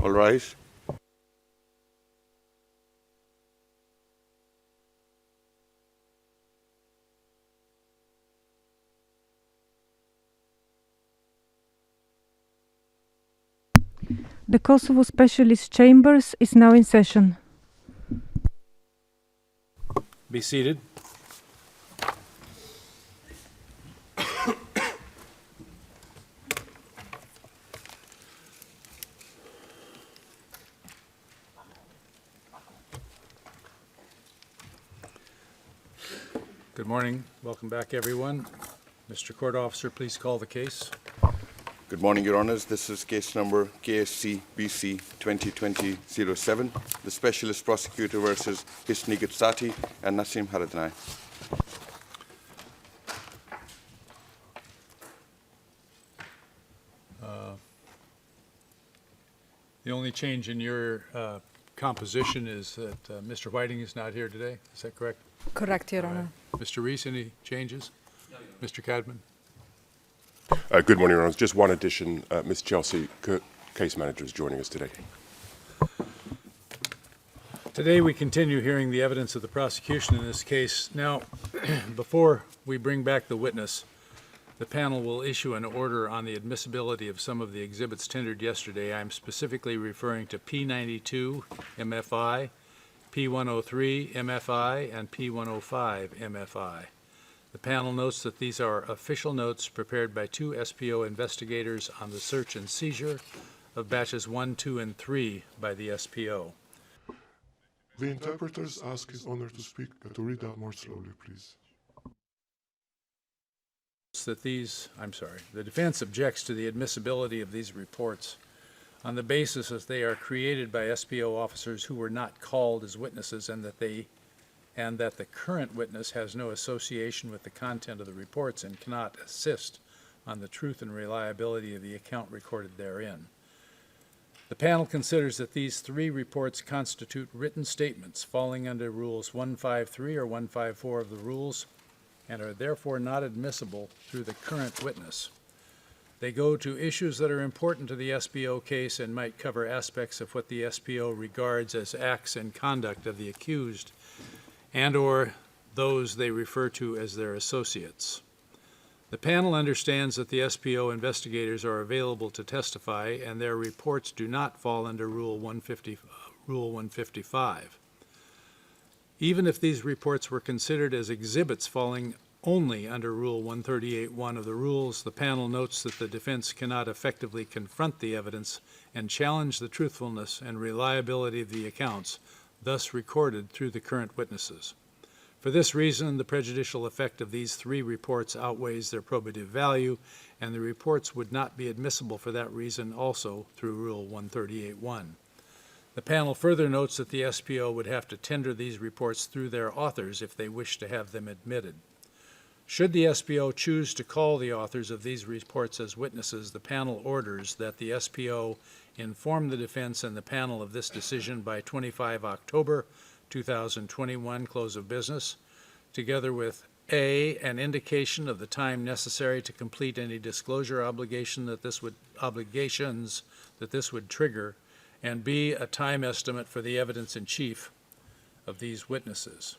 All rise. The Kosovo Specialist Chambers is now in session. Be seated. Good morning. Welcome back, everyone. Mr. Court Officer, please call the case. Good morning, Your Honours. This is case number KSC BC 2020-07, the Specialist Prosecutor versus Hisni Gucati and Gucati&Haradinaj. The only change in your composition is that Mr. Whiting is not here today. Is that correct? Correct, Your Honor. Mr. Reese, any changes? Mr. Cadman? Good morning, Your Honours. Just one addition. Ms. Chelsea, case manager, is joining us today. Today we continue hearing the evidence of the prosecution in this case. Now, before we bring back the witness, the panel will issue an order on the admissibility of some of the exhibits tendered yesterday. I'm specifically referring to P92 MFI, P103 MFI, and P105 MFI. The panel notes that these are official notes prepared by two SPO investigators on the search and seizure of batches 1, 2, and 3 by the SPO. The interpreters ask His Honor to speak, to read out more slowly, please. That the defense objects to the admissibility of these reports on the basis that they are created by SPO officers who were not called as witnesses and that the current witness has no association with the content of the reports and cannot assist on the truth and reliability of the account recorded therein. The panel considers that these three reports constitute written statements falling under Rules 153 or 154 of the rules and are therefore not admissible through the current witness. They go to issues that are important to the SPO case and might cover aspects of what the SPO regards as acts and conduct of the accused and/or those they refer to as their associates. The panel understands that the SPO investigators are available to testify and their reports do not fall under Rule 155. Even if these reports were considered as exhibits falling only under Rule 138.1 of the rules, the panel notes that the defense cannot effectively confront the evidence and challenge the truthfulness and reliability of the accounts thus recorded through the current witnesses. For this reason, the prejudicial effect of these three reports outweighs their probative value, and the reports would not be admissible for that reason also through Rule 138.1. The panel further notes that the SPO would have to tender these reports through their authors if they wish to have them admitted. Should the SPO choose to call the authors of these reports as witnesses, the panel orders that the SPO inform the defense and the panel of this decision by 25 October 2021, close of business, together with A, an indication of the time necessary to complete any disclosure obligations that this would trigger, and B, a time estimate for the evidence in chief of these witnesses.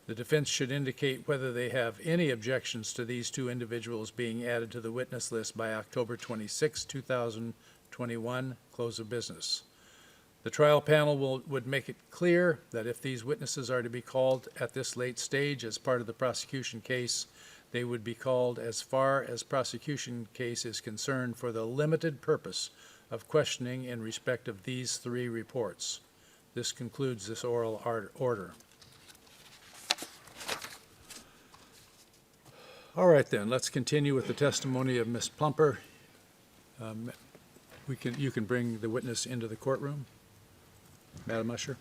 The defense should indicate whether they have any objections to these two individuals being added to the witness list by October 26, 2021, close of business. The trial panel would make it clear that if these witnesses are to be called at this late stage as part of the prosecution case, they would be called as far as prosecution case is concerned for the limited purpose of questioning in respect of these three reports. This concludes this oral order. All right then, let's continue with the testimony of Ms. Plumper. You can bring the witness into the courtroom. Madam Usher.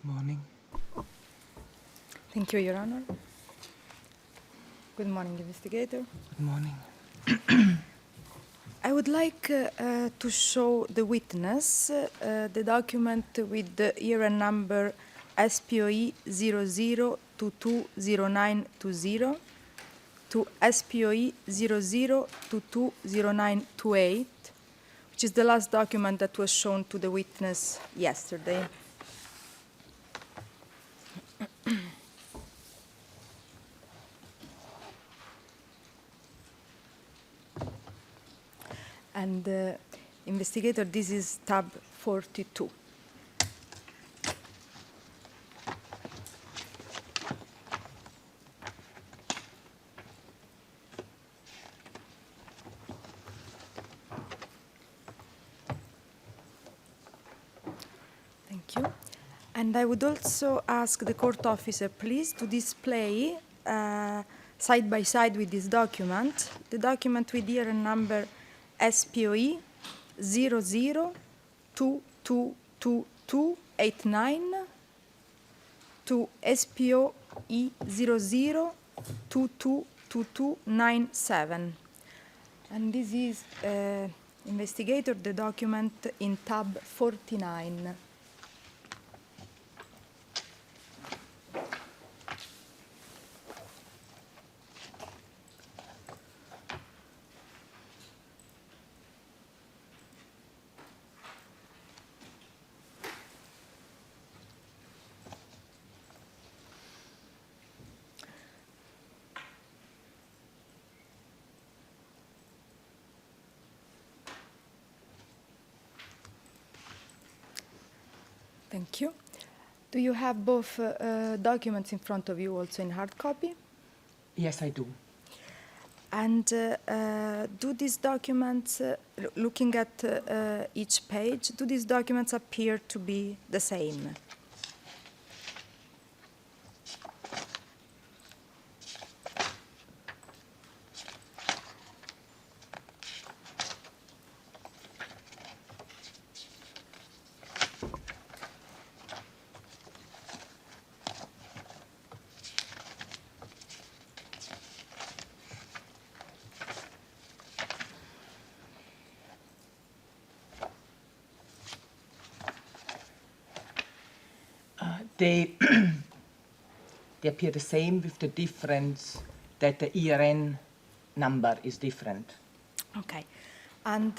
Morning. Thank you, Your Honor. Good morning, investigator. Good morning. I would like to show the witness the document with the year number SPOE 00220920 to SPOE 00220928, which is the last document that was shown to the witness yesterday. And investigator, this is tab 42. Thank you. And I would also ask the court officer, please, to display side by side with this document, the document with year and number SPOE 00222289 to SPOE 00222297. And this is, investigator, the document in tab 49. Thank you. Do you have both documents in front of you also in hard copy? Yes, I do. And do these documents, looking at each page, do these documents appear to be the same? They they appear the same with the difference that the ERN number is different. Okay. And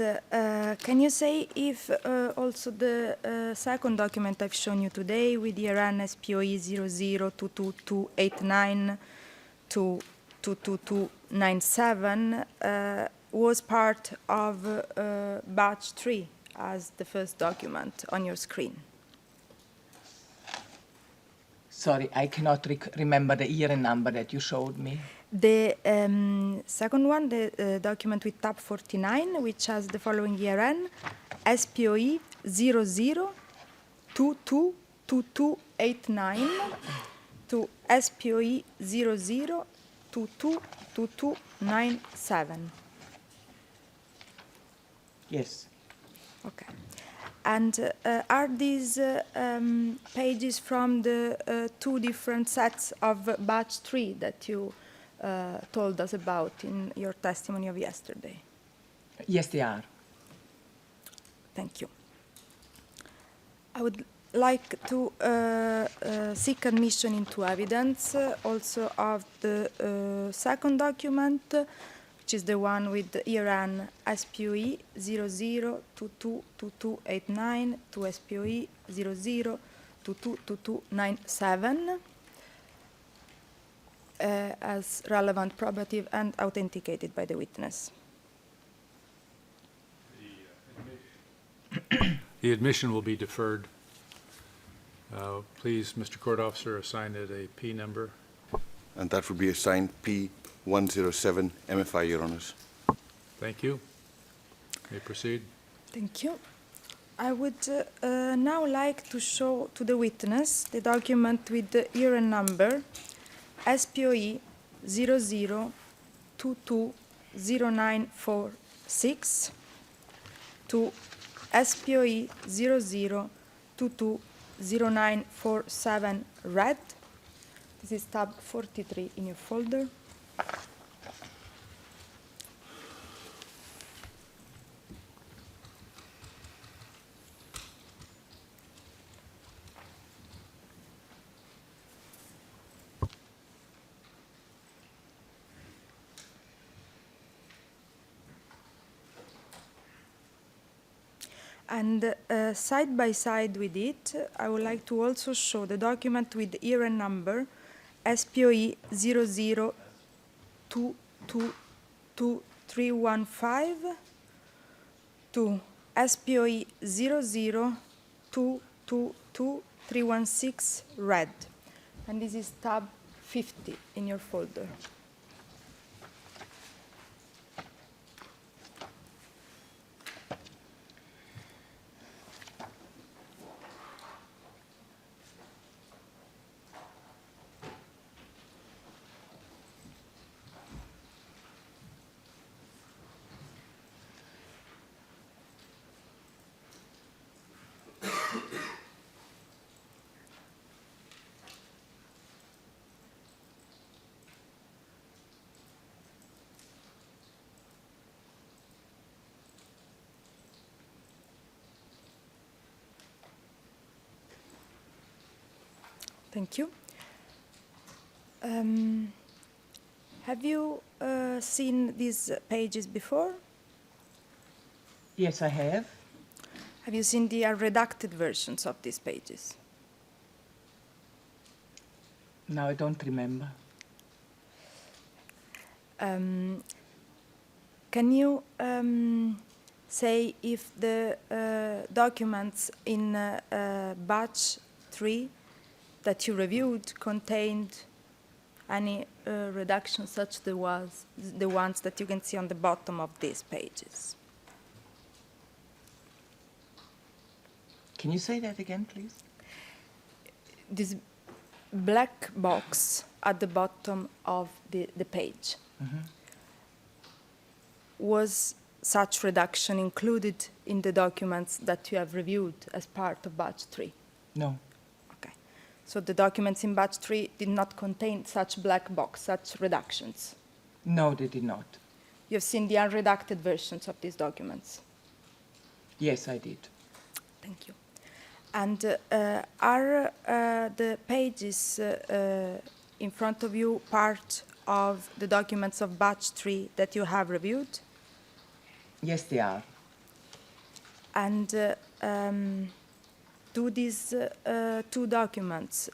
can you say if also the second document I've shown you today with the ERN SPOE 00222289 to 22297 was part of batch 3 as the first document on your screen? Sorry, I cannot remember the ERN number that you showed me. The second one, the document with tab 49, which has the following ERN, SPOE 00222289 to SPOE 00222297. Yes. Okay. And are these pages from the two different sets of batch 3 that you told us about in your testimony of yesterday? Yes, they are. Thank you. I would like to seek admission into evidence also of the second document, which is the one with the ERN SPOE 00222289 to SPOE 00222297 as relevant, probative, and authenticated by the witness. The admission will be deferred. Please, Mr. Court Officer, assign it a P number. And that would be assigned P107 MFI, Your Honours. Thank you. May proceed. Thank you. I would now like to show to the witness the document with the ERN number SPOE 00220946 to SPOE 00220997 0947 red. This is tab 43 in your folder. And side by side with it, I would like to also show the document with the ERN number SPOE 002222315 to SPOE 002222316 red. And this is tab 50 in your folder. Thank you. Have you seen these pages before? Yes, I have. Have you seen the redacted versions of these pages? Now I don't remember. Can you say if the documents in batch 3 that you reviewed contained any reduction such the ones that you can see on the bottom of these pages? Can you say that again, please? This black box at the bottom of the page. Was such reduction included in the documents that you have reviewed as part of batch 3? No. Okay. So the documents in batch 3 did not contain such black box, such reductions? No, they did not. You've seen the unredacted versions of these documents? Yes, I did. Thank you. And are the pages in front of you part of the documents of batch 3 that you have reviewed? Yes, they are. And do these two documents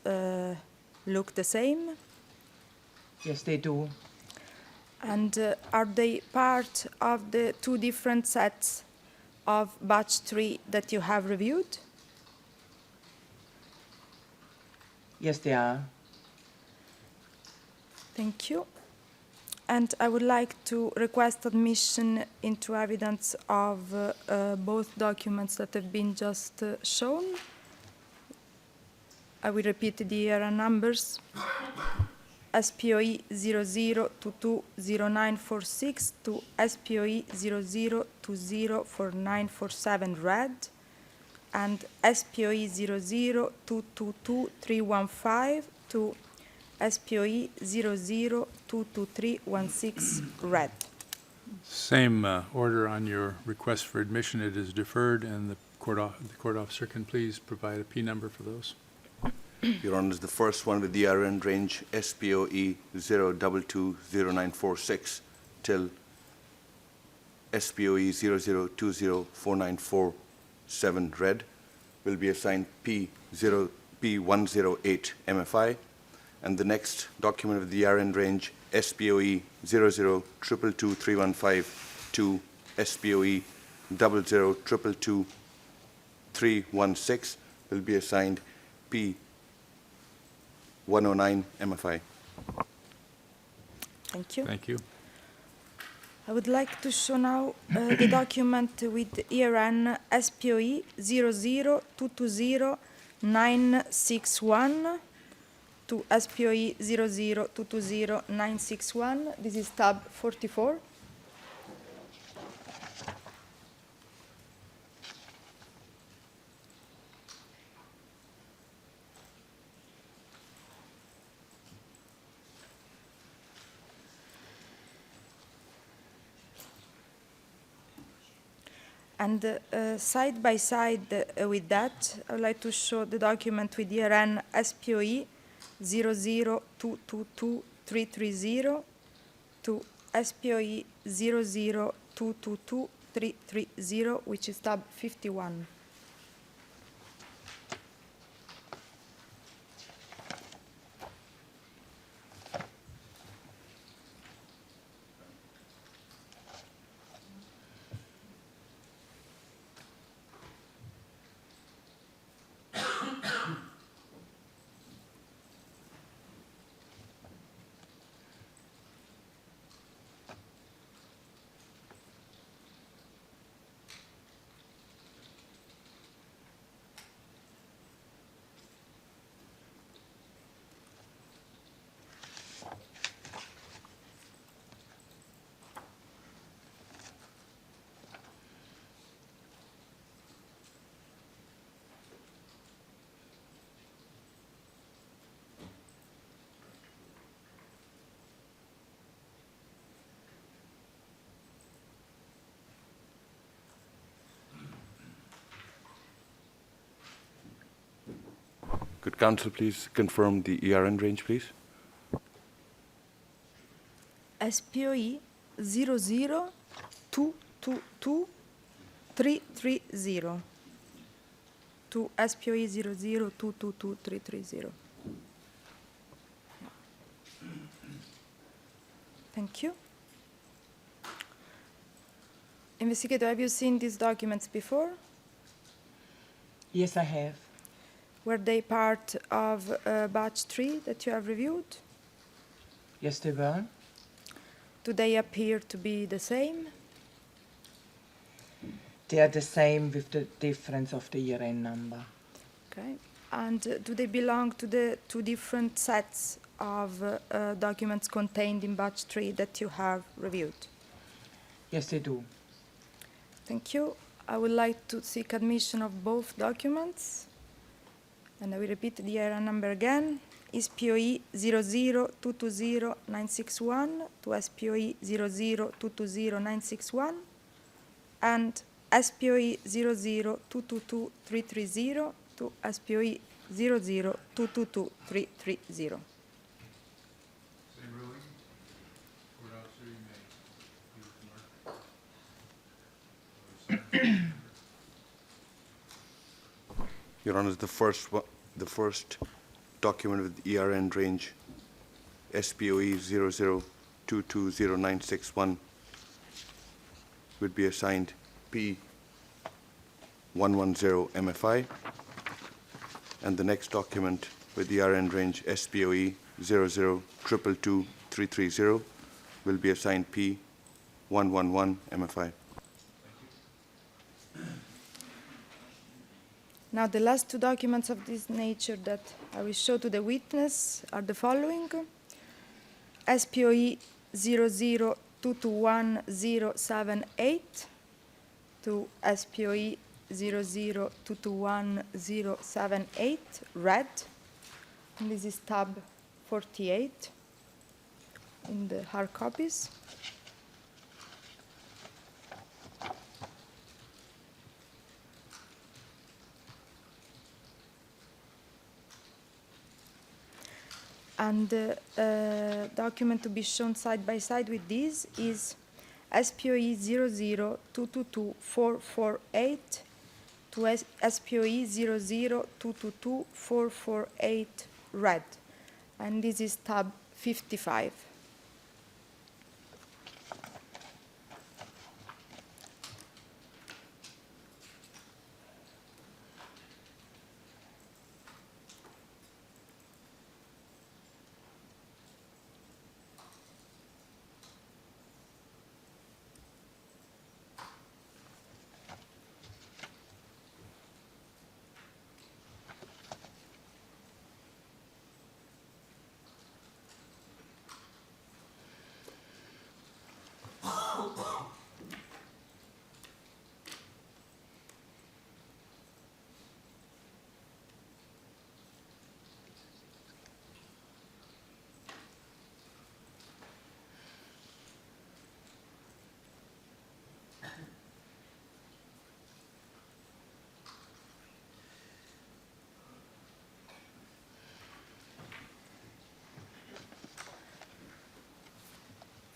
look the same? Yes, they do. And are they part of the two different sets of batch 3 that you have reviewed? Yes, they are. Thank you. And I would like to request admission into evidence of both documents that have been just shown. I will repeat the ERA numbers. SPOE 00220946 to SPOE 00204947 red, and SPOE 002222315 to SPOE 00222316 red. Same order on your request for admission. It is deferred, and the court officer can please provide a P number for those. Your Honours, the first one with the RN range SPOE 0220946 till SPOE 00204947 red will be assigned P108 MFI, and the next document with the RN range SPOE 002222315 to SPOE 002222316 will be assigned P109 MFI. Thank you. Thank you. I would like to show now the document with ERN SPOE 00220961961 to SPOE 00220961. This is tab 44. And side by side with that, I would like to show the document with ERN SPOE 00222-330 to SPOE 00222-330, which is tab 51. Could Council please confirm the ERN range, please? SPOE 00222-330 to SPOE 00222-330. Thank you. Investigator, have you seen these documents before? Yes, I have. Were they part of batch 3 that you have reviewed? Yes, they were. Do they appear to be the same? They are the same with the difference of the ERN number. Okay. And do they belong to the two different sets of documents contained in batch 3 that you have reviewed? Yes, they do. Thank you. I would like to seek admission of both documents. And I will repeat the ERN number again. SPOE 00220-961 to SPOE 00220-961 and SPOE 00222-330 to SPOE 00222-330. Same ruling? Court officer, you may use mark. Your Honour, the first document with ERN range SPOE 00220-961 would be assigned P110 MFI, and the next document with ERN range SPOE 00222-330 will be assigned P111 MFI. Now, the last two documents of this nature that I will show to the witness are the following. SPOE 00221-078 to SPOE 00221-078, red. And this is tab 48 in the hard copies. And the document to be shown side by side with this is SPOE 00222-448 to SPOE 00222-448, red. And this is tab 55.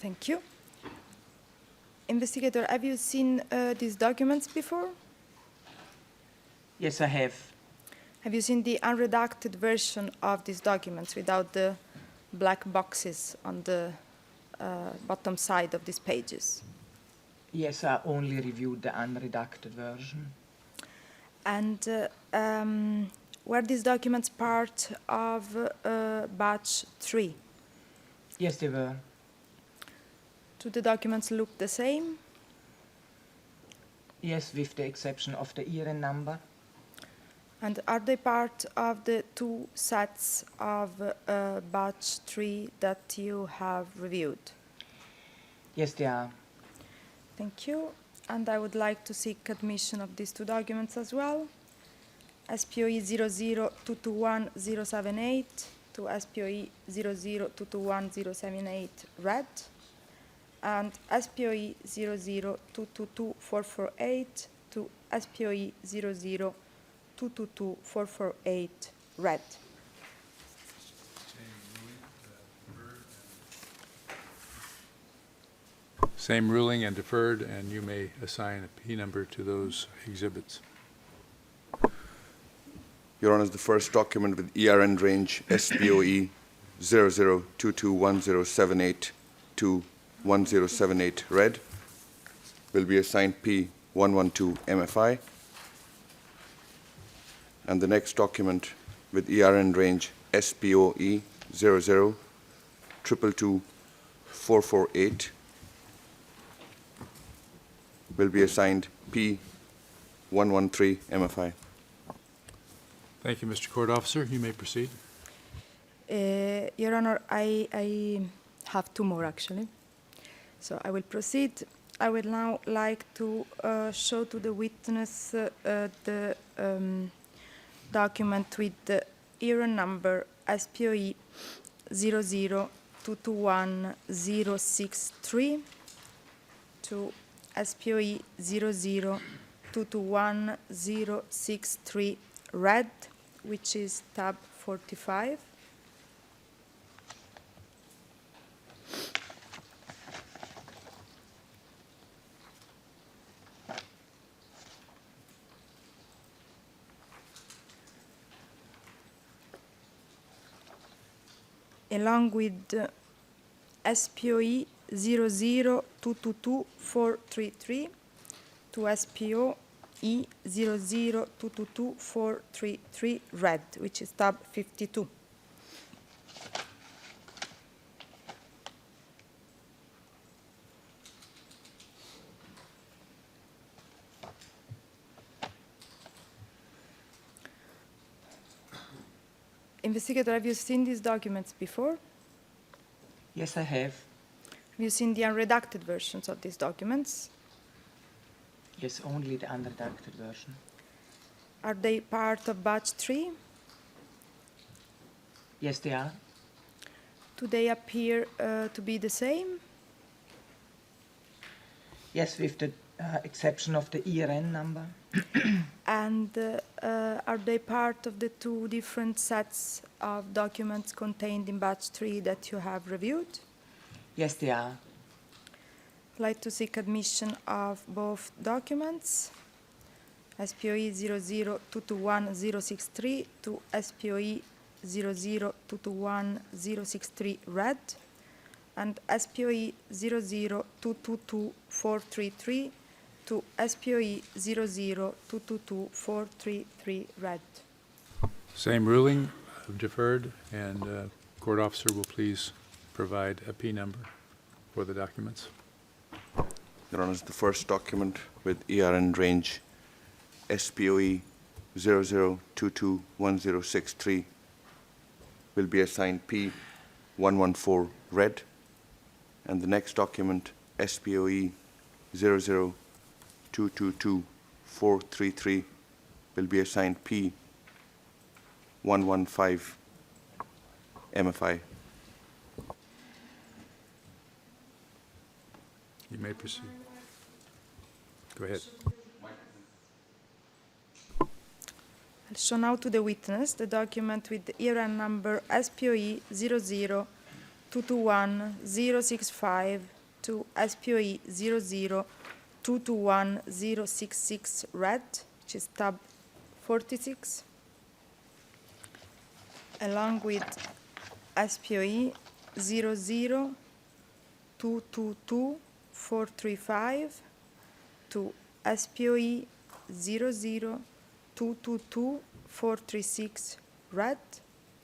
Thank you. Investigator, have you seen these documents before? Yes, I have. Have you seen the unredacted version of these documents without the black boxes on the bottom side of these pages? Yes, I only reviewed the unredacted version. And were these documents part of batch 3? Yes, they were. Do the documents look the same? Yes, with the exception of the ERN number. And are they part of the 2 sets of batch 3 that you have reviewed? Yes, they are. Thank you. And I would like to seek admission of these 2 documents as well. SPOE 00221-078 to SPOE 00221-078 red, and SPOE 00222-448 to SPOE 00222-448 red. Same ruling and deferred, and you may assign a P number to those exhibits. Your Honours, the first document with ERN range SPOE 00221078 to 1078 red will be assigned P112 MFI. And the next document with ERN range SPOE 002222448 will be assigned P113 MFI. Thank you, Mr. Court Officer. You may proceed. Your Honor, I have 2 more actually. So I will proceed. I would now like to show to the witness the document with the ERN number SPOE 00221-063 to SPOE 00221-063 red, which is tab 45. Along with SPOE 00222-433 to SPOE 00222-433 red, which is tab 52. Investigator, have you seen these documents before? Yes, I have. Have you seen the unredacted versions of these documents? Yes, only the unredacted version. Are they part of batch 3? Yes, they are. Do they appear to be the same? Yes, with the exception of the ERN number. And are they part of the 2 different sets of documents contained in batch 3 that you have reviewed? Yes, they are. I'd like to seek admission of both documents, SPOE 00221-063 to SPOE 00221-063 red, and SPOE 00222-433 to SPOE 00222-433 red. Same ruling, deferred, and Court Officer will please provide a P number for the documents. Your Honours, the first document with ERN range SPOE 00221063 will be assigned P114 red, and the next document SPOE 00222-433 will be assigned P115 MFI. You may proceed. Go ahead. I'll show now to the witness the document with the ERN number SPOE 221065 to SPOE 00221066 red, which is tab 46, along with SPOE 00222 to SPOE 00222 red,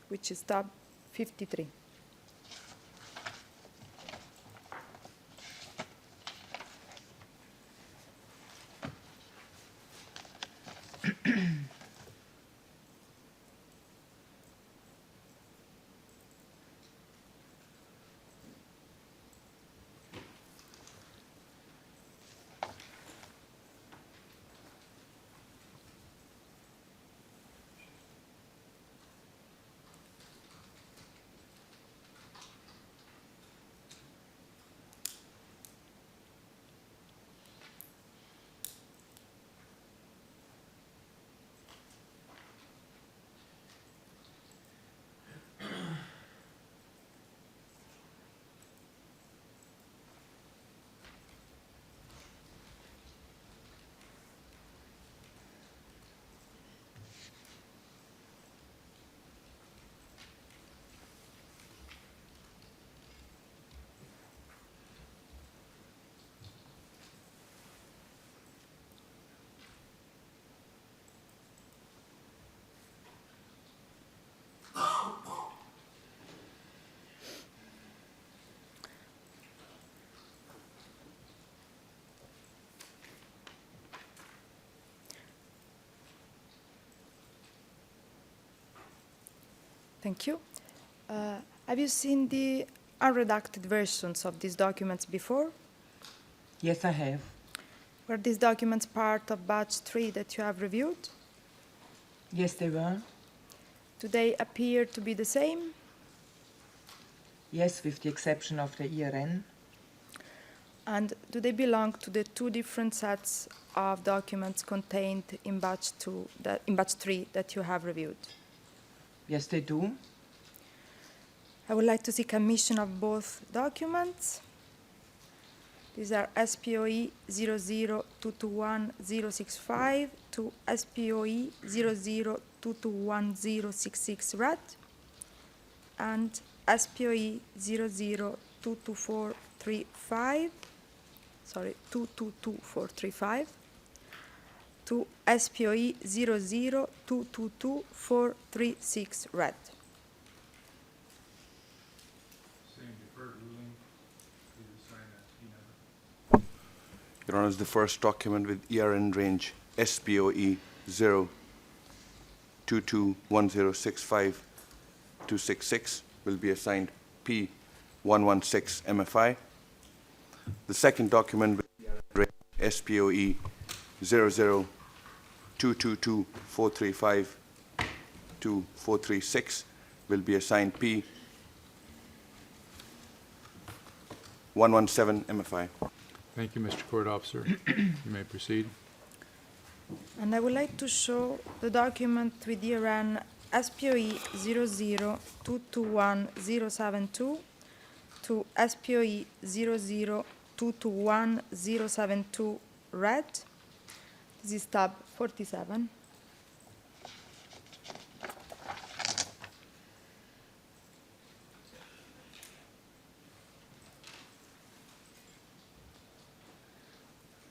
which is tab 53. Thank you. Have you seen the unredacted versions of these documents before? Yes, I have. Were these documents part of batch 3 that you have reviewed? Yes, they were. Do they appear to be the same? Yes, with the exception of the ERN. And do they belong to the two different sets of documents contained in batch 3 that you have reviewed? Yes, they do. I would like to see submission of both documents. These are SPOE 00221-065 to SPOE 00221-066 red and SPOE 0022435, sorry, 222435 to SPOE 00222-436 red. Your Honours, the first document with ERN range SPOE 0221065-266 will be assigned P116 MFI. The second document with ERN range SPOE 00222-435-436 will be assigned P117 MFI. Thank you, Mr. Court Officer. You may proceed. And I would like to show the document with ERN SPOE 00221-072 to SPOE 00221-072 red. This is tab 47.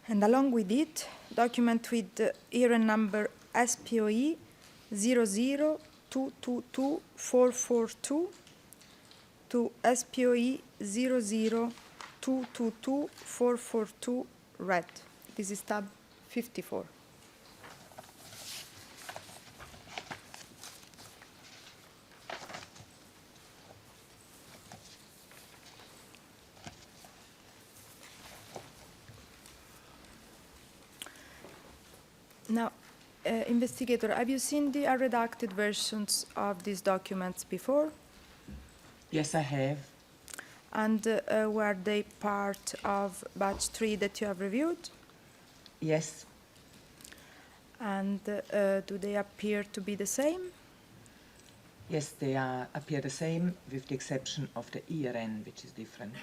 And along with it, document with the ERN number SPOE 00222-442 to SPOE 00222-442 red. This is tab 54. Now, investigator, have you seen the unredacted versions of these documents before? Yes, I have. And were they part of batch 3 that you have reviewed? Yes. And do they appear to be the same? Yes, they appear the same with the exception of the ERN, which is different.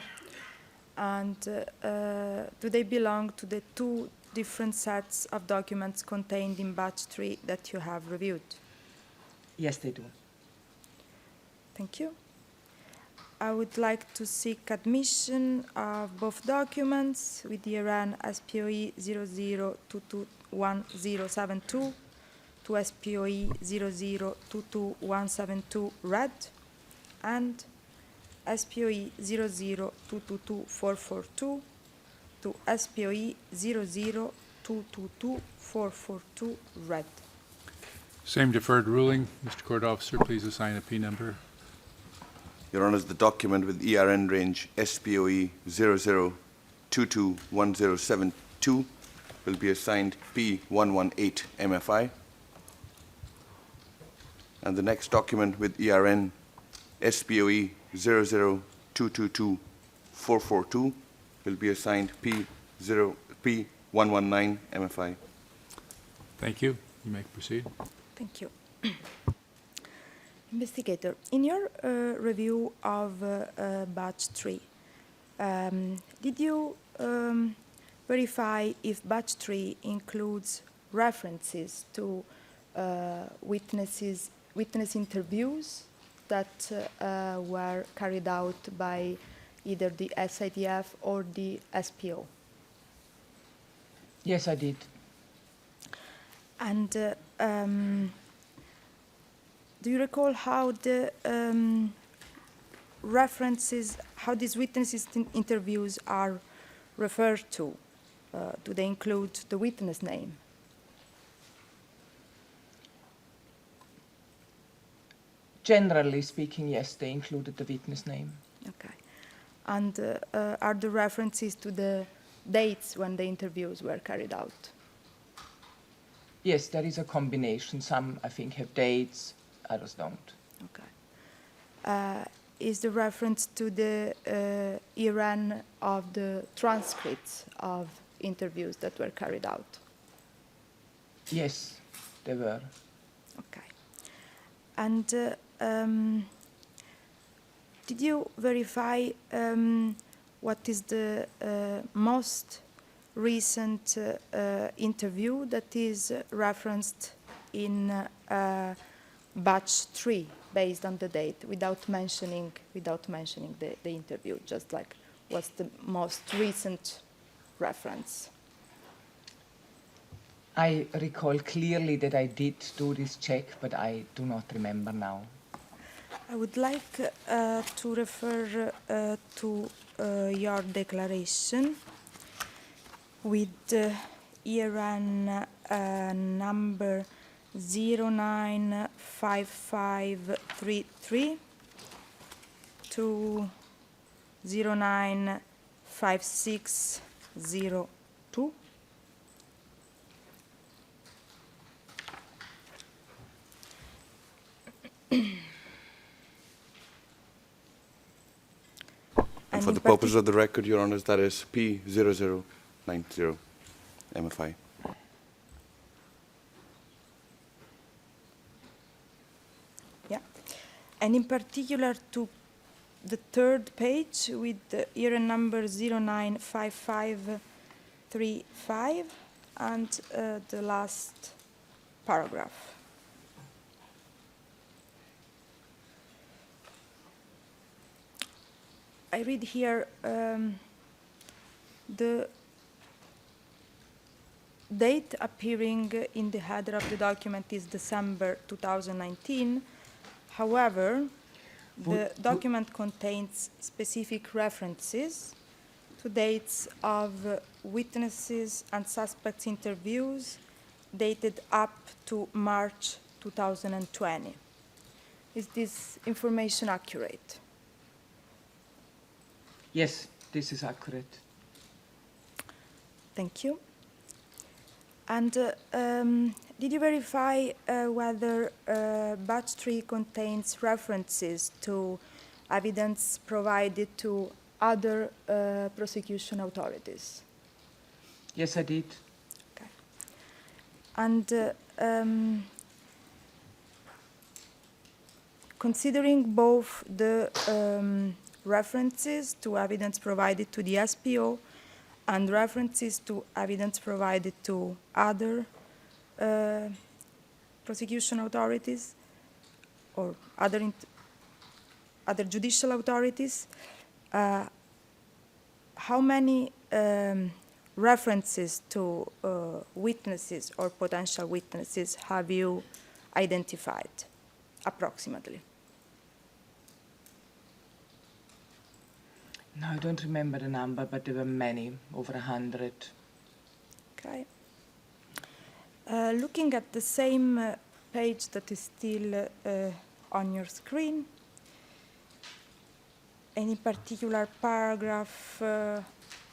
And do they belong to the two different sets of documents contained in batch 3 that you have reviewed? Yes, they do. Thank you. I would like to seek admission of both documents with the ERN SPOE 00221072 to SPOE 00227172 red and SPOE 002224442 to SPOE 002224442 red. Same deferred ruling. Mr. Court Officer, please assign a P number. Your Honours, the document with ERN range SPOE 00221072 will be assigned P118 MFI. And the next document with ERN SPOE 002224442 will be assigned P119 MFI. Thank you. You may proceed. Thank you. Investigator, in your review of batch 3, did you verify if batch 3 includes references to witness interviews that were carried out by either the SIDF or the SPO? Yes, I did. And do you recall how the references, how these witnesses interviews are referred to? Do they include the witness name? Generally speaking, yes, they included the witness name. Okay. And are the references to the dates when the interviews were carried out? Yes, there is a combination. Some, I think, have dates, others don't. Okay. Is the reference to the ERN of the transcripts of interviews that were carried out? Yes, they were. Okay. And did you verify what is the most recent interview that is referenced in batch 3 based on the date without mentioning the interview, just like what's the most recent reference? I recall clearly that I did do this check, but I do not remember now. I would like to refer to your declaration with ERN number 095533 to 095602. And for the purpose of the record, Your Honours, that is P0090 MFI. Yeah, and in particular to the third page with the ERN number 095535 and the last paragraph. I read here the date appearing in the header of the document is December 2019. However, the document contains specific references to dates of witnesses and suspects interviews dated up to March 2020. Is this information accurate? Yes, this is accurate. Thank you. And did you verify whether batch 3 contains references to evidence provided to other prosecution authorities? Yes, I did. Okay. And considering both the references to evidence provided to the SPO and references to evidence provided to other prosecution authorities or other judicial authorities, how many references to witnesses or potential witnesses have you identified, approximately? No, I don't remember the number, but there were many, over 100. Okay. Looking at the same page that is still on your screen, any particular paragraph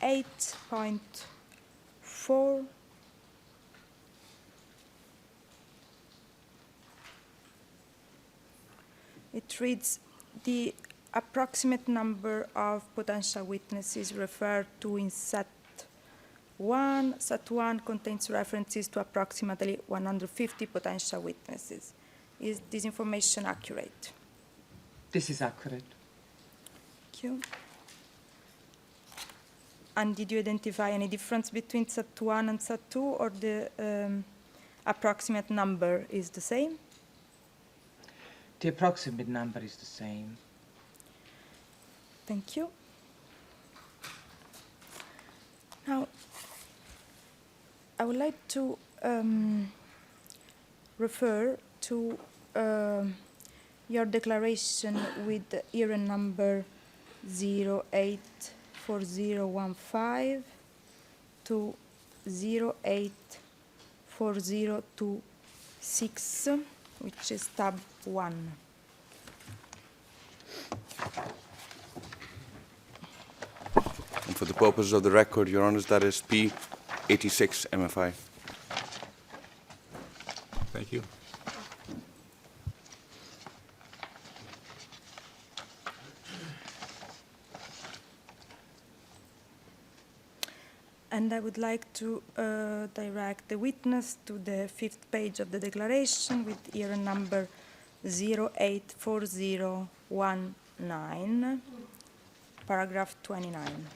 8.4, it reads, the approximate number of potential witnesses referred to in Set 1. Set 1 contains references to approximately 150 potential witnesses. Is this information accurate? This is accurate. Thank you. And did you identify any difference between Set 1 and Set 2, or the approximate number is the same? The approximate number is the same. Thank you. Now, I would like to refer to your declaration with the hearing number 084015 to 084026, which is tab 1. And for the purposes of the record, Your Honours, that is P86 MFI. Thank you. And I would like to direct the witness to the 5th page of the declaration with hearing number 084019, paragraph 29.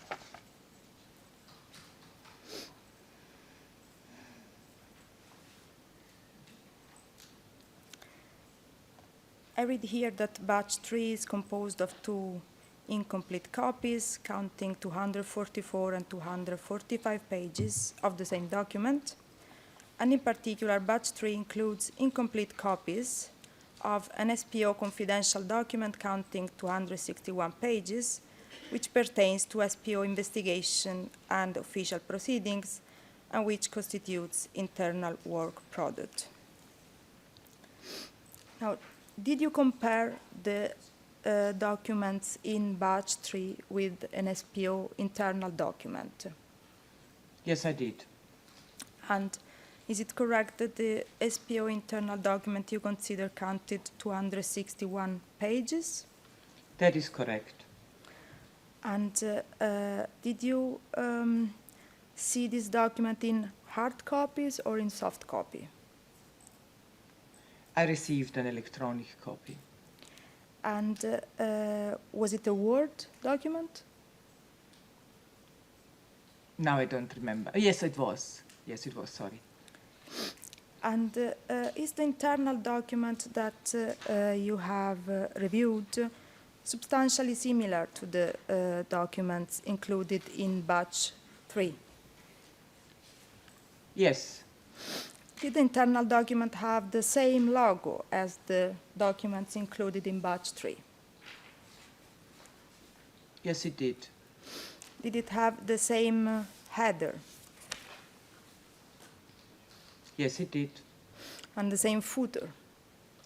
I read here that batch 3 is composed of 2 incomplete copies, counting 244 and 245 pages of the same document. And in particular, batch 3 includes incomplete copies of an SPO confidential document counting 261 pages, which pertains to SPO investigation and official proceedings, and which constitutes internal work product. Now, did you compare the documents in batch 3 with an SPO internal document? Yes, I did. And is it correct that the SPO internal document you consider counted 261 pages? That is correct. And did you see this document in hard copies or in soft copy? I received an electronic copy. And was it a Word document? Now I don't remember. Yes, it was. Yes, it was, sorry. And is the internal document that you have reviewed substantially similar to the documents included in batch 3? Yes. Did the internal document have the same logo as the documents included in batch 3? Yes, it did. Did it have the same header Yes, it did. and the same footer?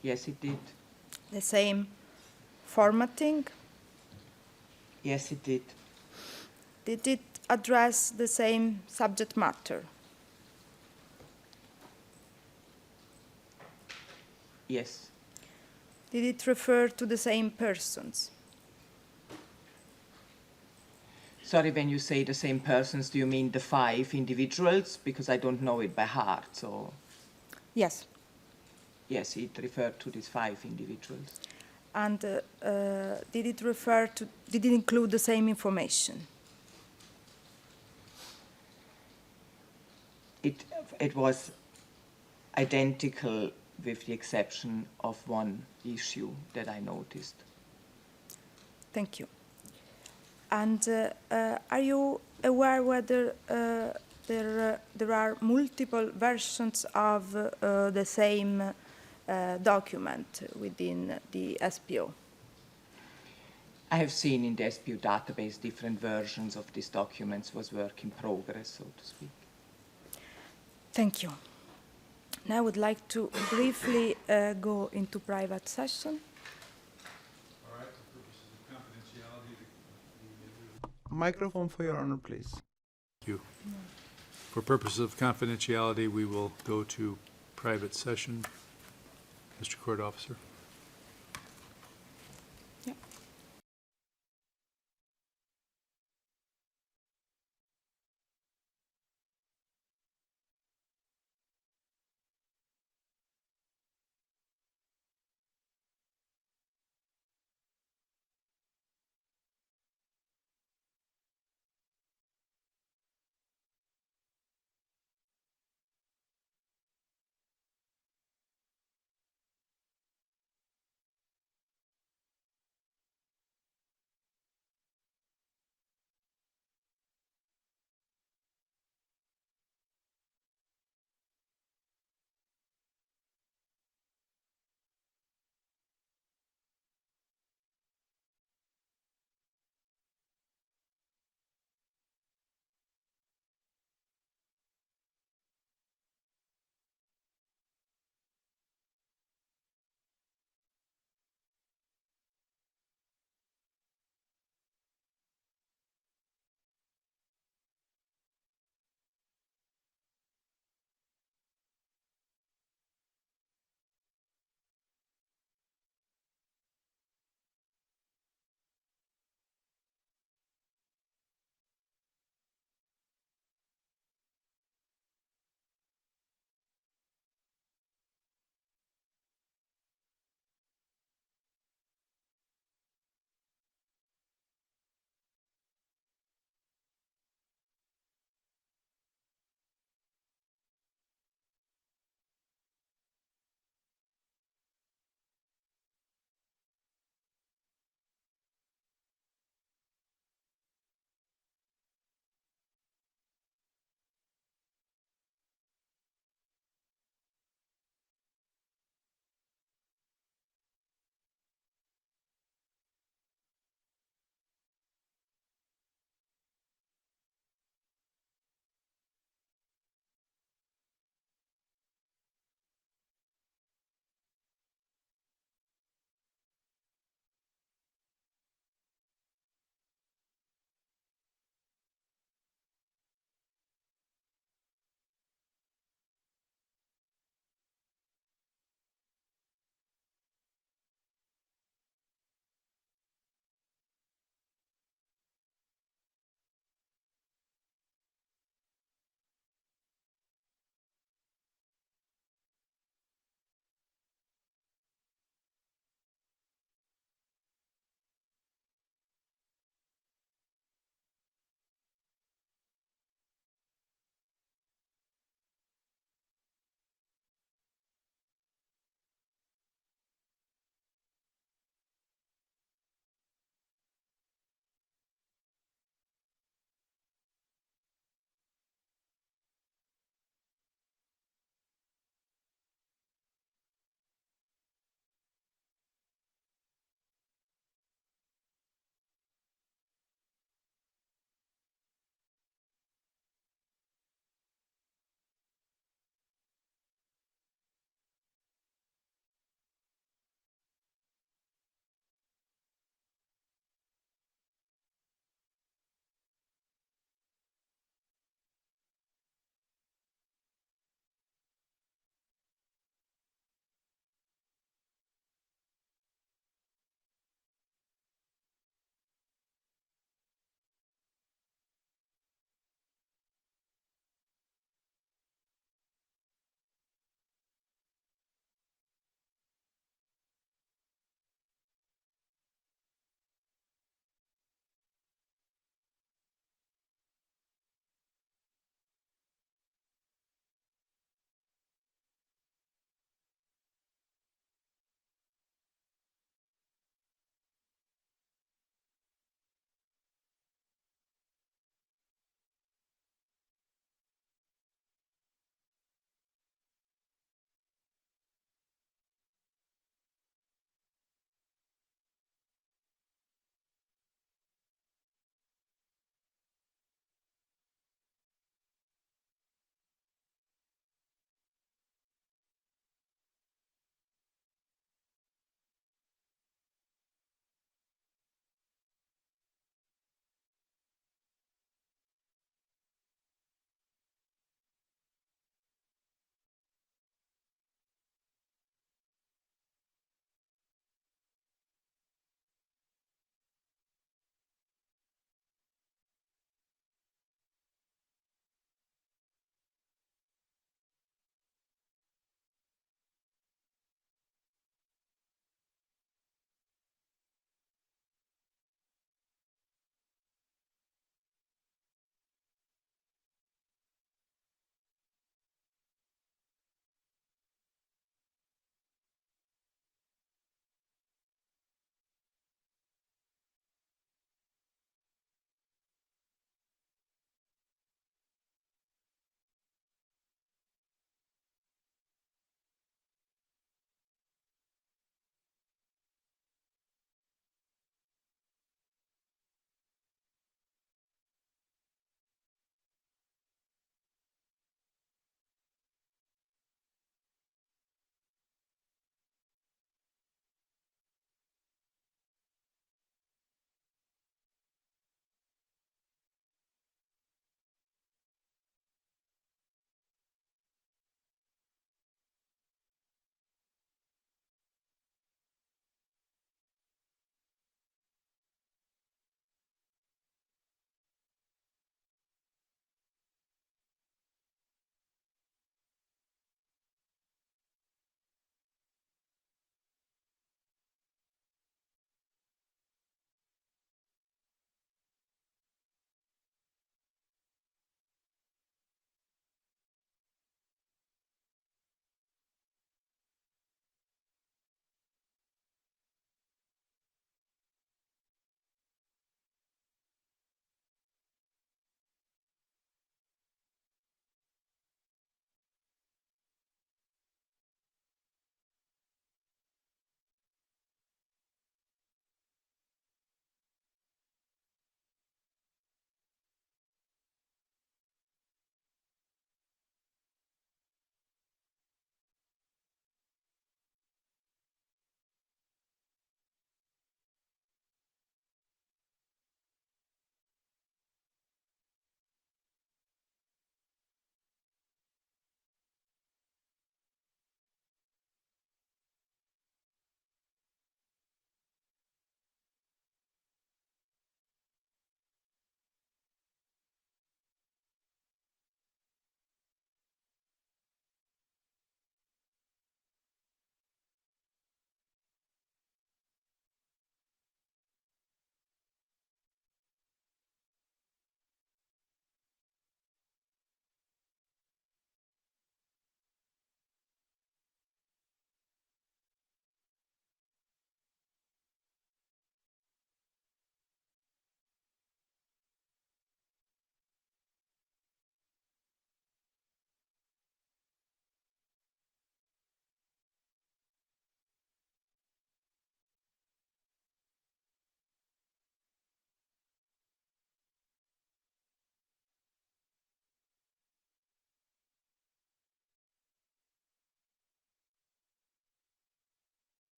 Yes, it did. The same formatting? Yes, it did. Did it address the same subject matter? Yes. Did it refer to the same persons? Sorry, when you say the same persons, do you mean the 5 individuals? Because I don't know it by heart, so Yes. yes, it referred to these 5 individuals. And did it include the same information? It was identical with the exception of one issue that I noticed. Thank you. And are you aware whether there are multiple versions of the same document within the SPO? I have seen in the SPO database different versions of these documents was work in progress, so to speak. Thank you. Now I would like to briefly go into private session. All right, for purposes of confidentiality, Microphone for Your Honor, please. Thank you. For purposes of confidentiality, we will go to private session. Mr. Court Officer.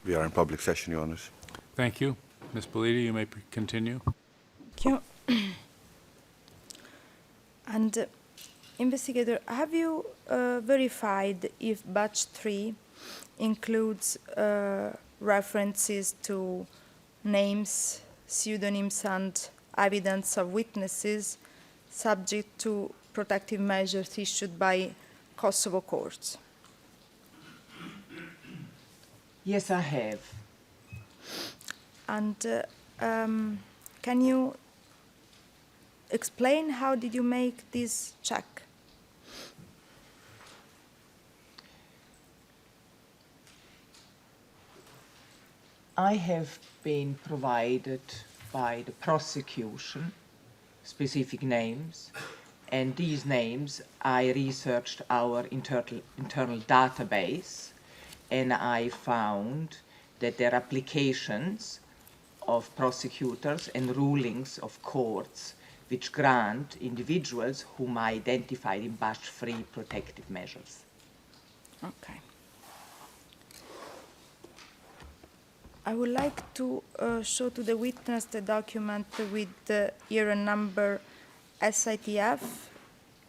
We are in public session, Your Honours. Thank you. Ms. Belida, you may continue. Thank you. And investigator, have you verified if batch 3 includes references to names, pseudonyms, and evidence of witnesses subject to protective measures issued by Kosovo courts? Yes, I have. And can you explain how did you make this check? I have been provided by the prosecution specific names, and these names I researched our internal database, and I found that there are applications of prosecutors and rulings of courts which grant individuals whom I identified in batch 3 protective measures. Okay. I would like to show to the witness the document with the year and number SITF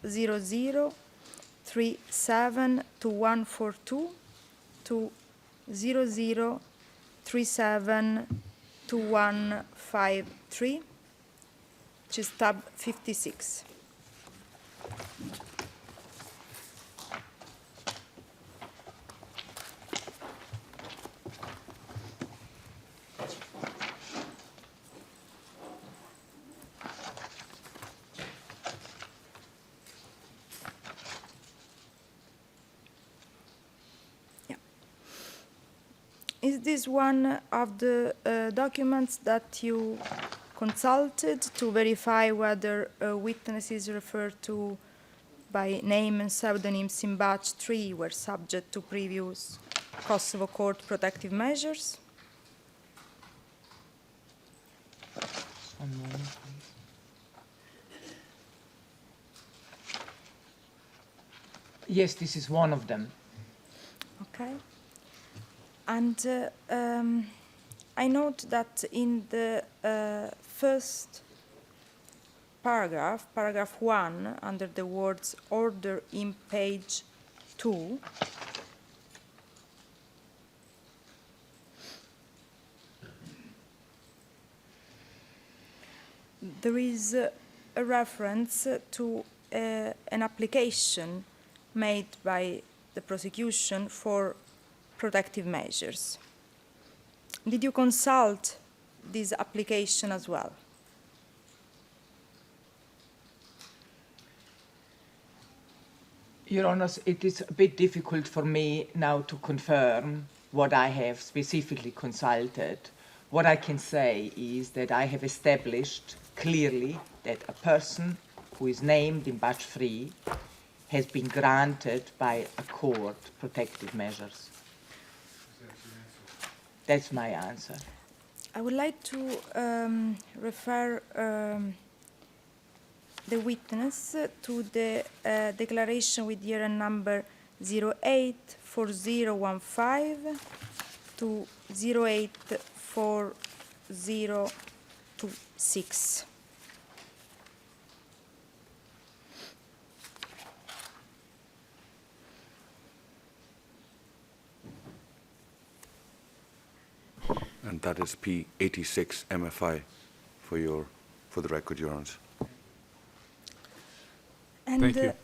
00372142 to 00372153, which is tab 56. Is this one of the documents that you consulted to verify whether witnesses referred to by name and pseudonyms in batch 3 were subject to previous Kosovo court protective measures? One moment, please. Yes, this is one of them. Okay. And I note that in the first paragraph, paragraph 1, under the words order in page 2, there is a reference to an application made by the prosecution for protective measures. Did you consult this application as well? Your Honours, it is a bit difficult for me now to confirm what I have specifically consulted. What I can say is that I have established clearly that a person who is named in batch 3 has been granted by a court protective measures. That's my answer. I would like to refer the witness to the declaration with year and number 084015 to 084026. And that is P86 MFI for the record, Your Honours. And, Thank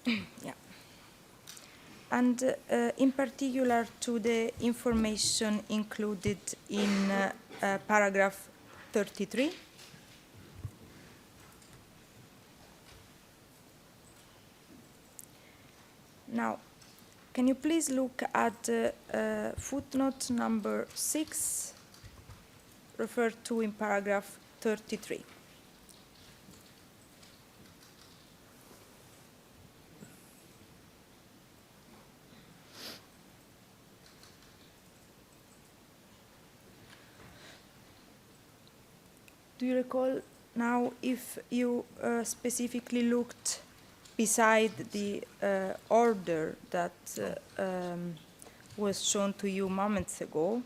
you. Yeah. And in particular to the information included in paragraph 33. Now, can you please look at footnote number 6, referred to in paragraph 33. Do you recall now if you specifically looked beside the order that was shown to you moments ago,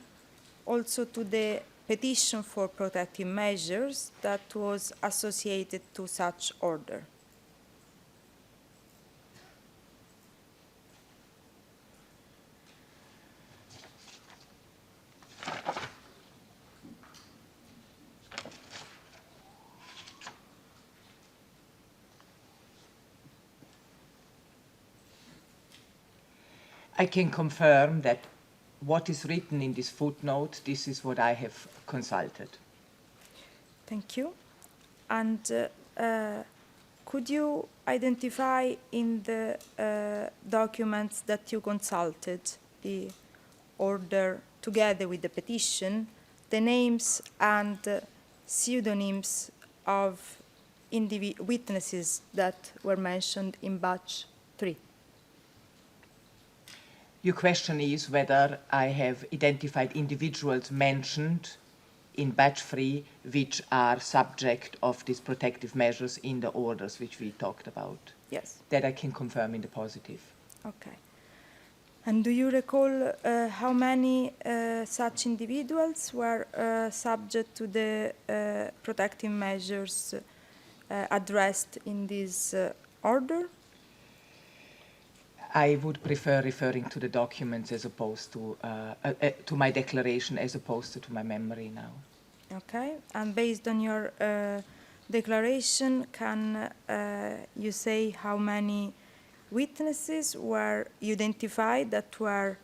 also to the petition for protective measures that was associated to such order. I can confirm that what is written in this footnote, this is what I have consulted. Thank you. And could you identify in the documents that you consulted, the order together with the petition, the names and pseudonyms of witnesses that were mentioned in batch 3? Your question is whether I have identified individuals mentioned in batch 3 which are subject of these protective measures in the orders which we talked about. Yes. That I can confirm in the positive. Okay. And do you recall how many such individuals were subject to the protective measures addressed in this order? I would prefer referring to the documents as opposed to my declaration as opposed to my memory now. Okay. And based on your declaration, can you say how many witnesses were identified that were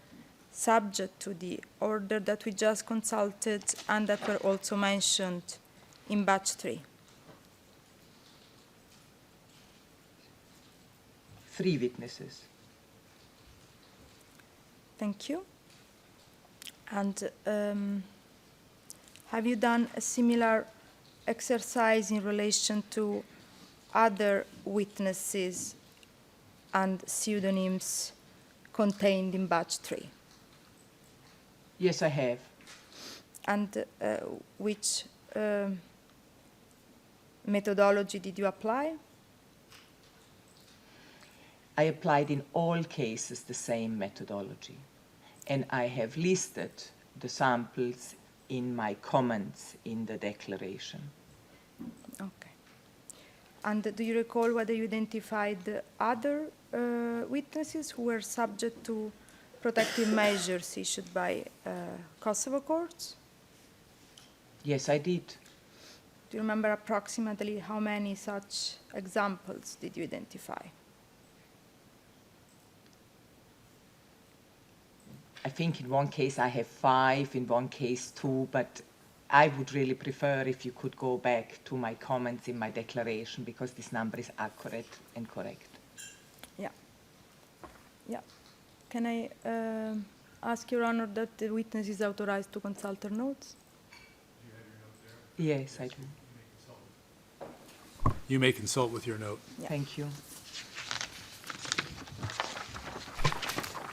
subject to the order that we just consulted and that were also mentioned in batch 3? 3 witnesses. Thank you. And have you done a similar exercise in relation to other witnesses and pseudonyms contained in batch 3? Yes, I have. And which methodology did you apply? I applied in all cases the same methodology, and I have listed the samples in my comments in the declaration. Okay. And do you recall whether you identified the other witnesses who were subject to protective measures issued by Kosovo courts? Yes, I did. Do you remember approximately how many such examples did you identify? I think in one case I have 5, in one case 2, but I would really prefer if you could go back to my comments in my declaration because this number is accurate and correct. Yeah. Yeah. Can I ask Your Honor that the witness is authorized to consult her notes? Yes, I do. You may consult with your note. Yeah. Thank you.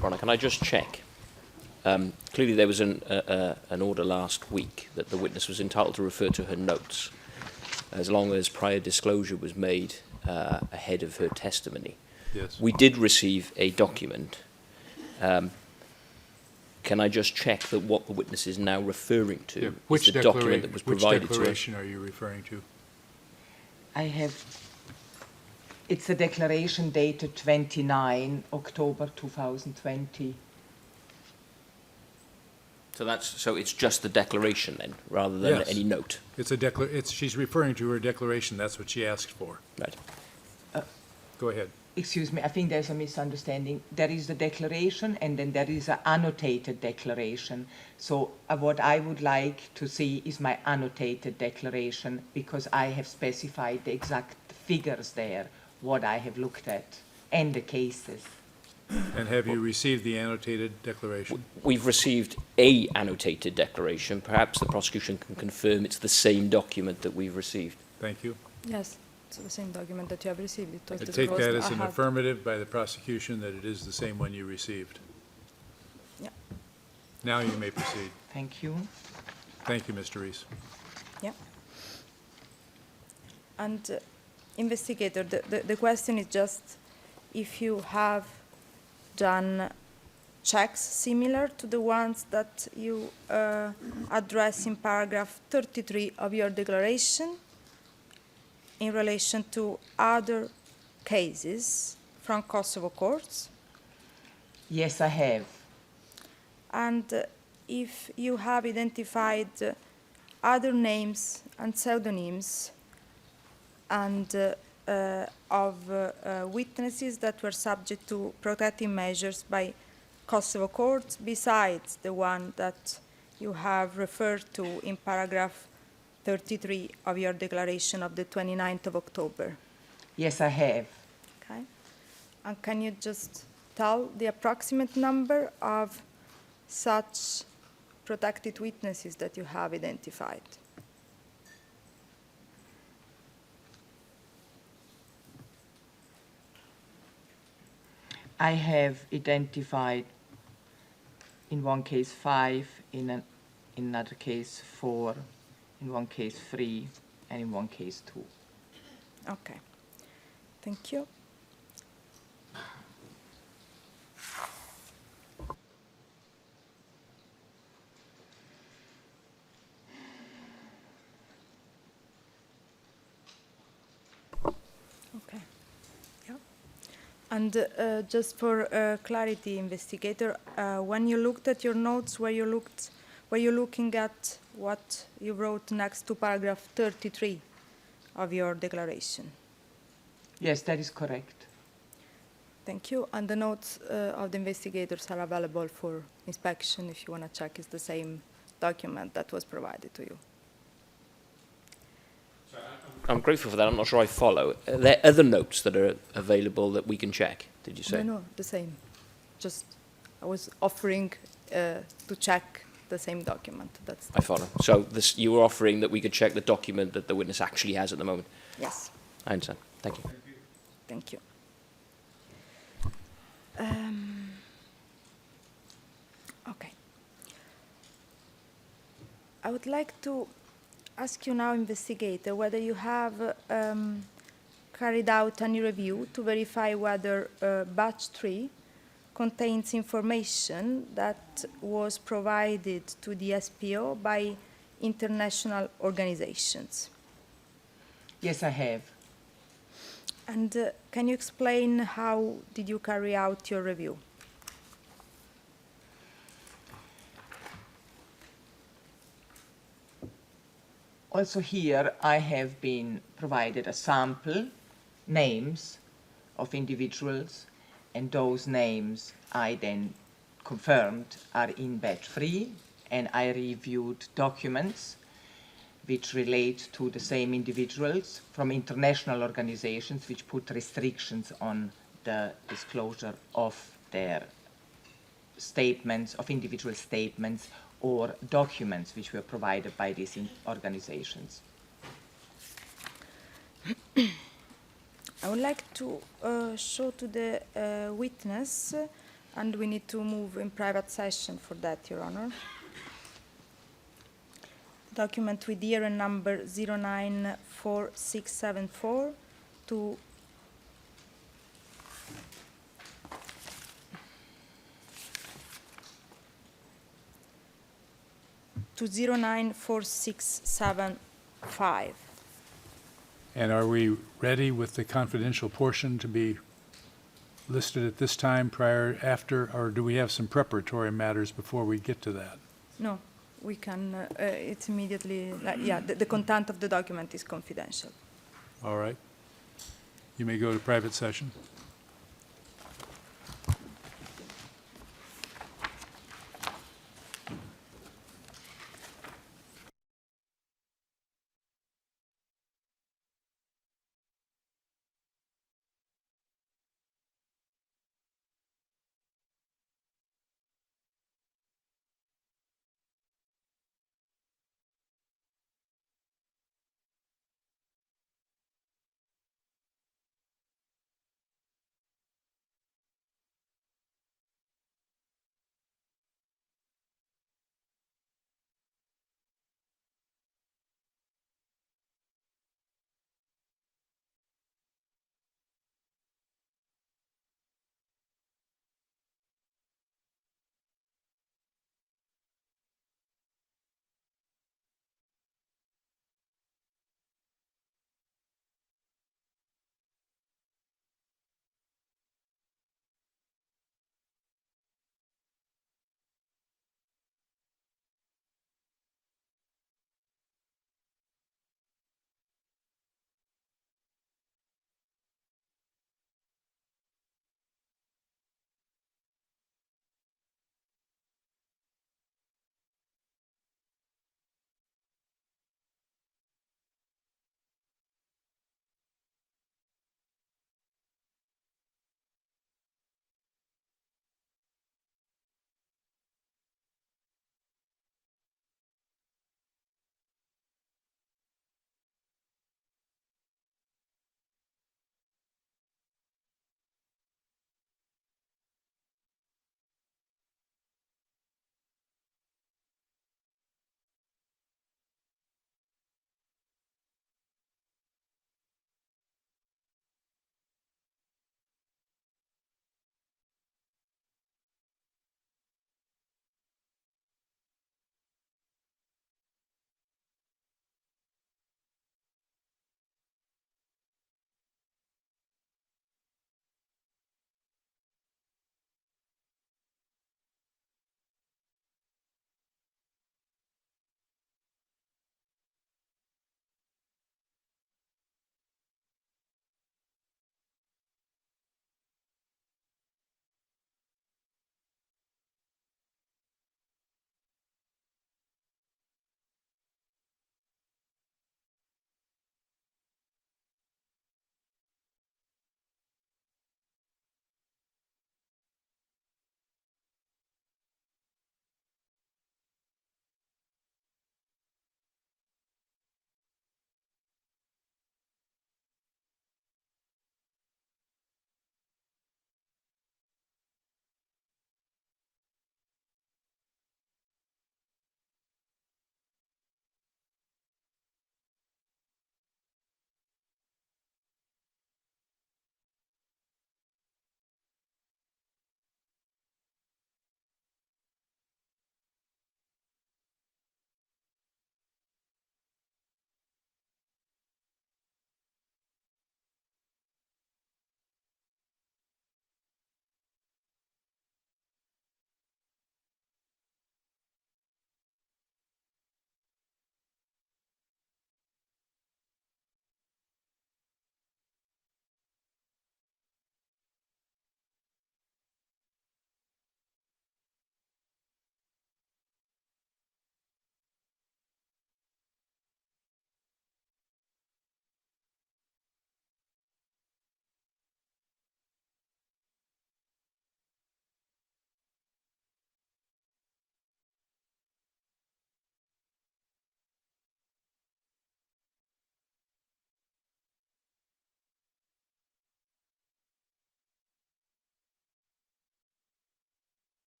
Ronna, can I just check? Clearly there was an order last week that the witness was entitled to refer to her notes as long as prior disclosure was made ahead of her testimony. Yes. We did receive a document. Can I just check that what the witness is now referring to is the document that was provided to her? Which declaration are you referring to? I have, it's a declaration dated 29 October 2020. So it's just the declaration then, rather than Yes. any note. She's referring to her declaration. That's what she asked for. Right. Go ahead. Excuse me, I think there's a misunderstanding. There is the declaration and then there is an annotated declaration. So what I would like to see is my annotated declaration because I have specified the exact figures there, what I have looked at, and the cases. And have you received the annotated declaration? We've received a annotated declaration. Perhaps the prosecution can confirm it's the same document that we've received. Thank you. Yes, it's the same document that you have received. It was I take disclosed. that as I an have- affirmative by the prosecution that it is the same one you received. Yeah. Now you may proceed. Thank you. Thank you, Mr. Rees. Yeah. And investigator, the question is just if you have done checks similar to the ones that you address in paragraph 33 of your declaration in relation to other cases from Kosovo courts? Yes, I have. And if you have identified other names and pseudonyms and of witnesses that were subject to protective measures by Kosovo courts besides the one that you have referred to in paragraph 33 of your declaration of the 29th of October? Yes, I have. Okay. And can you just tell the approximate number of such protected witnesses that you have identified? I have identified in one case 5, in another case 4, in one case 3, and in one case 2. Okay. Thank you. Okay. Yeah. And just for clarity, investigator, when you looked at your notes, were you looking at what you wrote next to paragraph 33 of your declaration? Yes, that is correct. Thank you. And the notes of the investigators are available for inspection if you want to check it's the same document that was provided to you. I'm grateful for that. I'm not sure I follow. Are there other notes that are available that we can check, did you say? No, the same. Just I was offering to check the same document. That's I follow. So you were offering that we could check the document that the witness actually has at the moment? Yes. I understand. Thank you. Thank you. Okay. I would like to ask you now, investigator, whether you have carried out any review to verify whether batch 3 contains information that was provided to the SPO by international organizations. Yes, I have. And can you explain how did you carry out your review? Also here, I have been provided a sample, names of individuals, and those names I then confirmed are in batch 3, and I reviewed documents which relate to the same individuals from international organizations which put restrictions on the disclosure of their statements, of individual statements or documents which were provided by these organizations. I would like to show to the witness, and we need to move in private session for that, Your Honor. Document with year and number 094674 to to 094675. And are we ready with the confidential portion to be listed at this time, prior, after, or do we have some preparatory matters before we get to that? No, we can, it's immediately, yeah, the content of the document is confidential. All right. You may go to private session.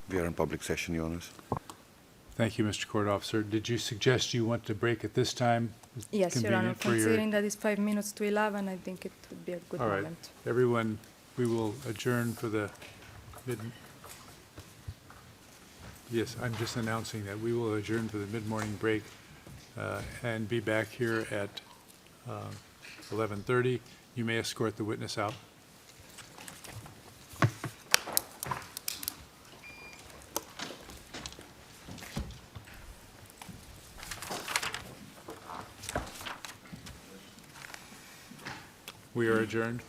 We are in public session, Your Honours. Thank you, Mr. Court Officer. Did you suggest you want to break at this time? Yes, Your Honor. Convenient for your- Considering that it's 5 minutes to 11, I think it would be a good All right. moment. Everyone, we will adjourn for the mid... Yes, I'm just announcing that we will adjourn for the mid-morning break and be back here at 11:30. You may escort the witness out. We are adjourned.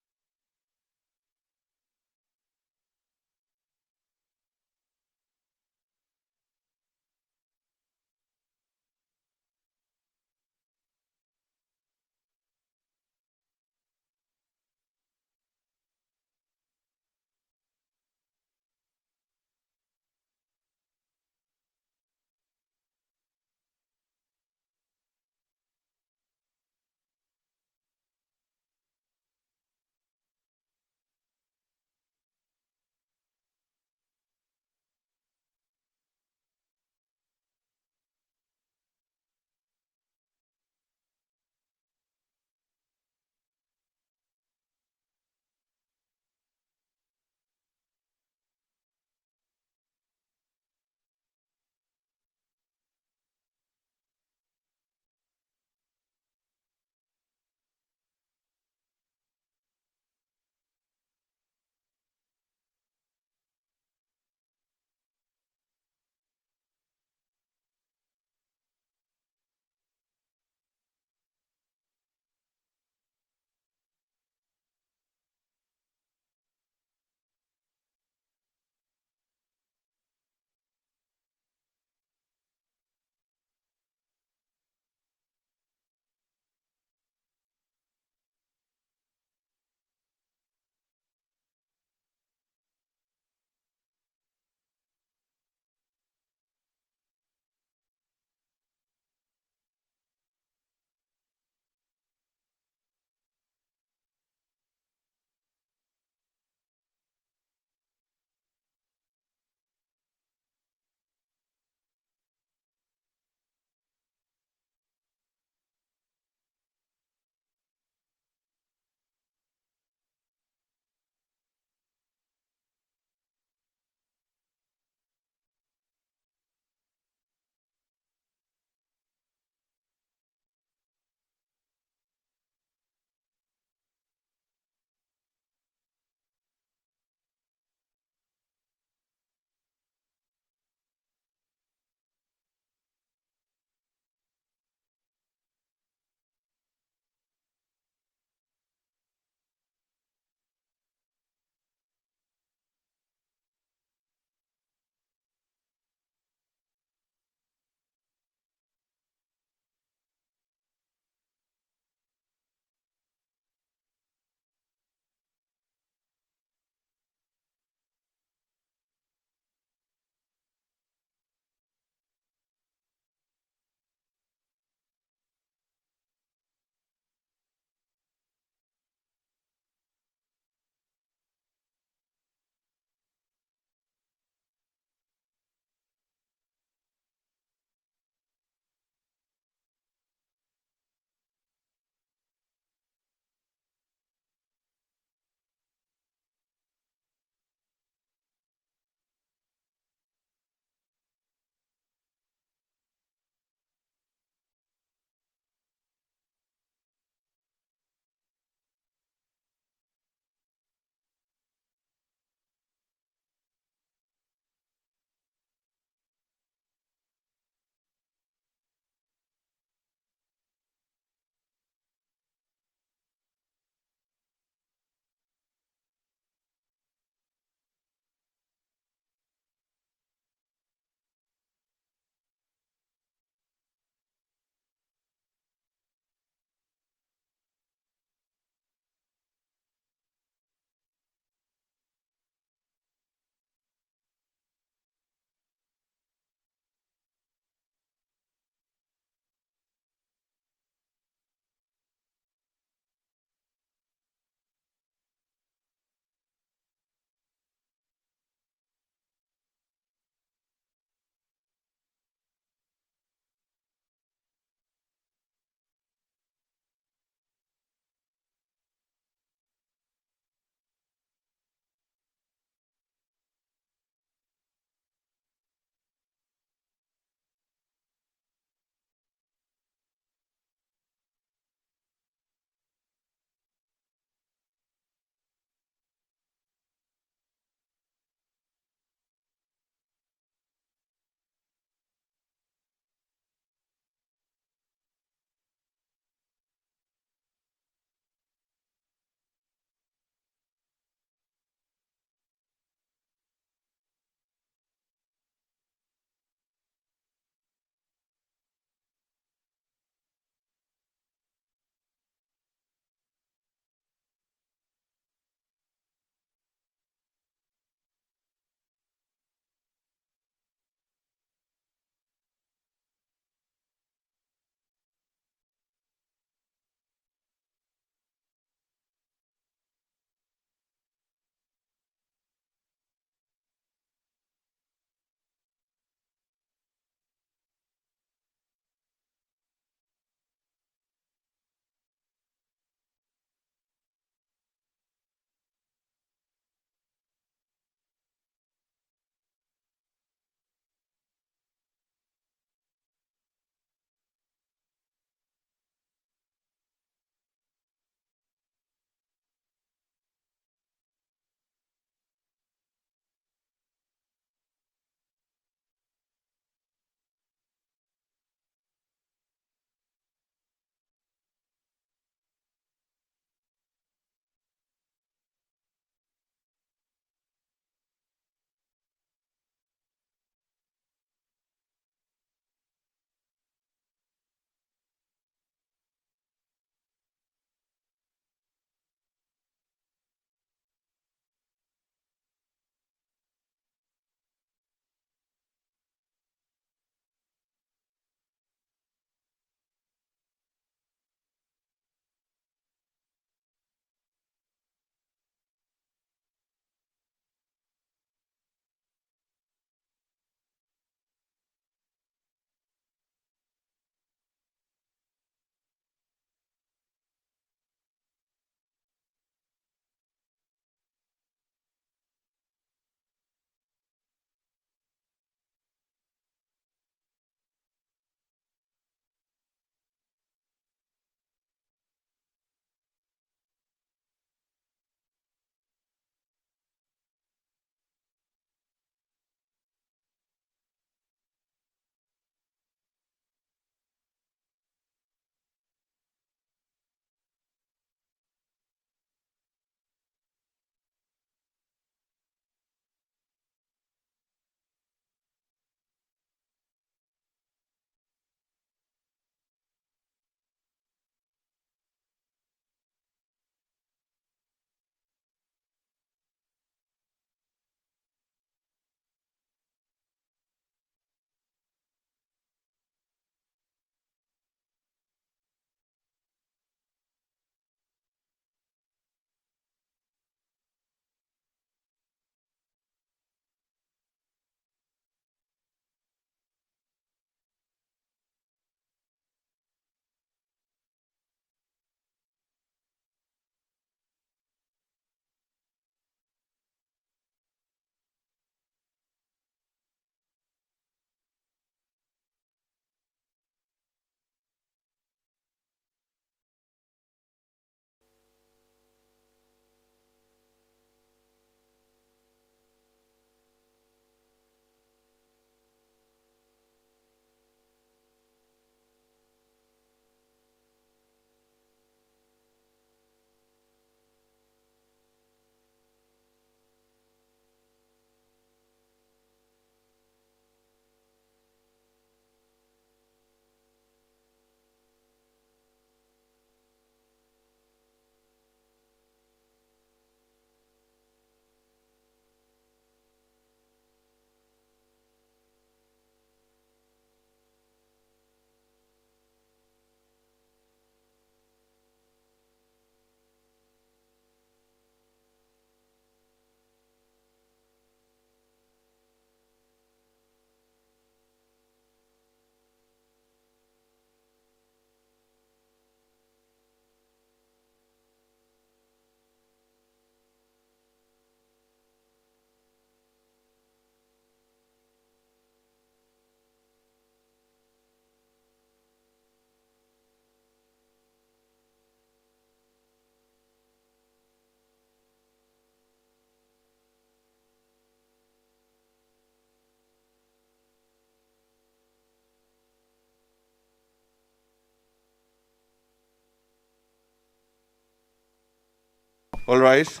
All rise.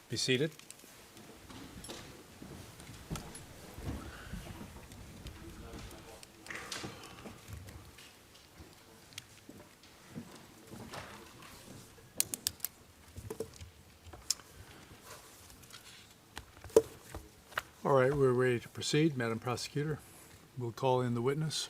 Be seated. All right, we're ready to proceed. Madam Prosecutor, we'll call in the witness.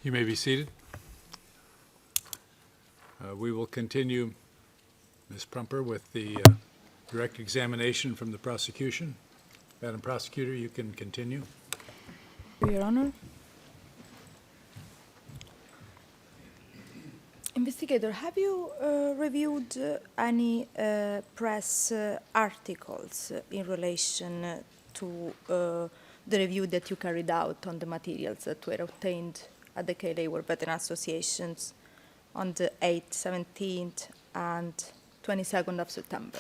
You may be seated. We will continue, Ms. Prumper, with the direct examination from the prosecution. Madam Prosecutor, you can continue. Your Honor. Investigator, have you reviewed any press articles in relation to the review that you carried out on the materials that were obtained at the K Labor Veteran Associations on the 8th, 17th, and 22nd of September?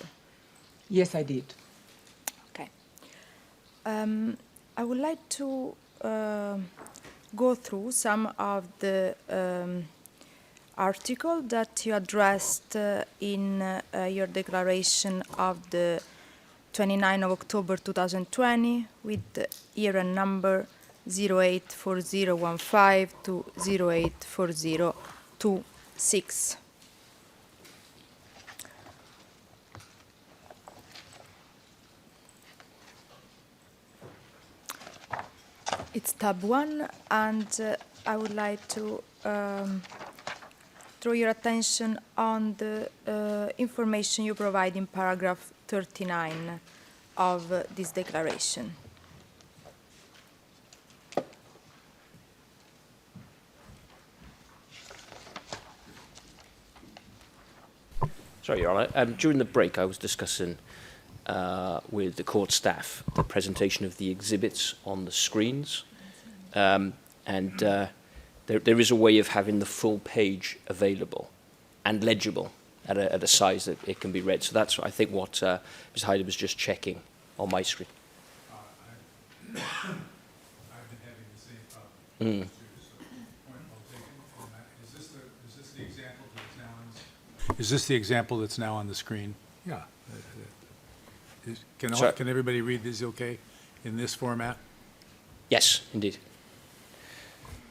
Yes, I did. Okay. I would like to go through some of the article that you addressed in your declaration of the 29th of October 2020 with the year and number 084015 to 084026. It's tab 1, and I would like to draw your attention on the information you provide in paragraph 39 of this declaration. Sorry, Your Honour. During the break, I was discussing with the court staff the presentation of the exhibits on the screens, there is a way of having the full page available and legible at a size that it can be read. So that's, I think, what Ms. Hyder was just checking on my screen. I've been having the same problem. Is this the example that's now on the screen? Yeah. Can everybody read this okay in this format? Yes, indeed.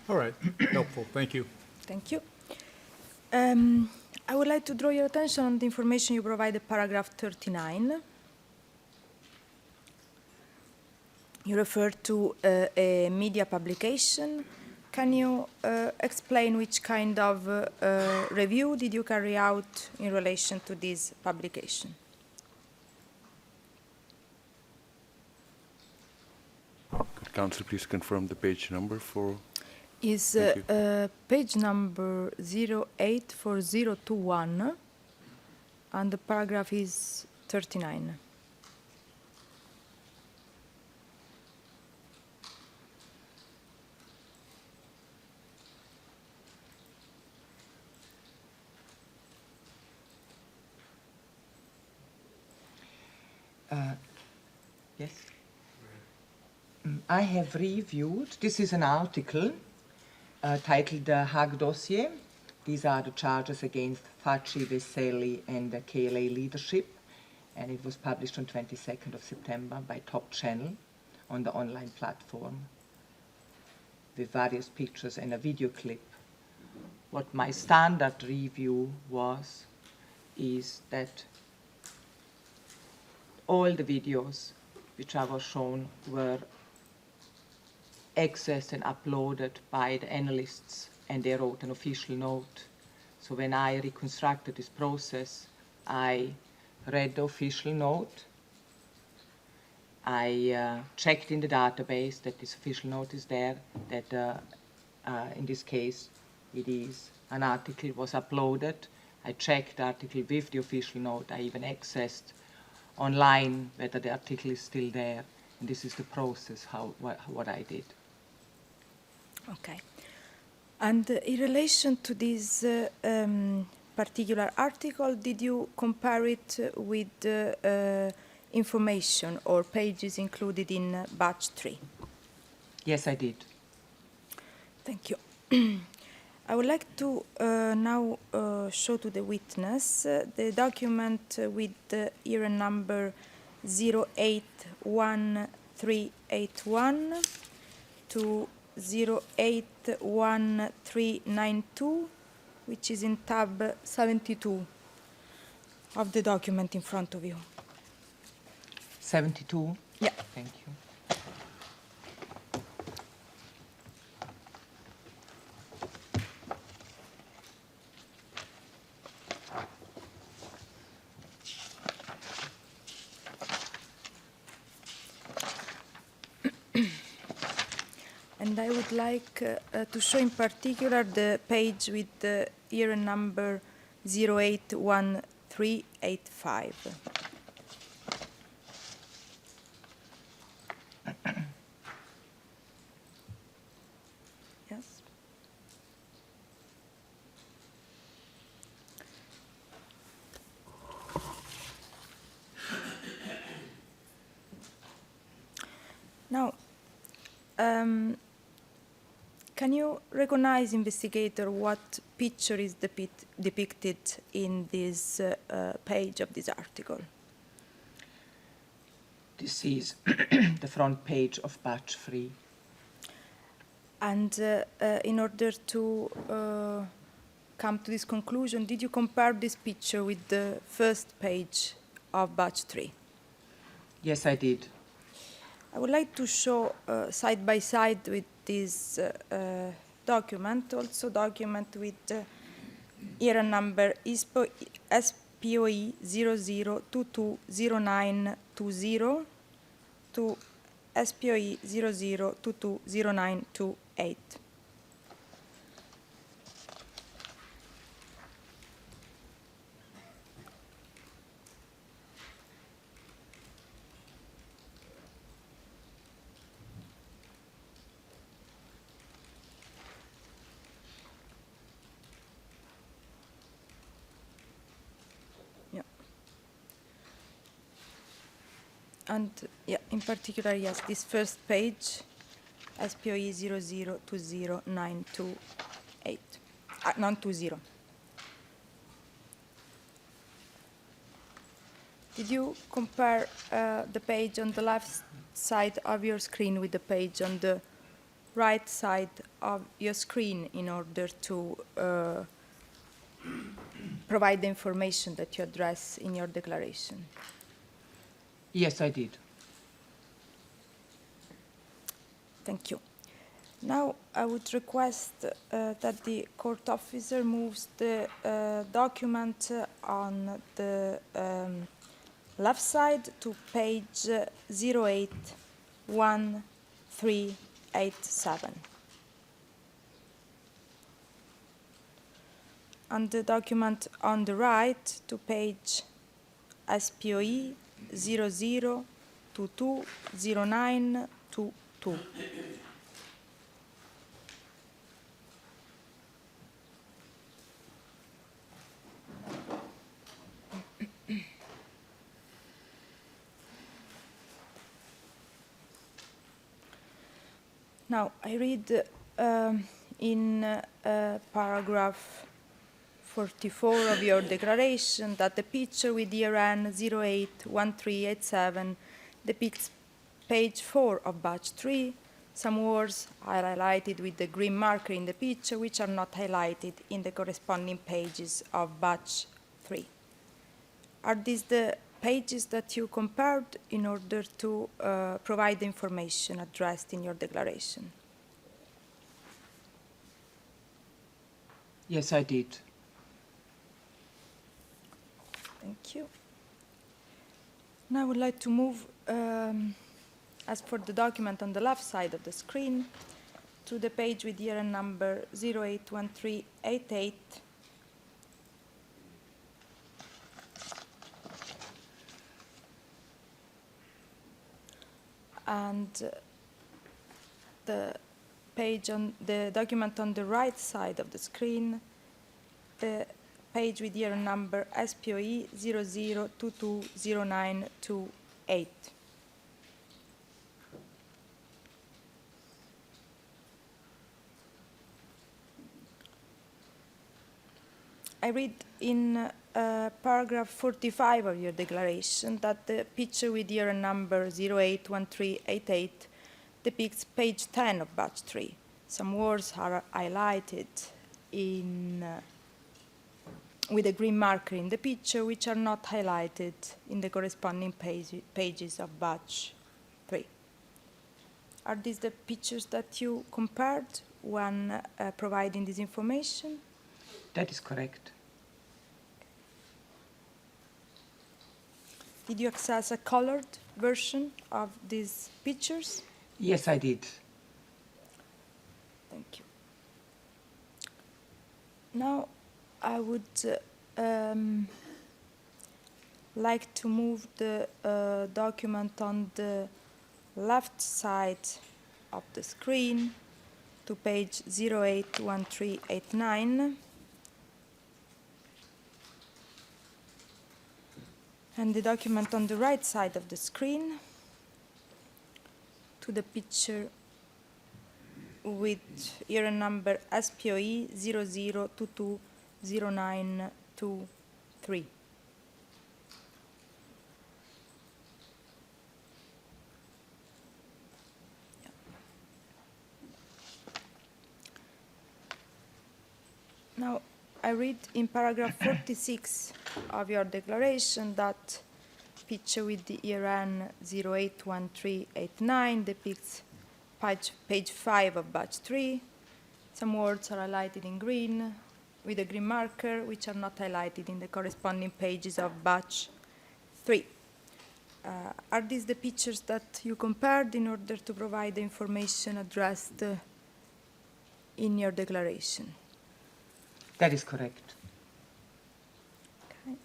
All right. Helpful. Thank you. Thank you. I would like to draw your attention on the information you provided, paragraph 39. You referred to a media publication. Can you explain which kind of review did you carry out in relation to this publication? Could Counsel please confirm the page number for... Is page number 084021, and the paragraph is 39. Yes. I have reviewed, this is an article titled The Hague Dossier. These are the charges against Facci, Veseli, and the KLA leadership. And it was published on 22nd of September by Top Channel on the online platform with various pictures and a video clip. What my standard review was is that all the videos which I was shown were accessed and uploaded by the analysts, and they wrote an official note. So when I reconstructed this process, I read the official note. I checked in the database that this official note is there, that in this case it is an article was uploaded. I checked the article with the official note. I even accessed online whether the article is still there. And this is the process, what I did. Okay. And in relation to this particular article, did you compare it with information or pages included in batch 3? Yes, I did. Thank you. I would like to now show to the witness the document with the era number 081381 to 081392, which is in tab 72 of the document in front of you. 72? Yeah. Thank you. And I would like to show in particular the page with the era number 081385. Yes. Now, can you recognize, investigator, what picture is depicted in this page of this article? This is the front page of batch 3. And in order to come to this conclusion, did you compare this picture with the first page of batch 3? Yes, I did. I would like to show side by side with this document, also document with era number SPOE 00220920 to SPOE 00220928. And yeah, in particular, yes, this first page, SPOE 00200928, 920. Did you compare the page on the left side of your screen with the page on the right side of your screen in order to provide the information that you address in your declaration? Yes, I did. Thank you. Now I would request that the court officer moves the document on the left side to page 081387. And the document on the right to page SPOE 00220922. Now, I read in paragraph 44 of your declaration that the picture with ERN 081387 depicts page 4 of batch 3. Some words are highlighted with the green marker in the picture, which are not highlighted in the corresponding pages of batch 3. Are these the pages that you compared in order to provide the information addressed in your declaration? Yes, I did. Thank you. Now I would like to move, as for the document on the left side of the screen, to the page with year and number 081388. And the page on the document on the right side of the screen, the page with year and number SPOE 00220928. I read in paragraph 45 of your declaration that the picture with year and number 081388 depicts page 10 of batch 3. Some words are highlighted with a green marker in the picture, which are not highlighted in the corresponding pages of batch 3. Are these the pictures that you compared when providing this information? That is correct. Did you access a colored version of these pictures? Yes, I did. Thank you. Now, I would like to move the document on the left side of the screen to page 081389. And the document on the right side of the screen to the picture with year and number SPOE 00220923. Now, I read in paragraph 46 of your declaration that picture with the ERN 081389 depicts page 5 of batch 3. Some words are highlighted in green with a green marker, which are not highlighted in the corresponding pages of batch 3. Are these the pictures that you compared in order to provide the information addressed in your declaration? That is correct. Okay.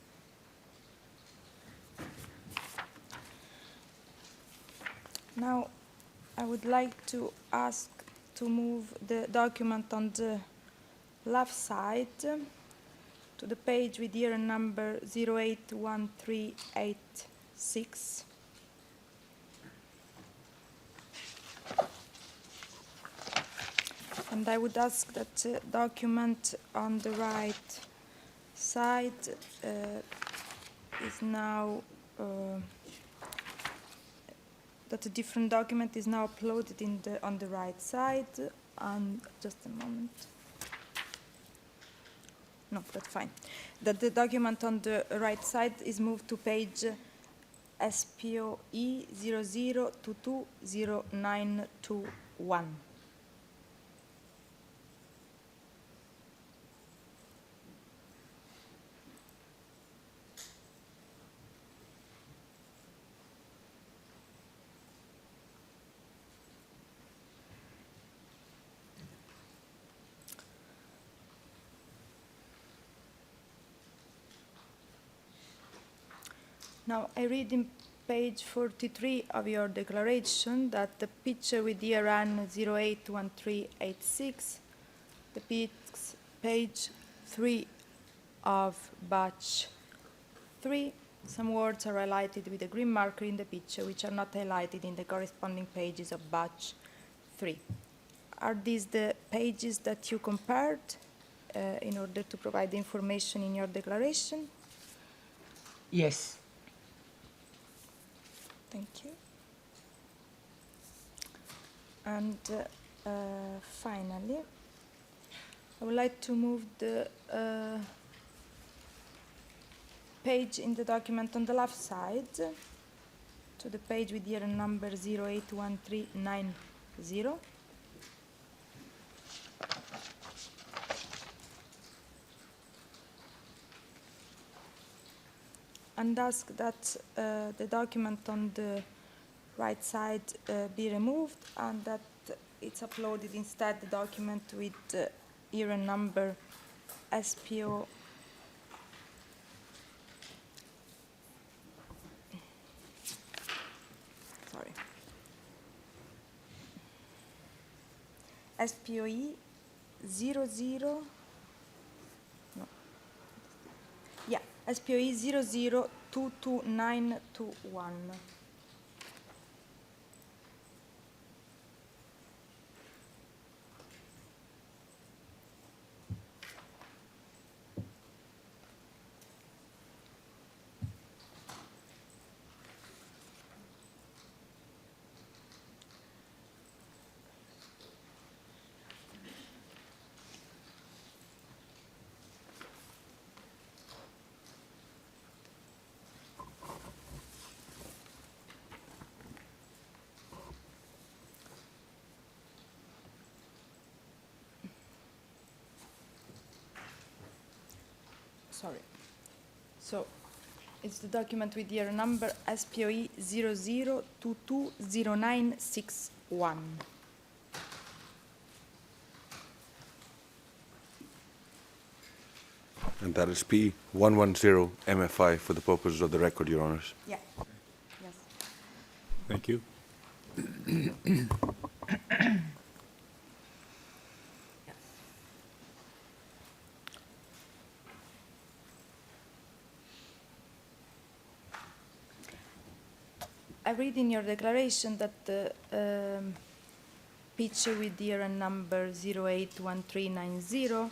Now, I would like to ask to move the document on the left side to the page with year and number 081386. And I would ask that the document on the right side is now, that a different document is now uploaded on the right side. And just a moment. No, that's fine. That the document on the right side is moved to page SPOE 00220921. Now, I read in page 43 of your declaration that the picture with ERN 081386 depicts page 3 of batch 3. Some words are highlighted with a green marker in the picture, which are not highlighted in the corresponding pages of batch 3. Are these the pages that you compared in order to provide the information in your declaration? Yes. Thank you. And finally, I would like to move the page in the document on the left side to the page with year and number 081390. And ask that the document on the right side be removed and that it's uploaded instead the document with year and number SPO SPOE 00 SPOE 0022921. Sorry. So it's the document with year number SPOE 00220961. And that is P110 MFI for the purposes of the record, Your Honours. Yeah. Yes. Thank you. I read in your declaration that the picture with year and number 081390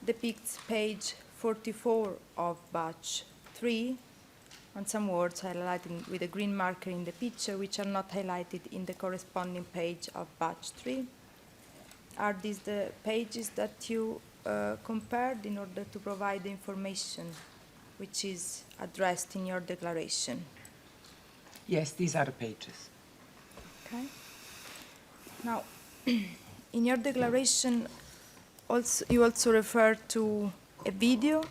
depicts page 44 of batch 3, and some words highlighted with a green marker in the picture which are not highlighted in the corresponding page of batch 3. Are these the pages that you compared in order to provide the information which is addressed in your declaration? Yes, these are the pages. Okay. Now, in your declaration, you also refer to a video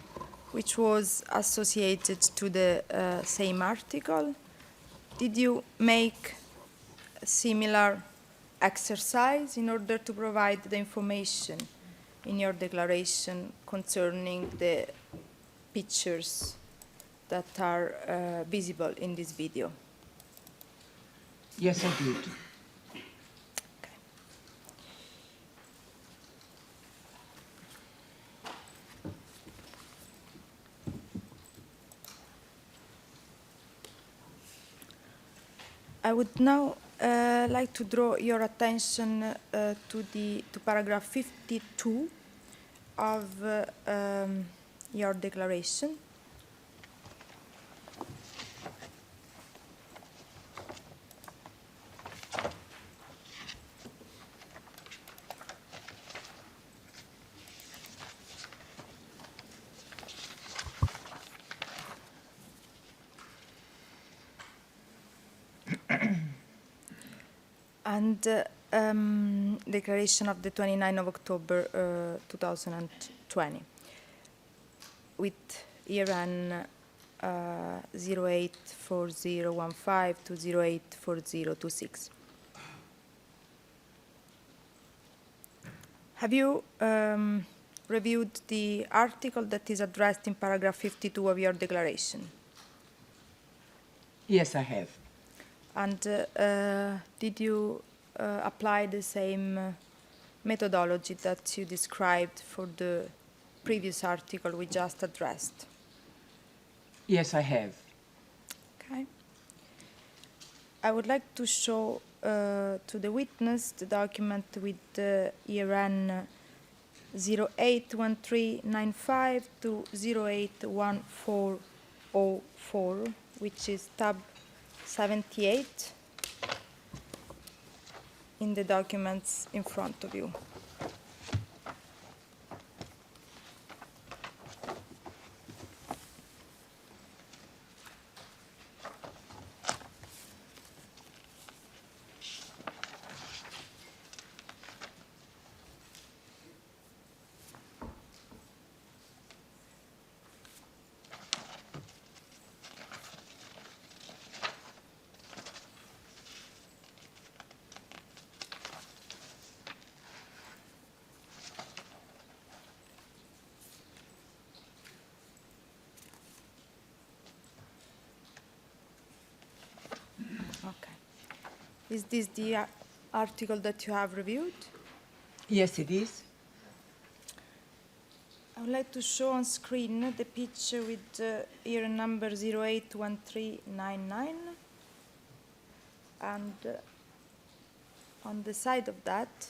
which was associated to the same article. Did you make a similar exercise in order to provide the information in your declaration concerning the pictures that are visible in this video? Yes, I did. Okay. I would now like to draw your attention to paragraph 52 of your declaration. And declaration of the 29th of October 2020 with ERN 084015 to 084026. Have you reviewed the article that is addressed in paragraph 52 of your declaration? Yes, I have. And did you apply the same methodology that you described for the previous article we just addressed? Yes, I have. Okay. I would like to show to the witness the document with the ERN 081395 to 081404, which is tab 78 in the documents in front of you. Okay. Is this the article that you have reviewed? Yes, it is. I would like to show on screen the picture with ER number 081399, and on the side of that,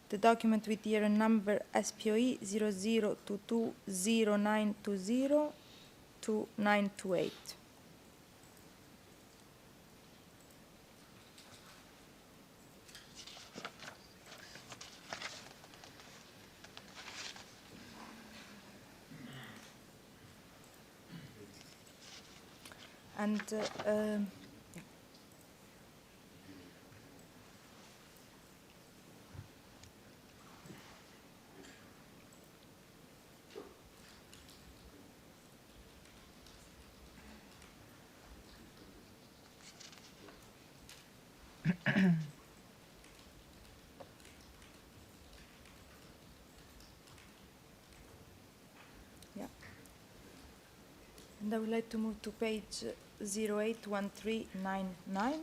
the document with ER number SPOE 00220920 to 928. And yeah. Yeah. And I would like to move to page 081399.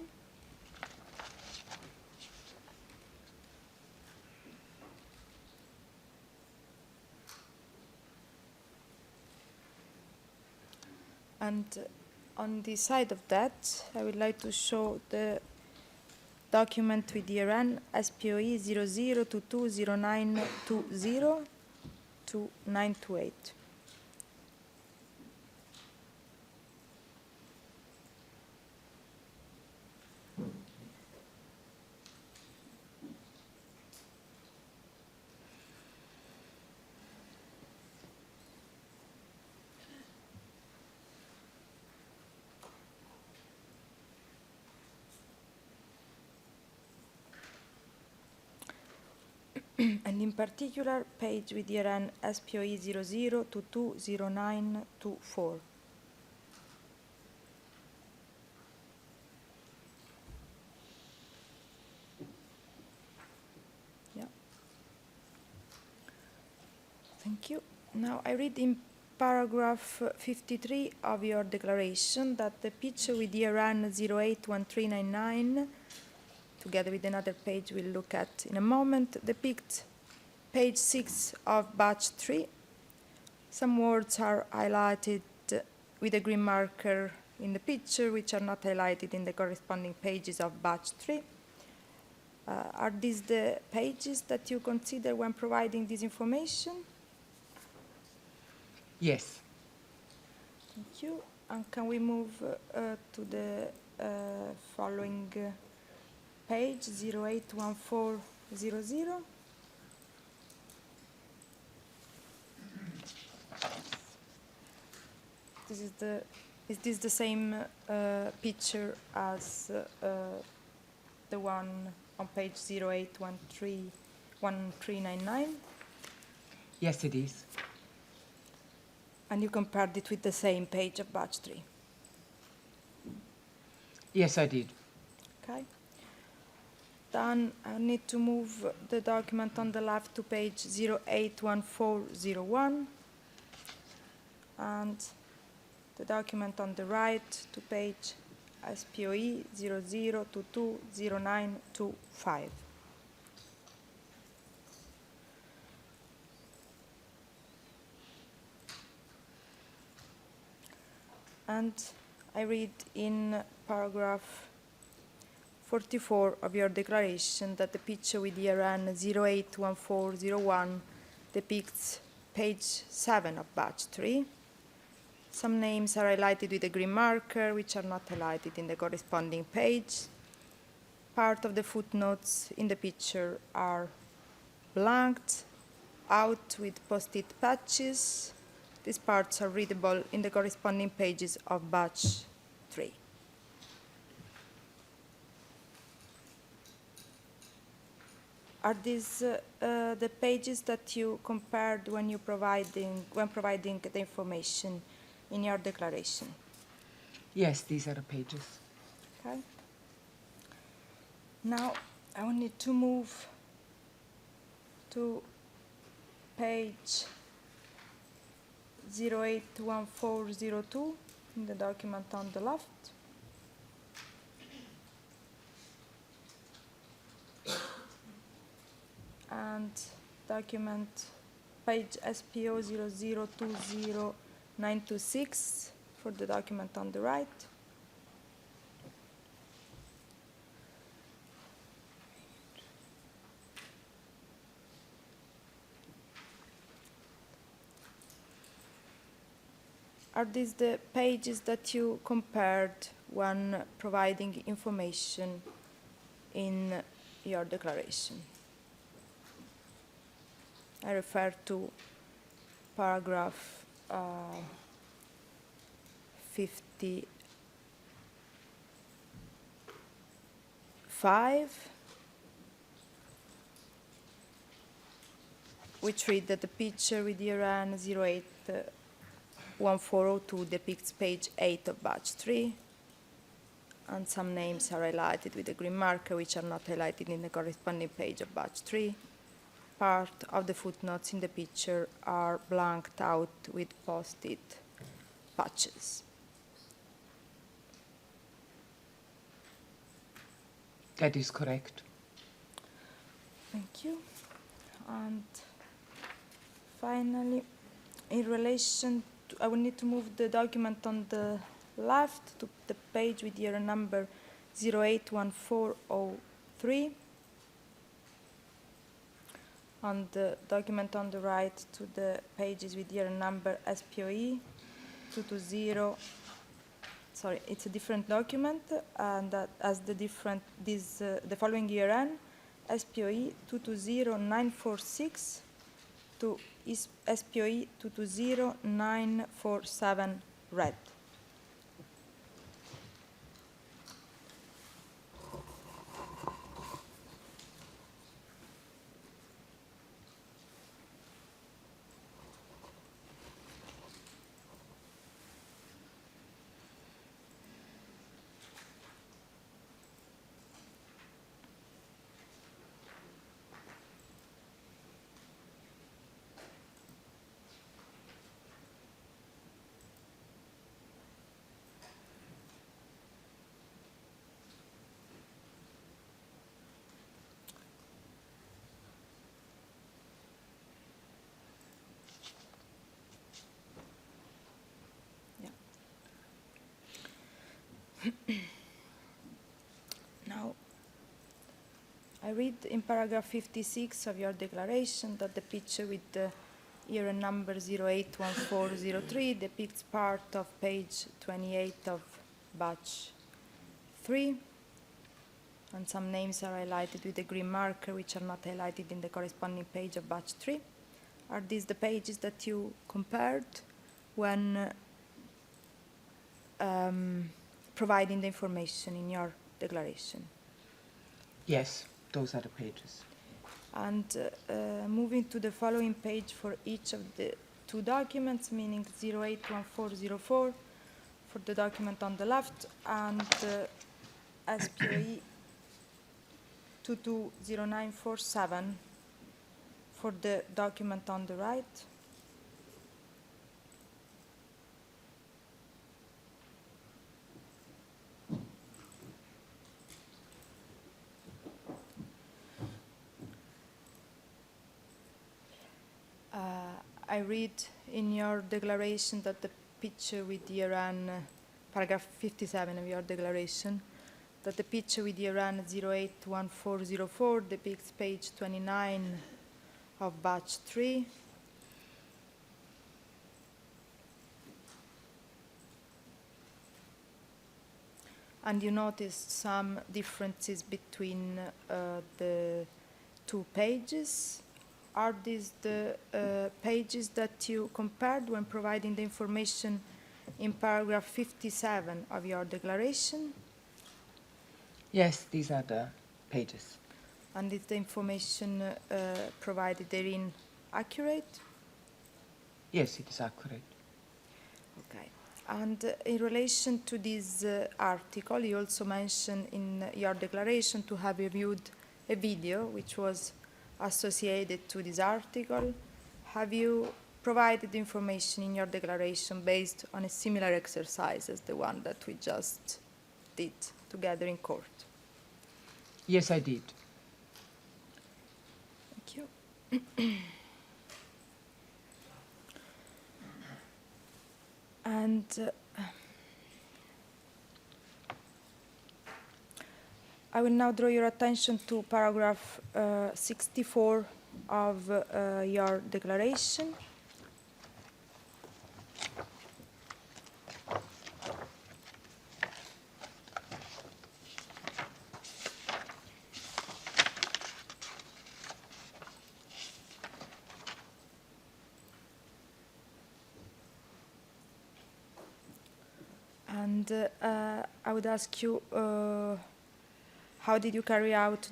And on the side of that, I would like to show the document with the ERN SPOE 00220920 to 928. And in particular, page with ERN SPOE 00220924. Yeah. Thank you. Now I read in paragraph 53 of your declaration that the picture with ERN 081399, together with another page we'll look at in a moment, depicts page 6 of batch 3. Some words are highlighted with a green marker in the picture, which are not highlighted in the corresponding pages of batch 3. Are these the pages that you consider when providing this information? Yes. Thank you. And can we move to the following page, 081400? Is this the same picture as the one on page 081399? Yes, it is. And you compared it with the same page of batch 3? Yes, I did. Okay. Then I need to move the document on the left to page 081401 and the document on the right to page SPOE 00220925. And I read in paragraph 44 of your declaration that the picture with ERN 081401 depicts page 7 of batch 3. Some names are highlighted with a green marker, which are not highlighted in the corresponding page. Part of the footnotes in the picture are blanked out with post-it patches. These parts are readable in the corresponding pages of batch 3. Are these the pages that you compared when providing the information in your declaration? Yes, these are the pages. Okay. Now I will need to move to page 081402 in the document on the left. And document page SPO 0020926 for the document on the right. Are these the pages that you compared when providing information in your declaration? I refer to paragraph 55, which read that the picture with ERN 081402 depicts page 8 of batch 3, and some names are highlighted with a green marker, which are not highlighted in the corresponding page of batch 3. Part of the footnotes in the picture are blanked out with post-it patches. That is correct. Thank you. And finally, in relation to, I will need to move the document on the left to the page with year number 081403. On the document on the right to the pages with year number SPOE 220. Sorry, it's a different document, and that as the different the following year N SPOE 220946 to SPOE 220947 red. Now, I read in paragraph 56 of your declaration that the picture with the year number 081403 depicts part of page 28 of batch 3, and some names are highlighted with a green marker which are not highlighted in the corresponding page of batch 3. Are these the pages that you compared when providing the information in your declaration? Yes, those are the pages. And moving to the following page for each of the two documents, meaning 081404 for the document on the left and SPOE 220947 for the document on the right. I read in your declaration that the picture with the Iran paragraph 57 of your declaration, that the picture with the run 081404 depicts page 29 of batch 3. And you noticed some differences between the two pages. Are these the pages that you compared when providing the information in paragraph 57 of your declaration? Yes, these are the pages. And is the information provided therein accurate? Yes, it is accurate. Okay. And in relation to this article, you also mentioned in your declaration to have reviewed a video which was associated to this article. Have you provided information in your declaration based on a similar exercise as the one that we just did together in court? Yes, I did. Thank you. And I will now draw your attention to paragraph 64 of your declaration. And I would ask you, how did you carry out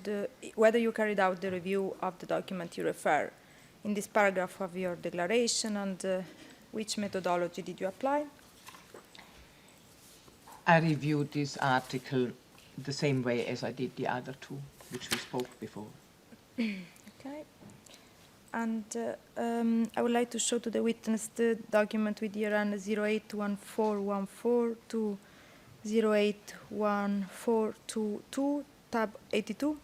whether you carried out the review of the document you refer in this paragraph of your declaration, and which methodology did you apply? I reviewed this article the same way as I did the other two, which we spoke before. Okay. And I would like to show to the witness the document with the run 081414 to 081422, tab 82.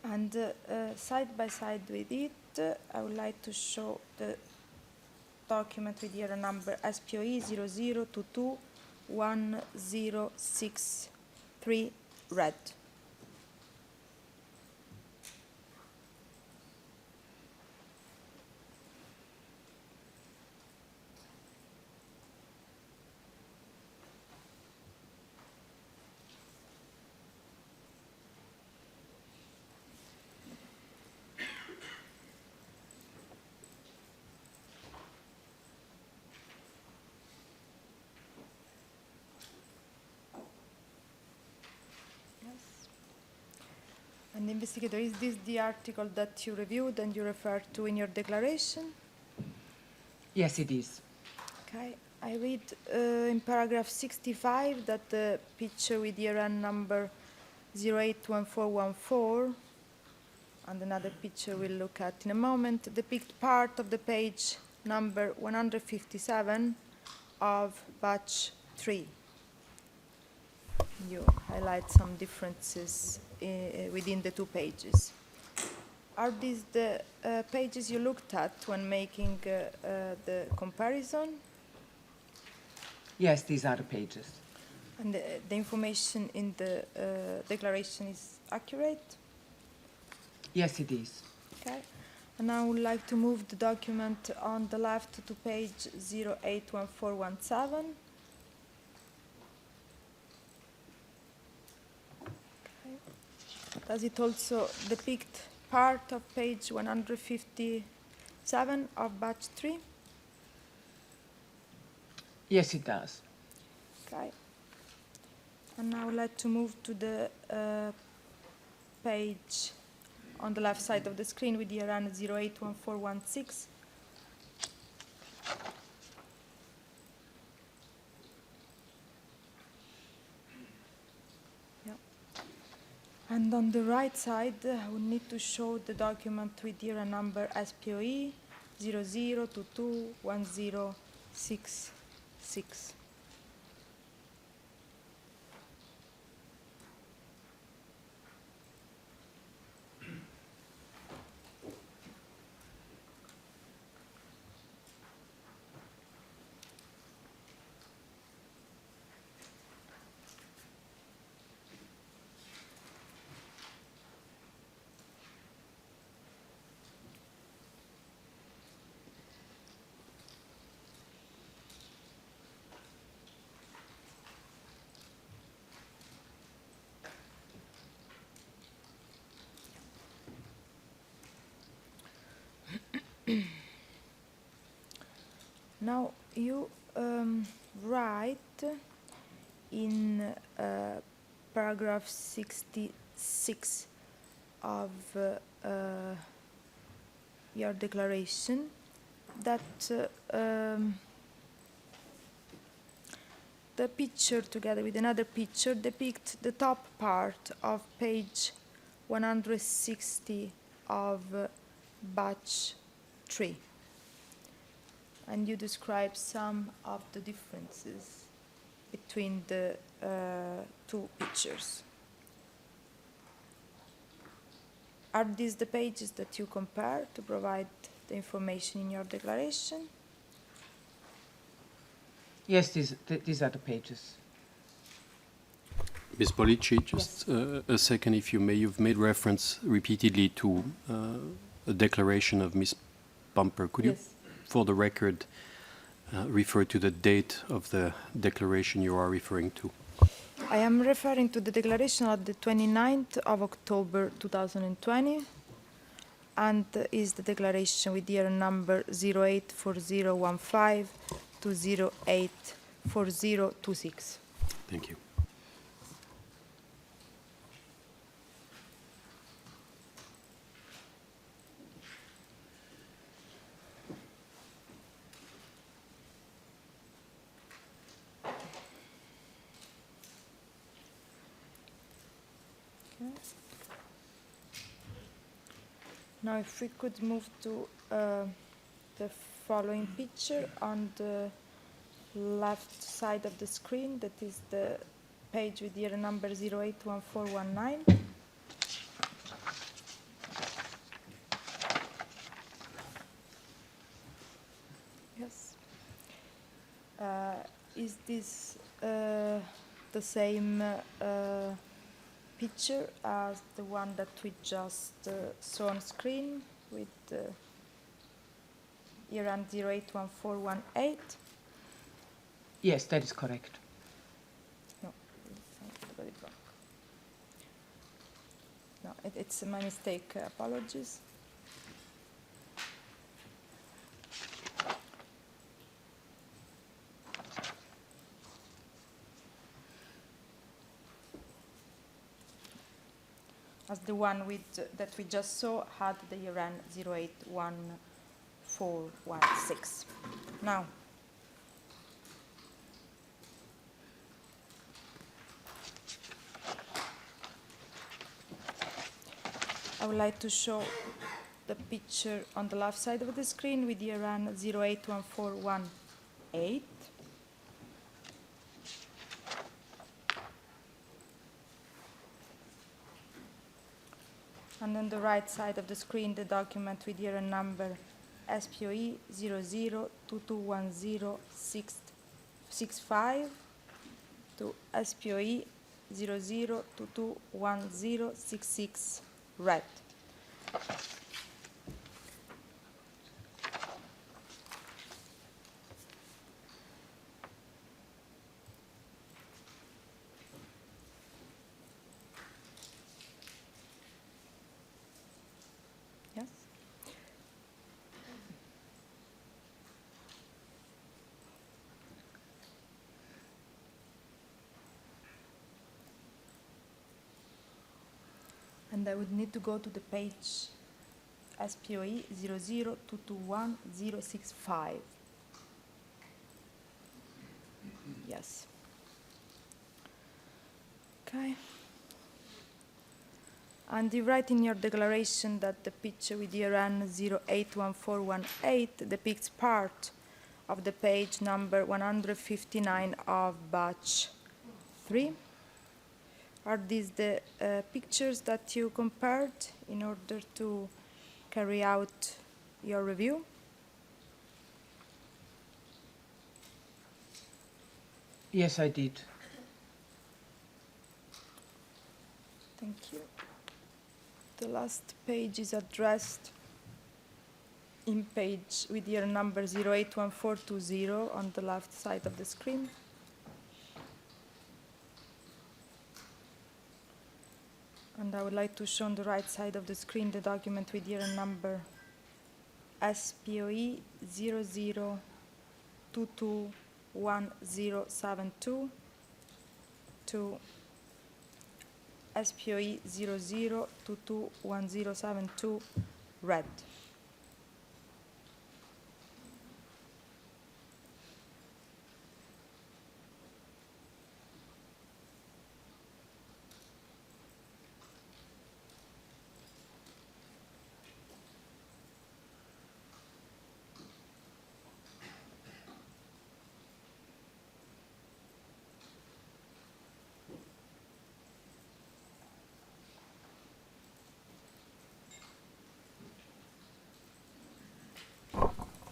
And side by side with it, I would like to show the document with the number SPOE 00221063 red. And investigator, is this the article that you reviewed and you referred to in your declaration? Yes, it is. Okay. I read in paragraph 65 that the picture with the run number 081414 and another picture we'll look at in a moment depict part of the page number 157 of batch 3. You highlight some differences within the two pages. Are these the pages you looked at when making the comparison? Yes, these are the pages. And the information in the declaration is accurate? Yes, it is. Okay. And I would like to move the document on the left to page 081417. Okay. Does it also depict part of page 157 of batch 3? Yes, it does. Okay. And now I would like to move to the page on the left side of the screen with the ERN 081416. Yep. And on the right side, we need to show the document with the ERN number SPOE 00221066. Now you write in paragraph 66 of your declaration that the picture together with another picture depict the top part of page 160 of batch 3. And you describe some of the differences between the two pictures. Are these the pages that you compare to provide the information in your declaration? Yes, these are the pages. Ms. Bolici, just a second, if you may. You've made reference repeatedly to a declaration of Ms. Bumper. Could you, for the record, refer to the date of the declaration you are referring to? I am referring to the declaration of the 29th of October 2020, and is the declaration with year number 084015 to 084026. Thank you. Now if we could move to the following picture on the left side of the screen, that is the page with year number 081419. Yes. Is this the same picture as the one that we just saw on screen with year 081418? Yes, that is correct. No, no, it's my mistake. Apologies. As the one that we just saw had the year 081416. Now, I would like to show the picture on the left side of the screen with year 081418. And on the right side of the screen, the document with year number SPOE 00221065 to SPOE 00221066 red. Yes. And I would need to go to the page SPOE 00221065. Yes. Okay. And you write in your declaration that the picture with ERN 081418 depicts part of the page number 159 of batch 3. Are these the pictures that you compared in order to carry out your review? Yes, I did. Thank you. The last page is addressed in page with your number 081420 on the left side of the screen. And I would like to show on the right side of the screen the document with your number SPOE 00221072 to SPOE 00221072 red.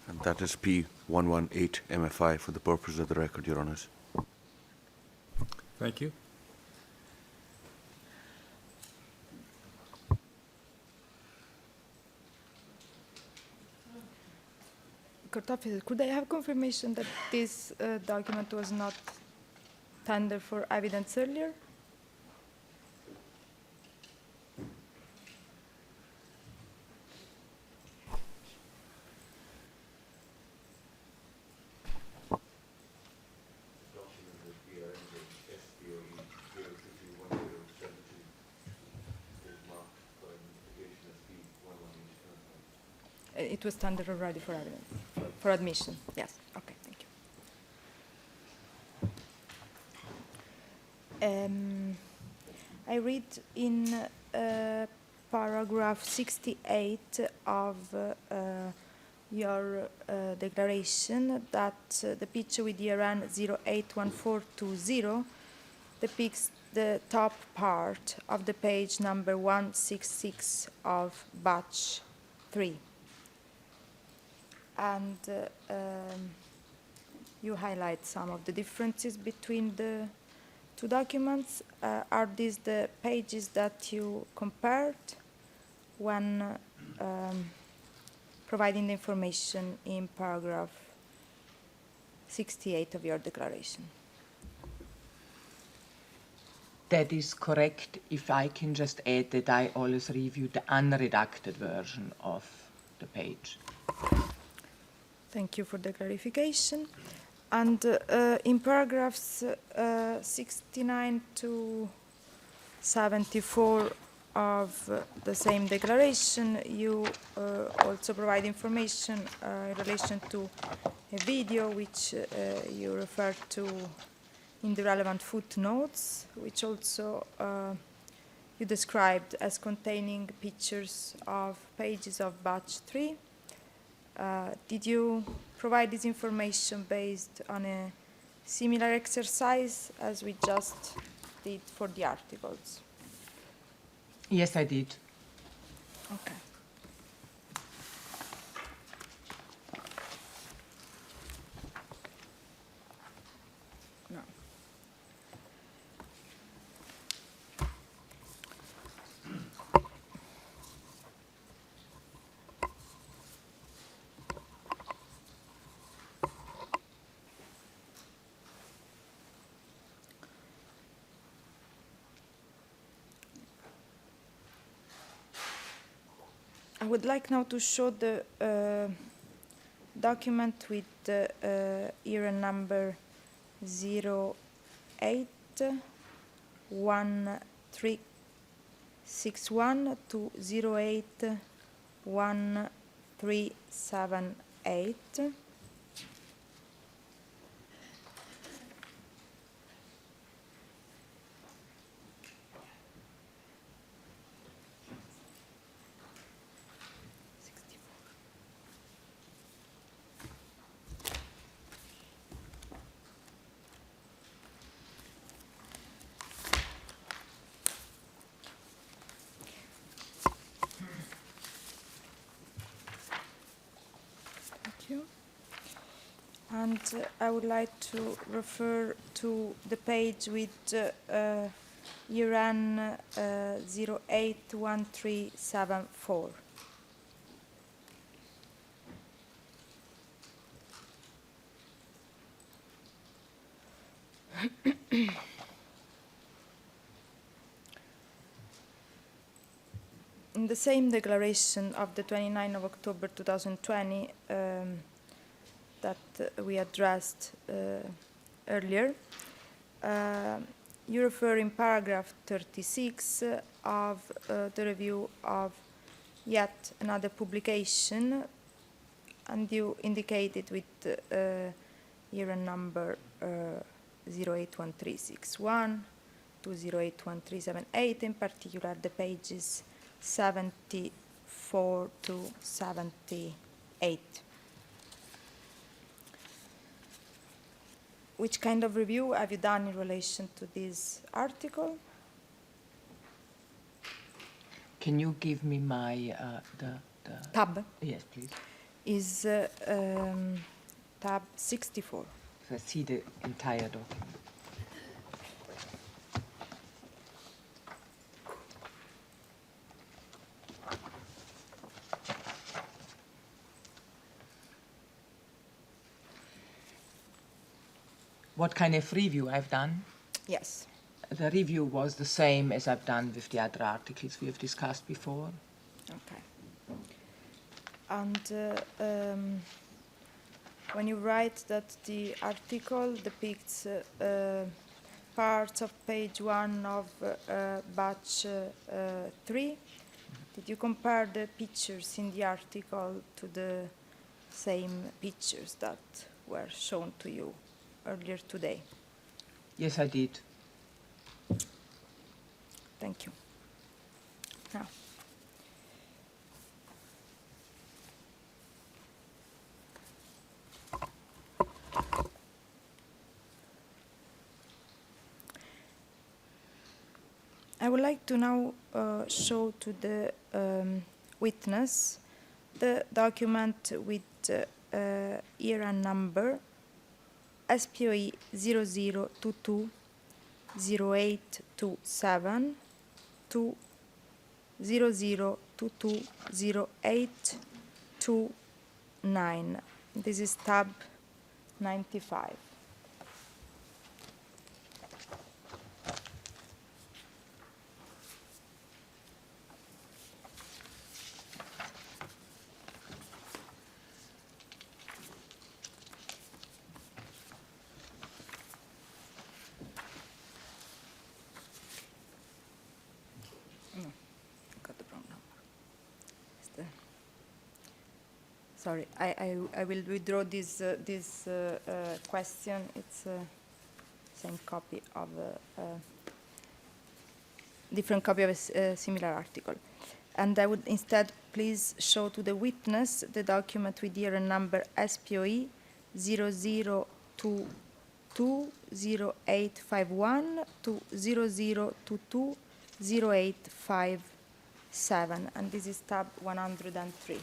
And that is P118 MFI for the purpose of the record, Your Honours. Thank you. Court officer, could I have confirmation that this document was not tendered for evidence earlier? It was tendered already for evidence, for admission. Yes. Okay. Thank you. I read in paragraph 68 of your declaration that the picture with ERN 081420 depicts the top part of the page number 166 of batch 3. And you highlight some of the differences between the two documents. Are these the pages that you compared when providing the information in paragraph 68 of your declaration? That is correct. If I can just add that I always review the unredacted version of the page. Thank you for the clarification. And in paragraphs 69 to 74 of the same declaration, you also provide information in relation to a video which you refer to in the relevant footnotes, which also you described as containing pictures of pages of batch 3. Did you provide this information based on a similar exercise as we just did for the articles? Yes, I did. Okay. No. I would like now to show the document with the era number 0813 61 to 081378. And I would like to refer to the page with ERN 081374. In the same declaration of the 29th of October 2020 that we addressed earlier, you refer in paragraph 36 of the review of yet another publication, and you indicated with year number 081361 to 081378, in particular the pages 74 to 78. Which kind of review have you done in relation to this article? Can you give me my the Tab yes, please? is tab 64. So I see the entire document. What kind of review I've done? Yes. The review was the same as I've done with the other articles we have discussed before. Okay. And when you write that the article depicts parts of page 1 of batch 3, did you compare the pictures in the article to the same pictures that were shown to you earlier today? Yes, I did. Thank you. Now. I would like to now show to the witness the document with year and number SPOE 0022 0827 to 0022 0829. This is tab 95. Sorry, I will withdraw this question. It's same copy of different copy of a similar article, and I would instead please show to the witness the document with year and number SPOE 0022 0851 to 0022 0857, and this is tab 103.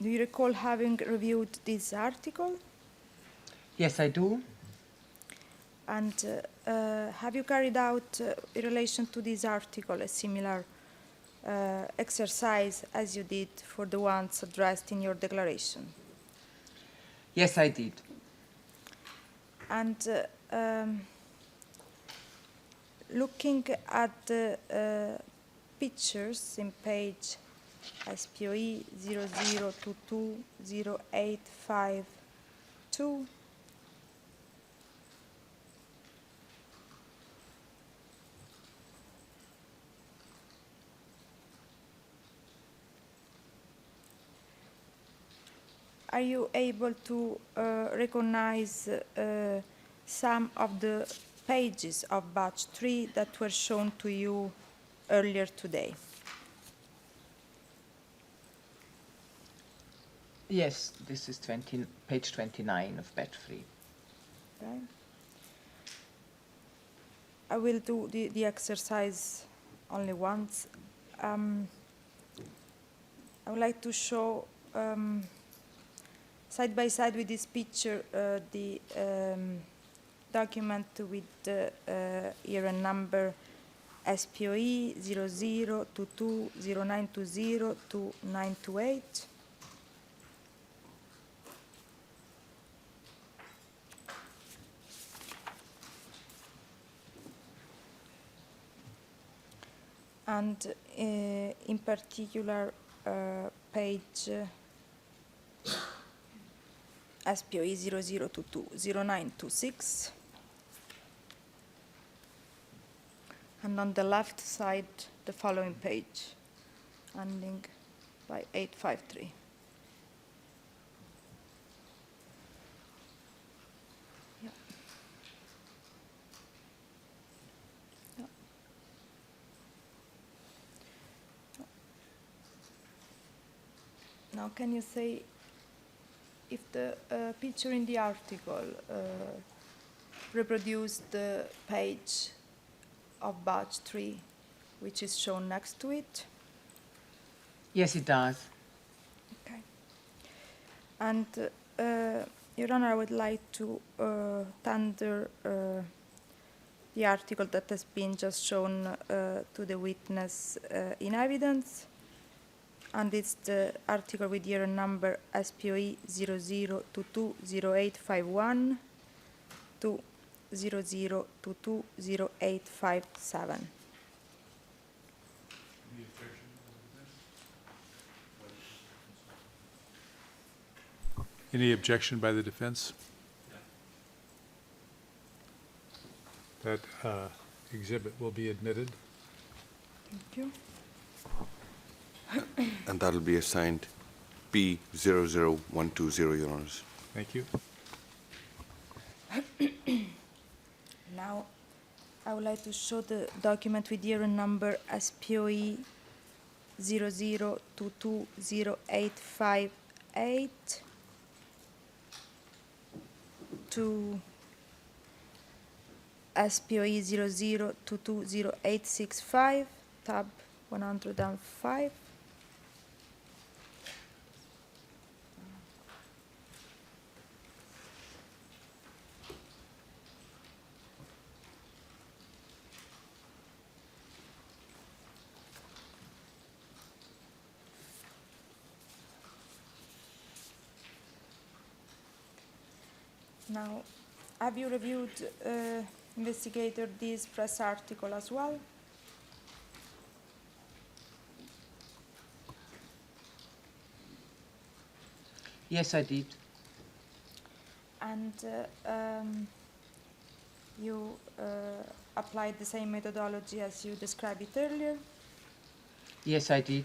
Do you recall having reviewed this article? Yes, I do. And have you carried out, in relation to this article, a similar exercise as you did for the ones addressed in your declaration? Yes, I did. And looking at the pictures in page SPOE 00220852, are you able to recognize some of the pages of batch 3 that were shown to you earlier today? Yes, this is page 29 of batch 3. Right. I will do the exercise only once. I would like to show side by side with this picture the document with the year and number SPOE 002209202928. And in particular page SPOE 00220926, and on the left side the following page ending by 853. Yeah. Yeah. Now can you say if the picture in the article reproduced the page of batch 3 which is shown next to it? Yes, it does. Okay. And Your Honor, I would like to tender the article that has been just shown to the witness in evidence, and it's the article with year and number SPOE 00220851 to 00220857. Any objection by the defense? That exhibit will be admitted. Thank you. And that'll be assigned B00120, Your Honors. Thank you. Now, I would like to show the document with year and number SPOE 00220858 to SPOE 00220865, tab 105. Now, have you reviewed, investigator, this press article as well? Yes, I did. And you applied the same methodology as you described it earlier? Yes, I did.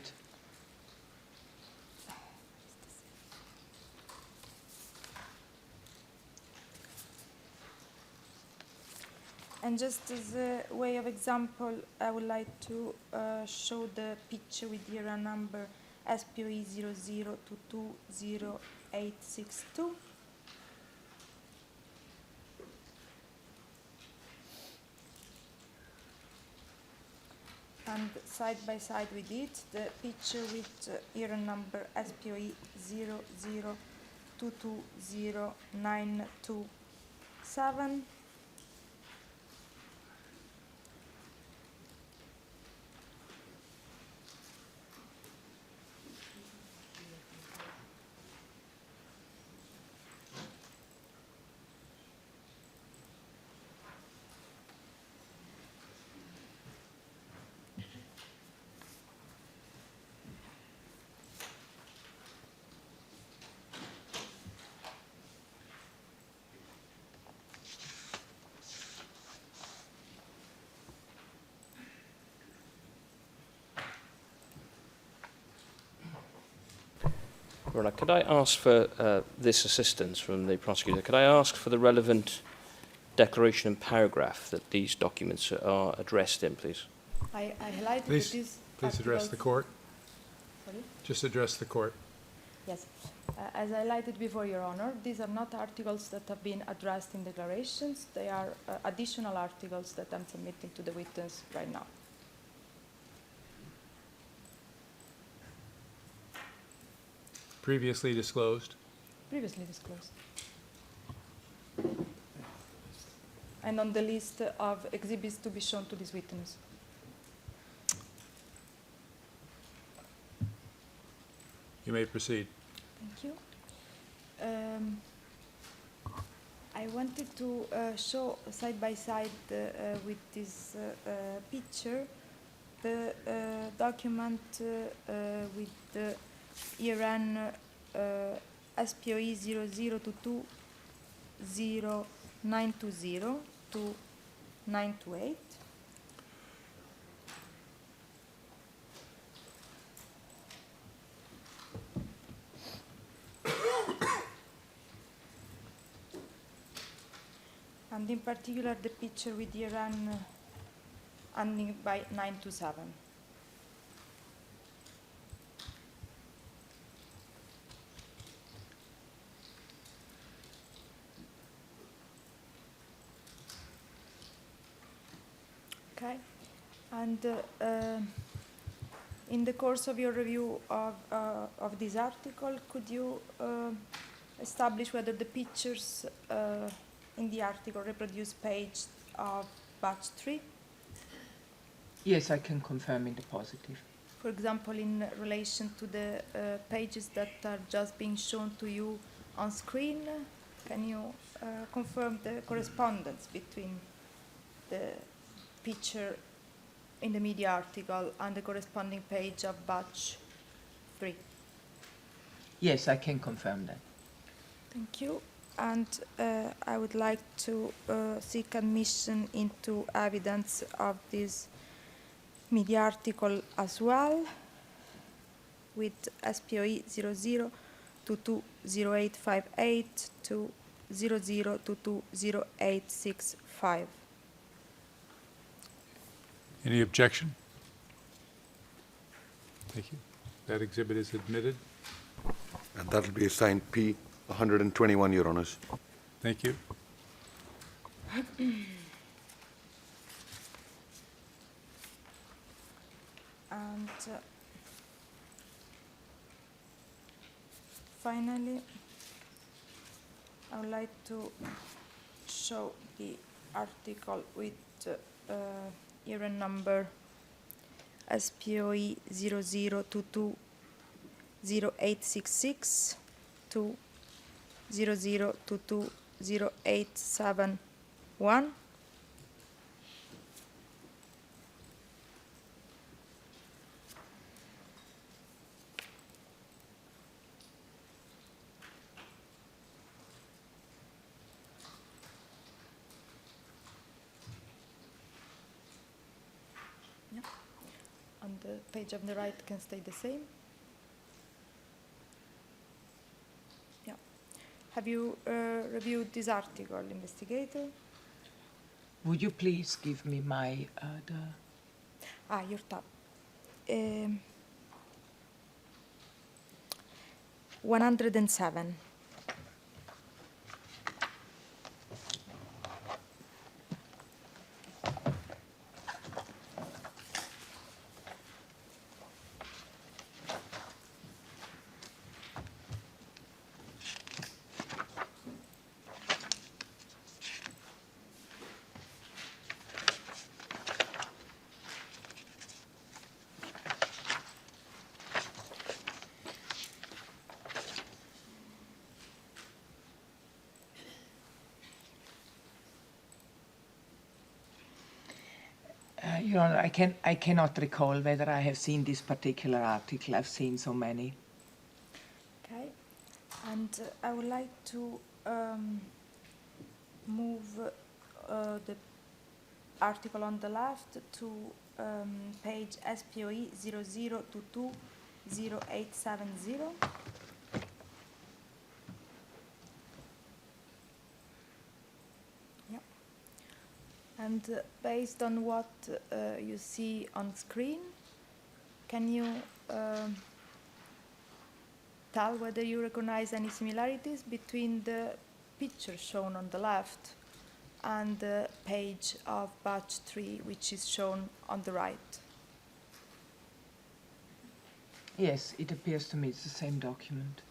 And just as a way of example, I would like to show the picture with year and number SPOE 00220862. And side by side with it, the picture with year and number SPOE 00220927. Rona, could I ask for this assistance from the prosecutor? Could I ask for the relevant declaration and paragraph that these documents are addressed in, please? I highlighted Please, that these please address the articles- court. Sorry? Just address the court. Yes. As I highlighted before, Your Honor, these are not articles that have been addressed in declarations. They are additional articles that I'm submitting to the witness right now. Previously disclosed. Previously disclosed. And on the list of exhibits to be shown to this witness. You may proceed. Thank you. I wanted to show side by side with this picture the document with the Iran SPOE 00220920 to 928. And in particular, the picture with Iran ending by 927. Okay, and in the course of your review of this article, could you establish whether the pictures in the article reproduce page of batch 3? Yes, I can confirm in the positive. For example, in relation to the pages that are just being shown to you on screen, can you confirm the correspondence between the picture in the media article and the corresponding page of batch 3? Yes, I can confirm that. Thank you. And I would like to seek admission into evidence of this media article as well, with SPOE 00220858 to 00220865. Any objection? Thank you. That exhibit is admitted. And that'll be assigned P 121, Your Honours. Thank you. And finally, I would like to show the article with Iran number SPOE 00220866 to 00220871. On the page on the right can stay the same. Yeah. Have you reviewed this article, investigator? Would you please give me my Your tab. 107. Your Honor, I cannot recall whether I have seen this particular article. I've seen so many. Okay, and I would like to move the article on the left to page SPOE 00220870. And based on what you see on screen, can you tell whether you recognize any similarities between the picture shown on the left and the page of batch 3, which is shown on the right? Yes, it appears to me it's the same document.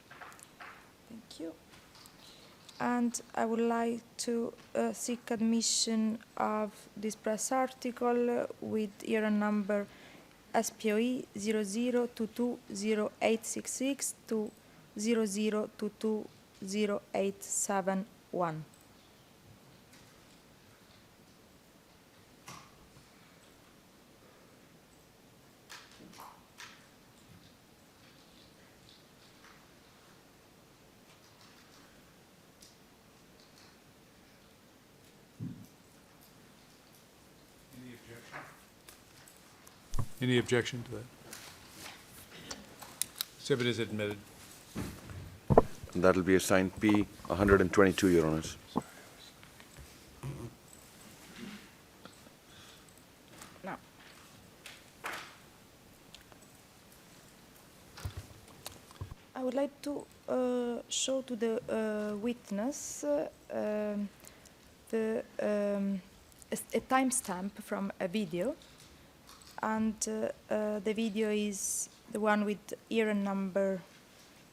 Thank you. And I would like to seek admission of this press article with year and number SPOE 00220866 to 00220871. Any objection to that? Exhibit is admitted. And that'll be assigned P 122, Your Honors. Now, I would like to show to the witness a timestamp from a video, and the video is the one with year and number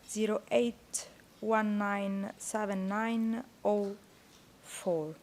08197904.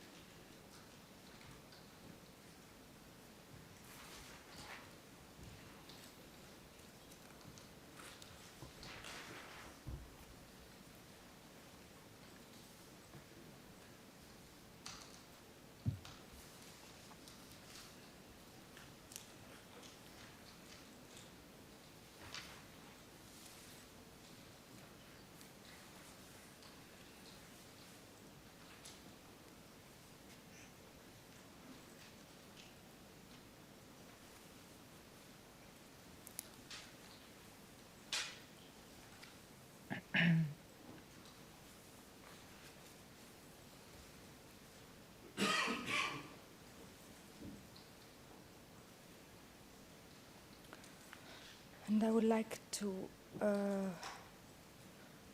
And I would like to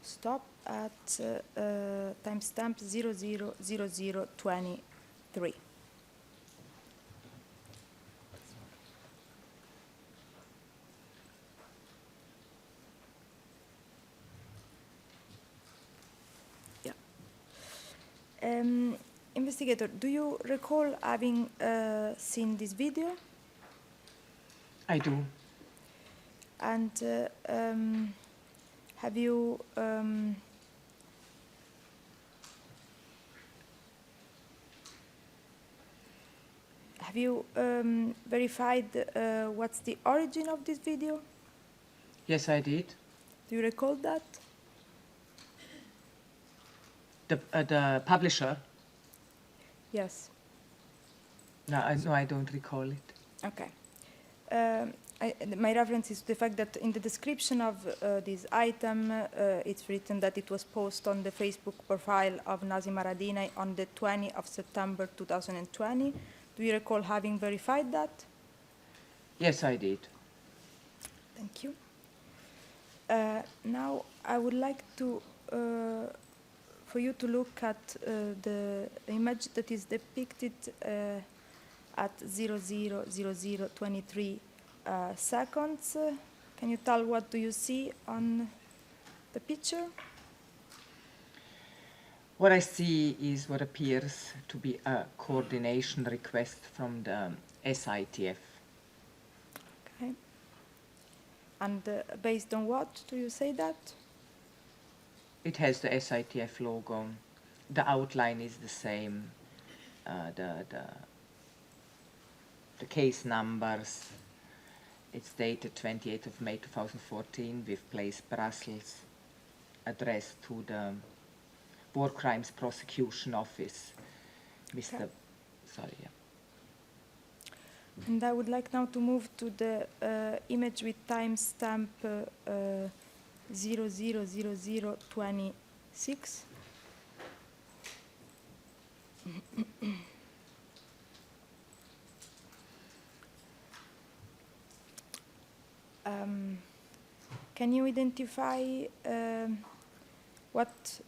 stop at timestamp 000023. Yeah. Investigator, do you recall having seen this video? I do. And have you verified what's the origin of this video? Yes, I did. Do you recall that? The publisher? Yes. No, I don't recall it. Okay. My reference is the fact that in the description of this item, it's written that it was posted on the Facebook profile of Gucati&Haradinaj on the 20th of September 2020. Do you recall having verified that? Yes, I did. Thank you. Now, I would like to, for you to look at the image that is depicted at 000023 seconds. Can you tell what do you see on the picture? What I see is what appears to be a coordination request from the SITF. Okay. And based on what do you say that? It has the SITF logo. The outline is the same. The case numbers. It's dated 28th of May 2014 with place Brussels, addressed to the War Crimes Prosecution Office. Mr. Okay. Sorry, yeah. And I would like now to move to the image with timestamp 000026. Can you identify what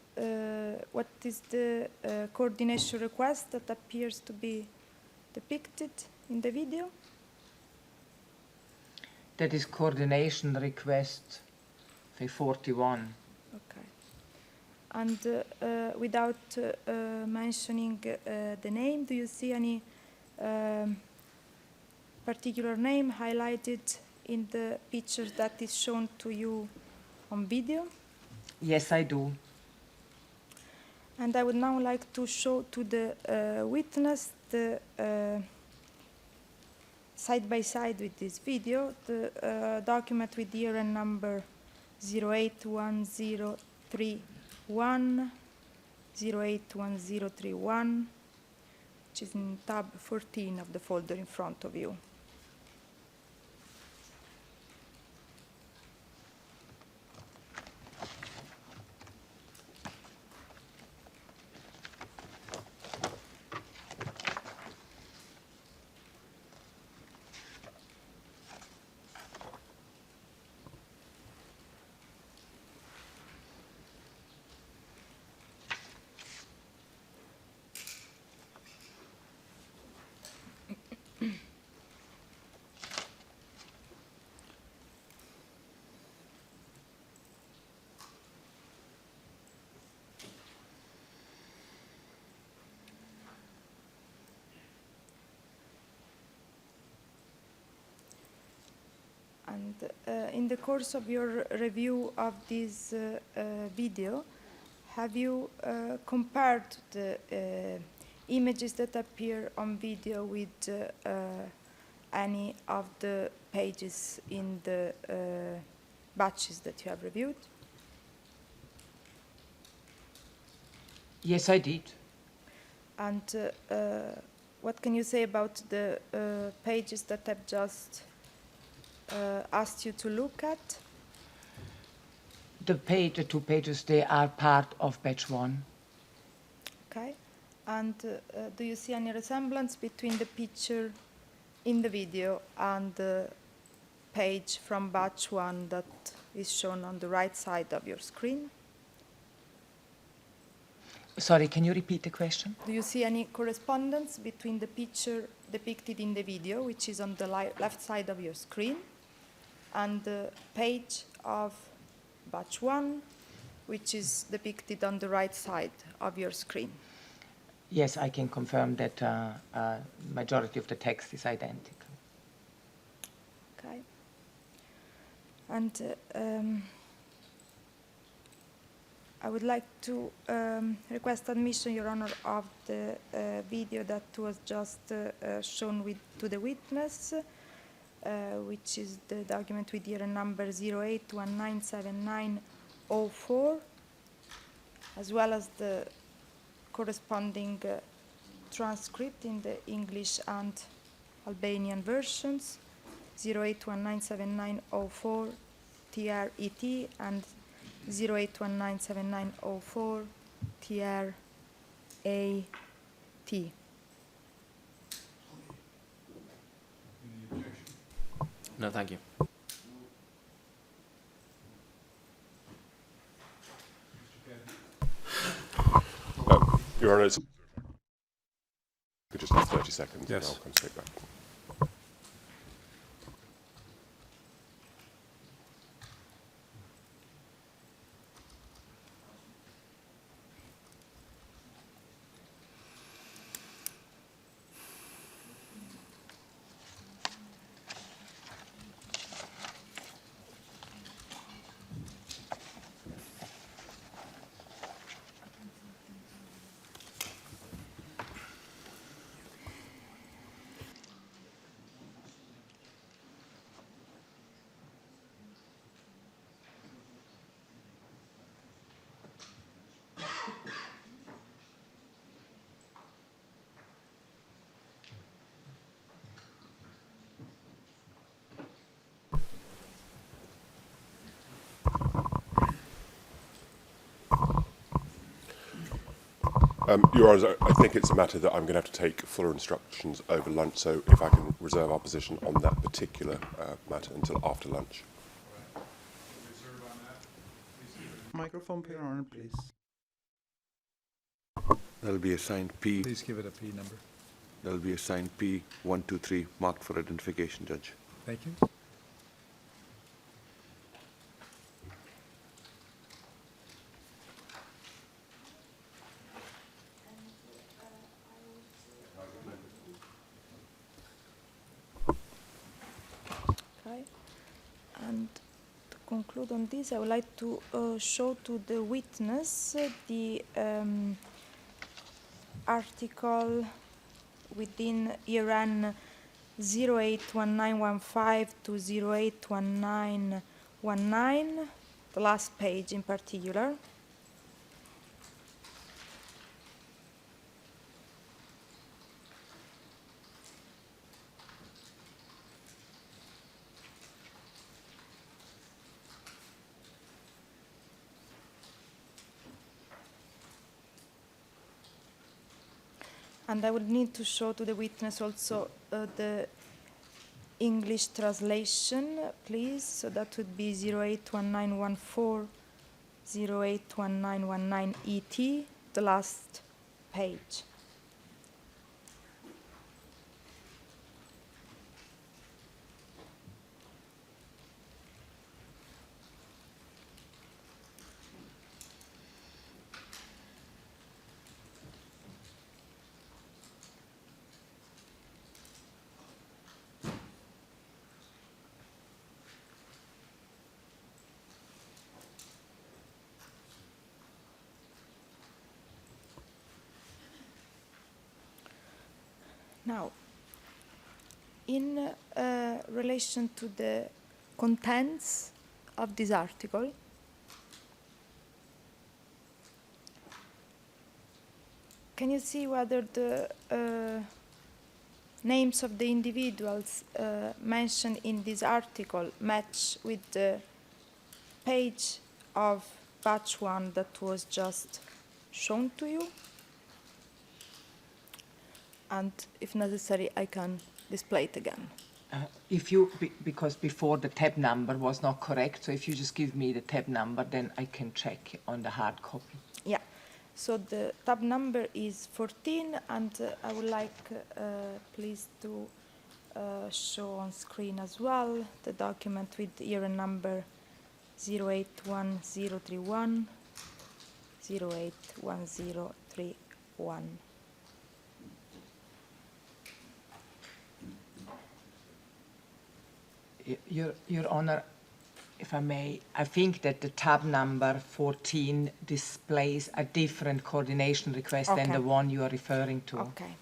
is the coordination request that appears to be depicted in the video? That is coordination request 41. Okay. And without mentioning the name, do you see any particular name highlighted in the picture that is shown to you on video? Yes, I do. And I would now like to show to the witness the side by side with this video, the document with year and number 081031, 081031, which is in tab 14 of the folder in front of you. And in the course of your review of this video, have you compared the images that appear on video with any of the pages in the batches that you have reviewed? Yes, I did. And what can you say about the pages that I've just asked you to look at? The two pages, they are part of batch 1. Okay. And do you see any resemblance between the picture in the video and the page from batch 1 that is shown on the right side of your screen? Sorry, can you repeat the question? Do you see any correspondence between the picture depicted in the video, which is on the left side of your screen, and the page of batch 1, which is depicted on the right side of your screen? Yes, I can confirm that majority of the text is identical. Okay. And I would like to request admission, Your Honor, of the video that was just shown to the witness, which is the document with year and number 08197904, as well as the corresponding transcript in the English and Albanian versions, 08197904 TRET and 08197904 TRAT. No, thank you. Your Honour, could just have 30 seconds Yes. and I'll come straight back. Your Honours, I think it's a matter that I'm going to have to take fuller instructions over lunch, so if I can reserve our position on that particular matter until after lunch. Microphone, Your Honor, please. That'll be assigned P. Please give it a P number. That'll be assigned P123, marked for identification, Judge. Thank you. Okay. And to conclude on this, I would like to show to the witness the article within ERN 081915 to 081919, the last page in particular. And I would need to show to the witness also the English translation, please. So that would be 081914, 081919 ET, the last page. Now, in relation to the contents of this article, can you see whether the names of the individuals mentioned in this article match with the page of batch 1 that was just shown to you? And if necessary, I can display it again. Because before the tab number was not correct, so if you just give me the tab number, then I can check on the hard copy. Yeah, so the tab number is 14, and I would like, please, to show on screen as well the document with ERN number 081031, 081031. Your Honor, if I may, I think that the tab number 14 displays a different coordination request than the one you are referring to. Okay.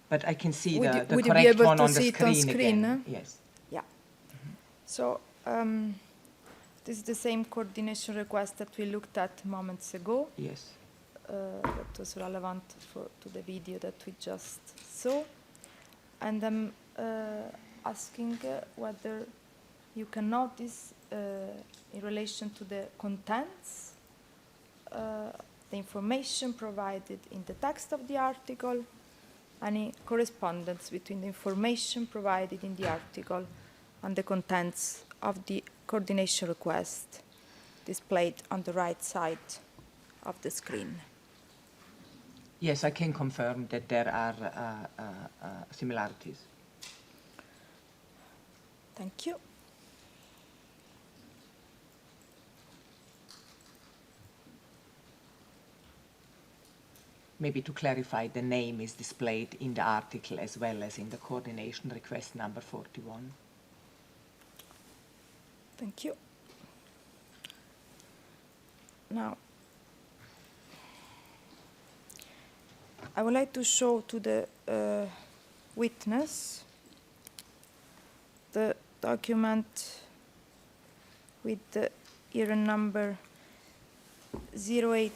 But I can see Would the you be correct able one to on the see it on screen screen, again. Yes. Yeah. So this is the same coordination request that we looked at moments ago. Yes. That was relevant to the video that we just saw. And I'm asking whether you can notice in relation to the contents, the information provided in the text of the article, any correspondence between the information provided in the article and the contents of the coordination request displayed on the right side of the screen. Yes, I can confirm that there are similarities. Thank you. Maybe to clarify, the name is displayed in the article as well as in the coordination request number 41. Thank you. Now, I would like to show to the witness the document with the ERN number 08.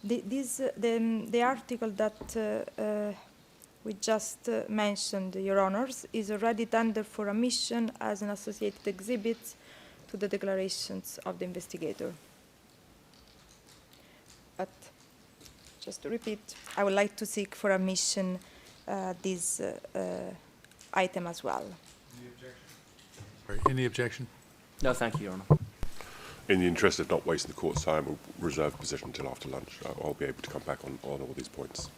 The article that we just mentioned, Your Honors, is already tendered for admission as an associated exhibit to the declarations of the investigator. But just to repeat, I would like to seek for admission this item as well. Any objection? No, thank you, Your Honour. In the interest of not wasting the court's time, we'll reserve position until after lunch. I'll be able to come back on all these points.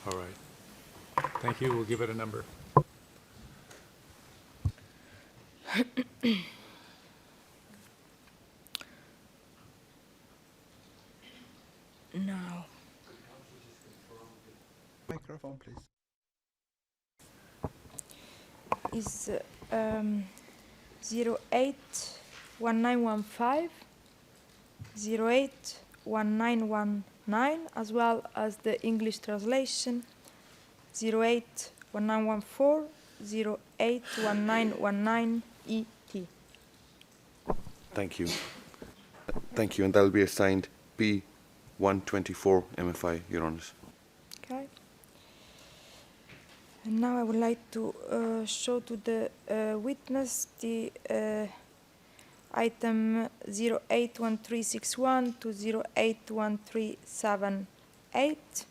All right. Thank you. We'll give it a number. Now, Microphone, please. is 081915, 081919, as well as the English translation 081914, 081919 ET. Thank you. Thank you, and that'll be assigned P124 MFI, Your Honours. Okay. And now I would like to show to the witness the item 081361 to 081378.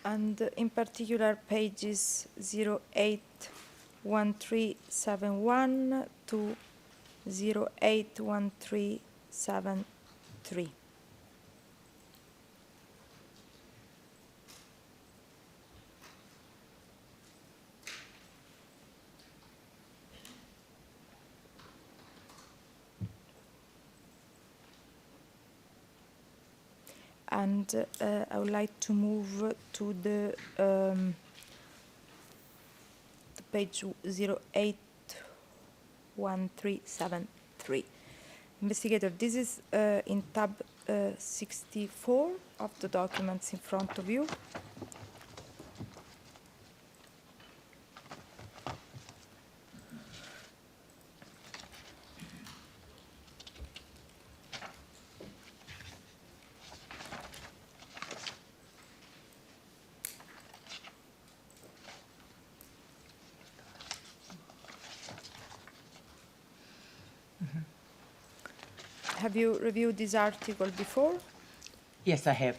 And in particular pages 081371 to 081373. And I would like to move to the page 081373. Investigator, this is in tab 64 of the documents in front of you. Have you reviewed this article before? Yes, I have.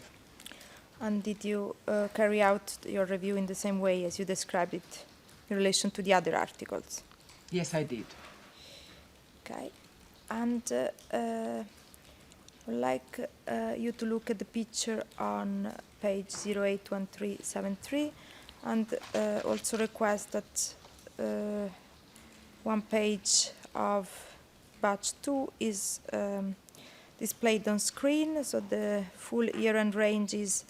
And did you carry out your review in the same way as you described it in relation to the other articles? Yes, I did. Okay. And I'd like you to look at the picture on page 081373 and also request that one page of batch 2 is displayed on screen, so the full year-end range is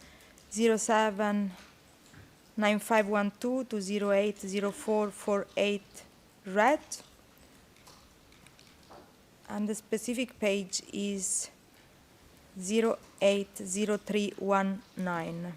079512 to 080448 red, and the specific page is 080319.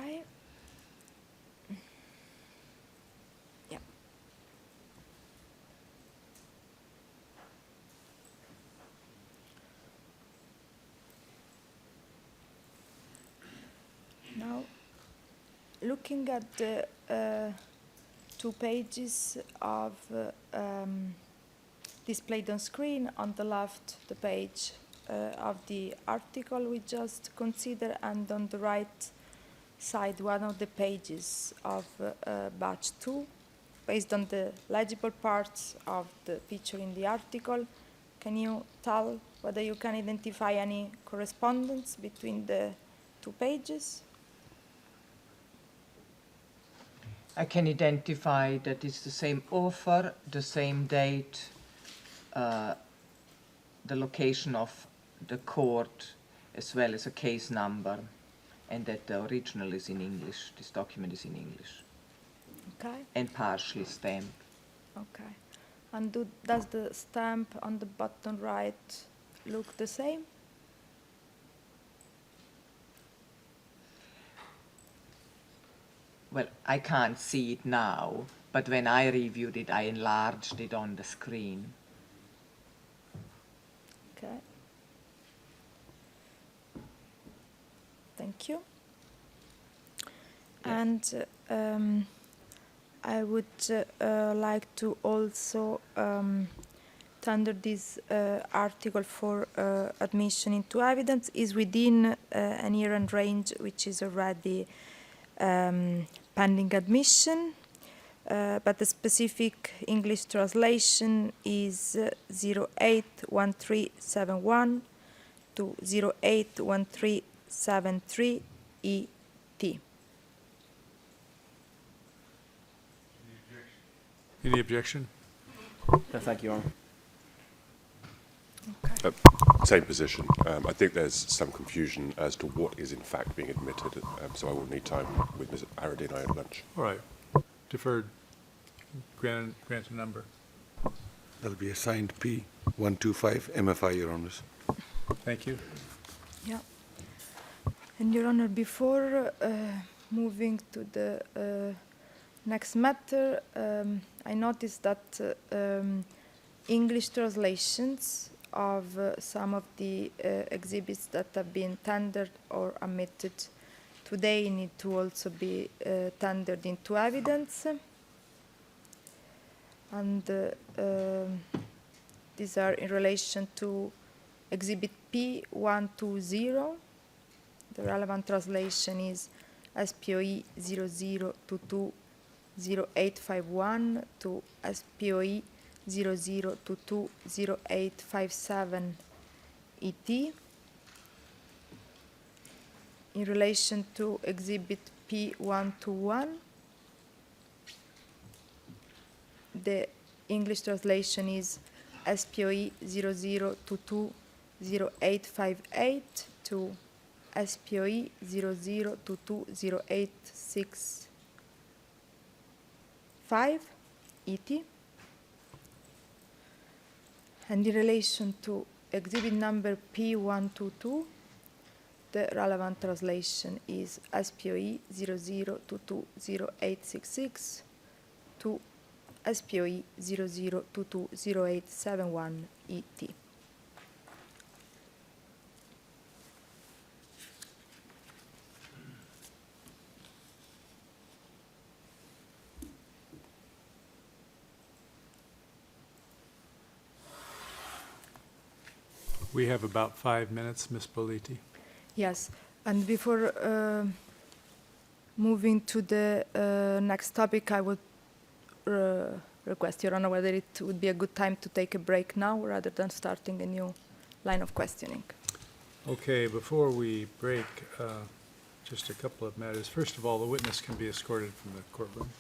Okay. Yeah. Now, looking at the 2 pages of displayed on screen, on the left the page of the article we just considered, and on the right side one of the pages of batch 2, based on the legible parts of the picture in the article. Can you tell whether you can identify any correspondence between the 2 pages? I can identify that it's the same author, the same date, the location of the court, as well as a case number, and that the original is in English, this document is in English, Okay. and partially stamped. Okay. And does the stamp on the bottom right look the same? Well, I can't see it now, but when I reviewed it, I enlarged it on the screen. Okay. Thank you. And I would like to also tender this article for admission into evidence is within an year and range which is already pending admission, but the specific English translation is 081371 to 081373 ET. Any objection? No, thank you, Your Honour. Same position. I think there's some confusion as to what is in fact being admitted, so I will need time with Ms. Haradinaj at lunch. All right. Deferred. Grant a number. That'll be assigned P125 MFI, Your Honours. Thank you. Yeah. And Your Honor, before moving to the next matter, I noticed that English translations of some of the exhibits that have been tendered or admitted today need to also be tendered into evidence. And these are in relation to Exhibit P120. The relevant translation is SPOE 00220851 to SPOE 00220857 ET. In relation to Exhibit P121, the English translation is SPOE 00220858 to SPOE 00220865 ET. And in relation to exhibit number P122, the relevant translation is SPOE 00220866 to SPOE 00220871 ET. We have about 5 minutes, Ms. Boliti. Yes, and before moving to the next topic, I would request, Your Honor, whether it would be a good time to take a break now rather than starting a new line of questioning. Okay, before we break, just a couple of matters. First of all, the witness can be escorted from the courtroom.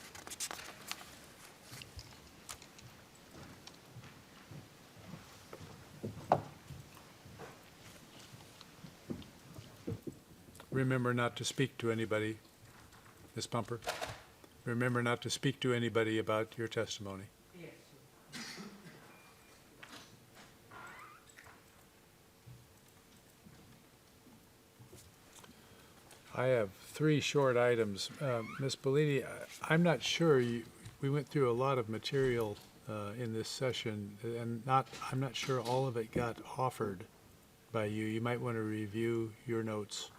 Remember not to speak to anybody, Ms. Pumper. Remember not to speak to anybody about your testimony. I have three short items. Ms. Bellini, I'm not sure, we went through a lot of material in this session, and I'm not sure all of it got offered by you. You might want to review your notes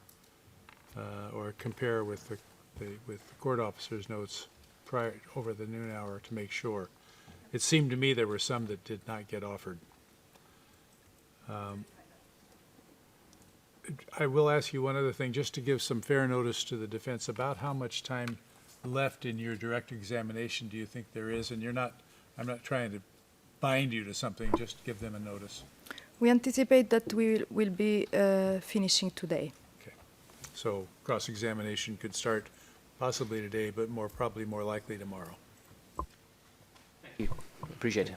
or compare with the court officer's notes prior over the noon hour to make sure. It seemed to me there were some that did not get offered. I will ask you one other thing, just to give some fair notice to the defense. About how much time left in your direct examination do you think there is? And I'm not trying to bind you to something, just give them a notice. We anticipate that we will be finishing today. Okay. So cross-examination could start possibly today, but probably more likely tomorrow. Thank you. Appreciate it.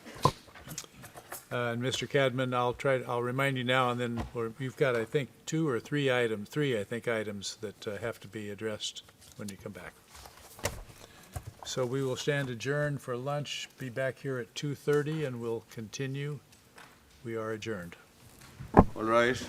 And Mr. Cadman, I'll remind you now, and then you've got, I think, three items that have to be addressed when you come back. So we will stand adjourned for lunch, be back here at 2:30, and we'll continue. We are adjourned. All right.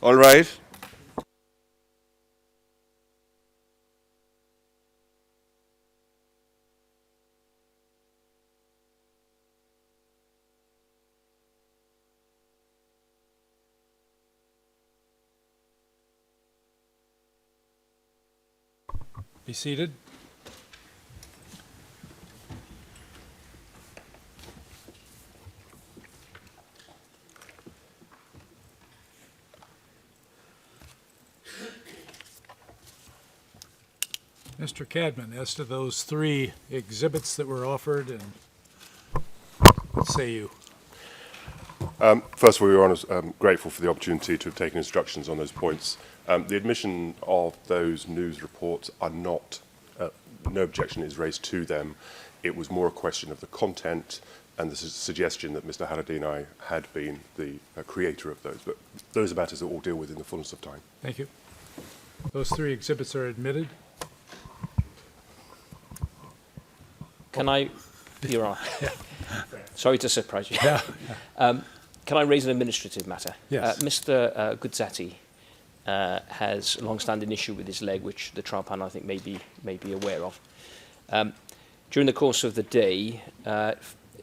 All right. Be seated. Mr. Cadman, as to those three exhibits that were offered, and what say you? First of all, Your Honour, I'm grateful for the opportunity to have taken instructions on those points. The admission of those news reports are not, no objection is raised to them. It was more a question of the content and the suggestion that Mr. Haradinaj had been the creator of those. But those are matters that we'll deal with in the fullness of time. Thank you. Those three exhibits are admitted. Can I, Your Honour, sorry to surprise you. Yeah. Can I raise an administrative matter? Yes. Mr. Gucati has a long-standing issue with his leg, which the trial panel, I think, may be aware of. During the course of the day,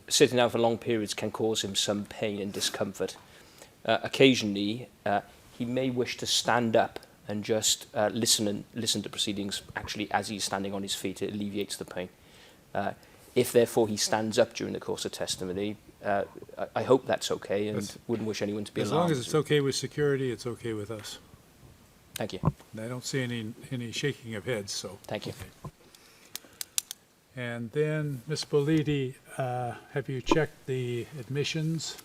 sitting down for long periods can cause him some pain and discomfort. Occasionally, he may wish to stand up and just listen to proceedings actually as he's standing on his feet. It alleviates the pain. If, therefore, he stands up during the course of testimony, I hope that's okay, and wouldn't wish anyone to be alarmed. As long as it's okay with security, it's okay with us. Thank you. And I don't see any shaking of heads, so. Thank you. Okay. And then, Ms. Bolidi, have you checked the admissions?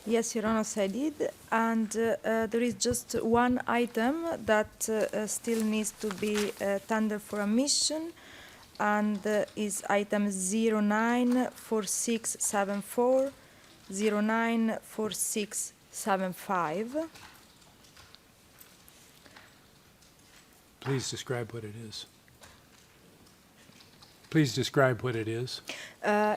Yes, Your Honor, I did, and there is just one item that still needs to be tendered for admission, and is item 094674, 0946 275. Please describe what it is. Please describe what it is.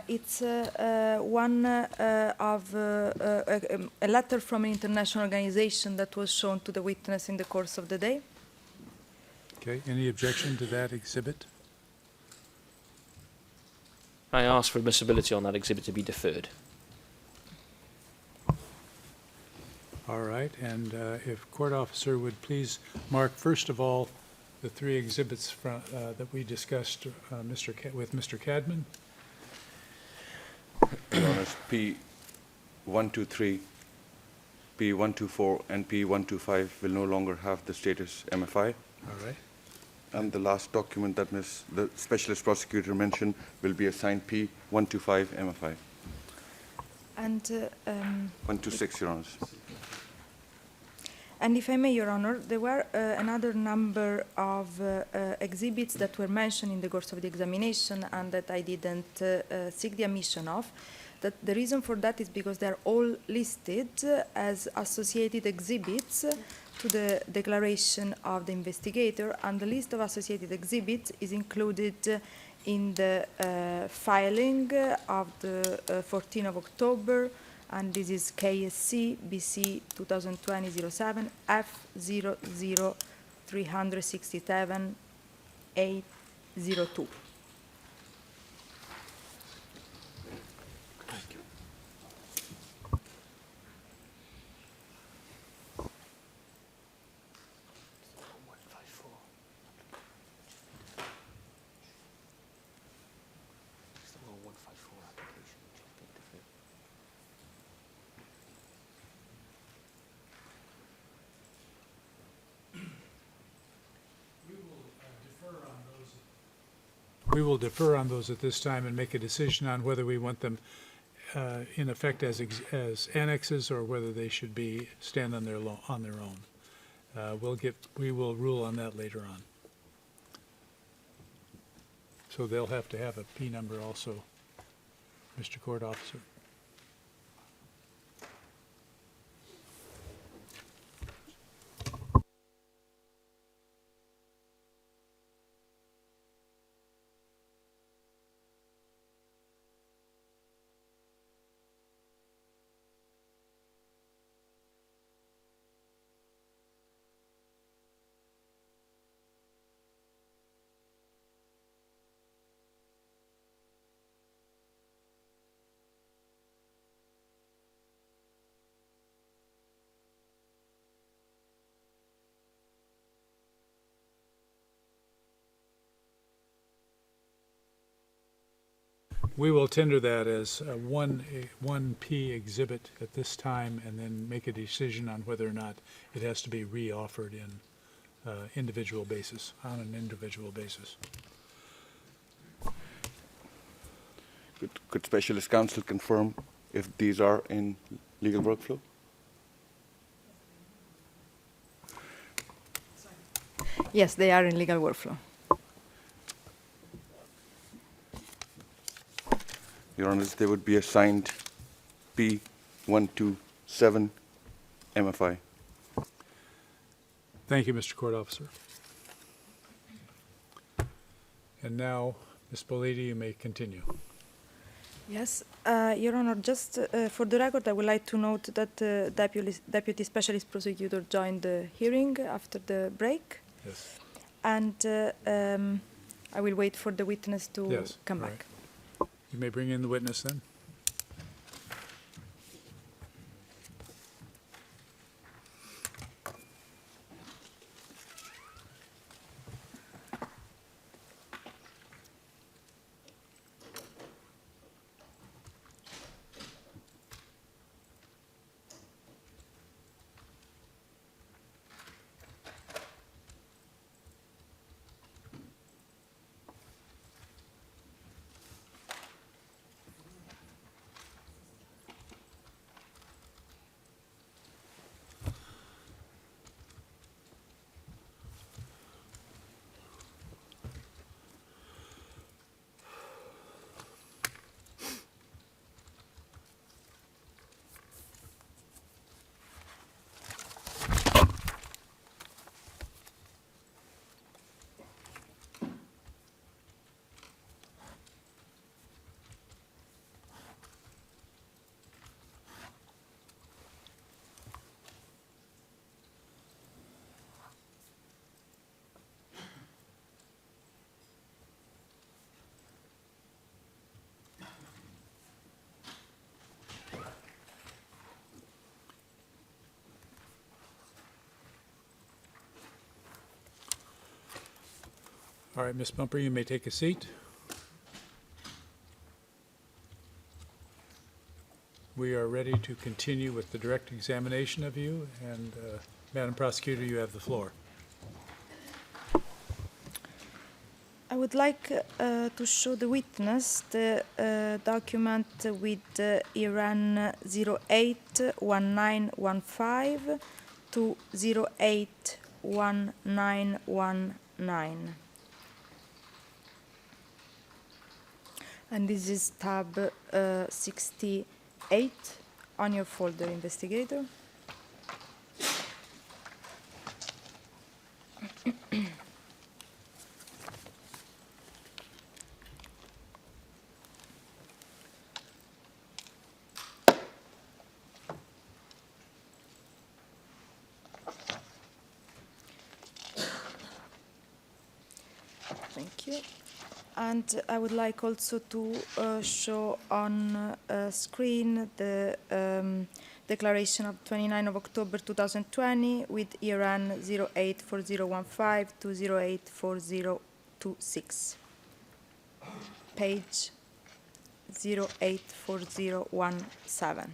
It's one of a letter from an international organization that was shown to the witness in the course of the day. Okay, any objection to that exhibit? I ask for admissibility on that exhibit to be deferred. All right, and if court officer would please mark, first of all, the three exhibits that we discussed with Mr. Cadman. Your Honors, P123, P124, and P125 will no longer have the status MFI. All right. And the last document that the specialist prosecutor mentioned will be assigned P125 MFI. And 126, Your Honors. And if I may, Your Honor, there were another number of exhibits that were mentioned in the course of the examination and that I didn't seek the admission of. That the reason for that is because they're all listed as associated exhibits to the declaration of the investigator, and the list of associated exhibits is included in the filing of the 14th of October, and this is KSC BC 2020-07 F00 802. We will defer on those at this time and make a decision on whether we want them in effect as annexes or whether they should stand on their own. We will rule on that later on. So they'll have to have a P number also, Mr. Court Officer. We will tender that as a 1P exhibit at this time and then make a decision on whether or not it has to be re-offered in on an individual basis. Could Specialist Counsel confirm if these are in legal workflow? Yes, they are in legal workflow. Your Honors, they would be assigned P127 MFI. Thank you, Mr. Court Officer. And now, Ms. Bolidi, you may continue. Yes, Your Honor, just for the record, I would like to note that the Deputy Specialist Prosecutor joined the hearing after the break. Yes. And I will wait for the witness to come back. Right. You may bring in the witness then. All right, Ms. Bumper, you may take a seat. We are ready to continue with the direct examination of you, and Madam Prosecutor, you have the floor. I would like to show the witness the document with Iran 081915 to 081919. And this is tab 68 on your folder, investigator. Thank you. And I would like also to show on screen the declaration of 29 of October 2020 with Iran 084015 to 084026, page 084017.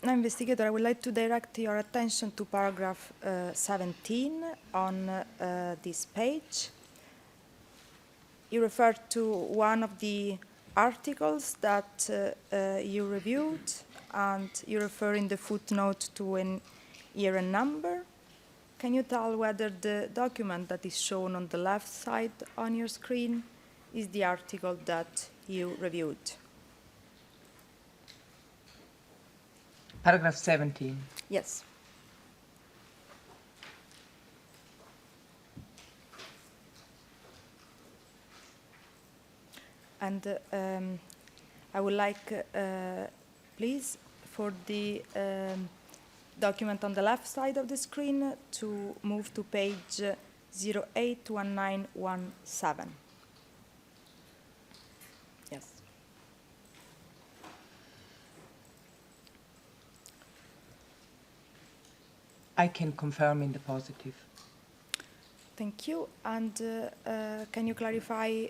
Now, investigator, I would like to direct your attention to paragraph 17 on this page. You refer to one of the articles that you reviewed, and you refer in the footnote to an year and number. Can you tell whether the document that is shown on the left side on your screen is the article that you reviewed? Paragraph 17. Yes. And I would like, please, for the document on the left side of the screen to move to page 081917. Yes. I can confirm in the positive. Thank you. And can you clarify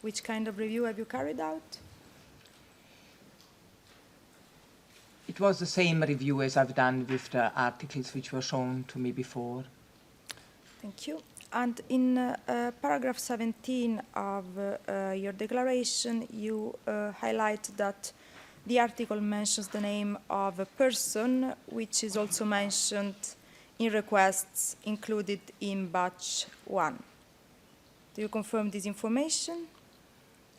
which kind of review have you carried out? It was the same review as I've done with the articles which were shown to me before. Thank you. And in paragraph 17 of your declaration, you highlight that the article mentions the name of a person, which is also mentioned in requests included in batch 1. Do you confirm this information?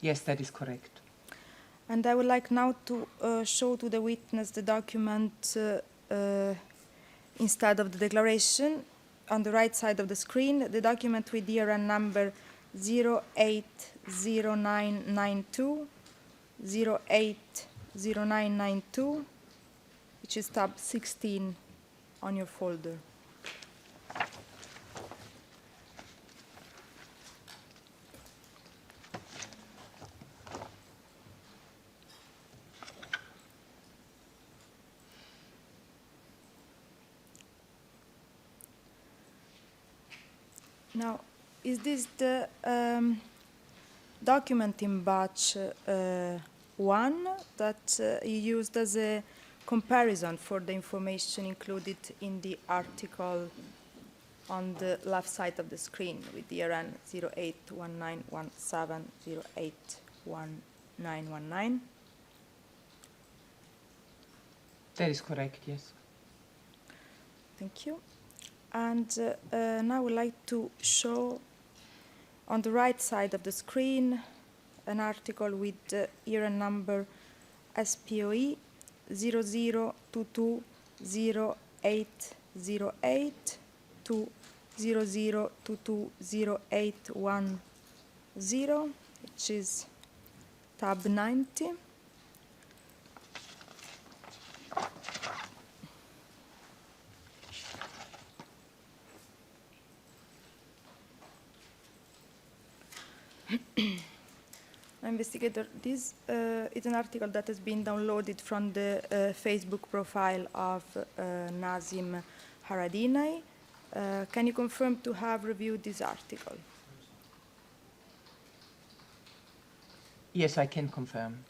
Yes, that is correct. And I would like now to show to the witness the document instead of the declaration. On the right side of the screen, the document with year and number 080992, 080992, which is tab 16 on your folder. Now, is this the document in batch 1 that you used as a comparison for the information included in the article on the left side of the screen with the RN 081917 081919? That is correct, yes. Thank you. And now I would like to show on the right side of the screen an article with the year and number SPOE 00220808 to 00220810, which is tab 90. Investigator, this is an article that has been downloaded from the Facebook profile of Nazim Haradinaj. Can you confirm to have reviewed this article? Yes, I can confirm.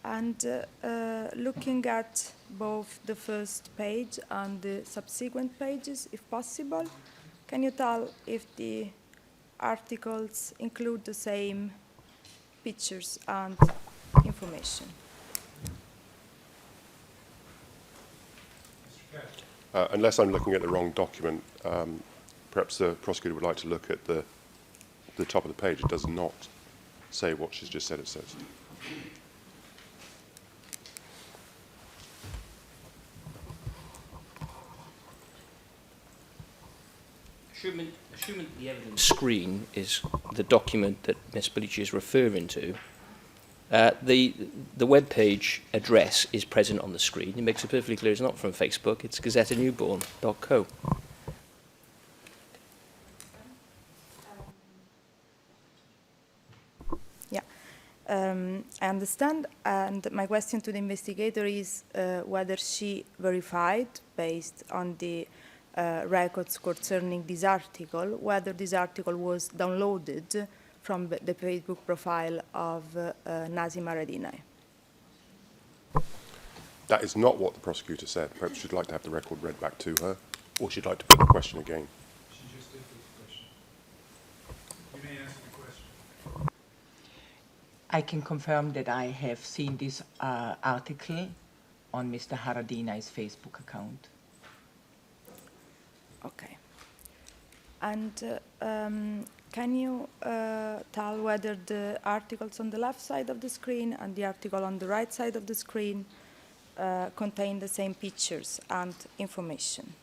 And looking at both the first page and the subsequent pages, if possible, can you tell if the articles include the same pictures and information? Unless I'm looking at the wrong document, perhaps the prosecutor would like to look at the top of the page. It does not say what she's just said it says. Assuming the evidence screen is the document that Ms. Bellici is referring to, the web page address is present on the screen. It makes it perfectly clear it's not from Facebook, it's gazettanewborn.co. Yeah, I understand. And my question to the investigator is whether she verified, based on the records concerning this article, whether this article was downloaded from the Facebook profile of Nazim Haradinaj. That is not what the prosecutor said. Perhaps she'd like to have the record read back to her, or she'd like to put the question again. She just did the question. You may answer the question. I can confirm that I have seen this article on Mr. Haradinaj's Facebook account. Okay. And can you tell whether the articles on the left side of the screen and the article on the right side of the screen contain the same pictures and information?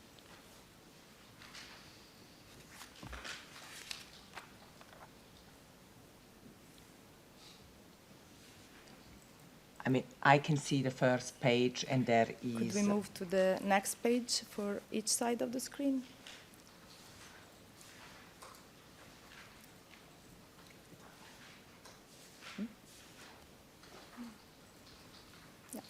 I mean, I can see the first page and there is... Could we move to the next page for each side of the screen? Yeah.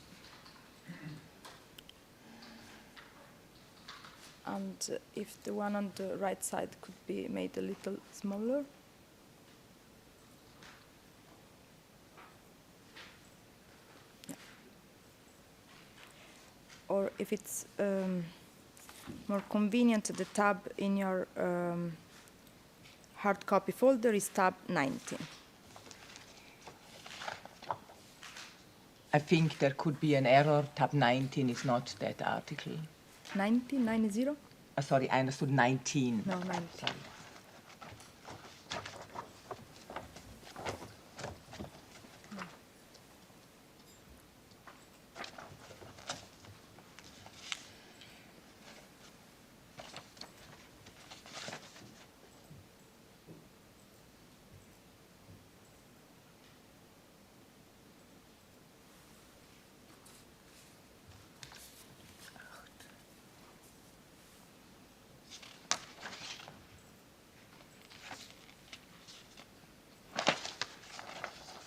And if the one on the right side could be made a little smaller. Or if it's more convenient, the tab in your hard copy folder is tab 19. I think there could be an error. Tab 19 is not that article. 90? 90? Sorry, I understood 19. No, 90. Sorry.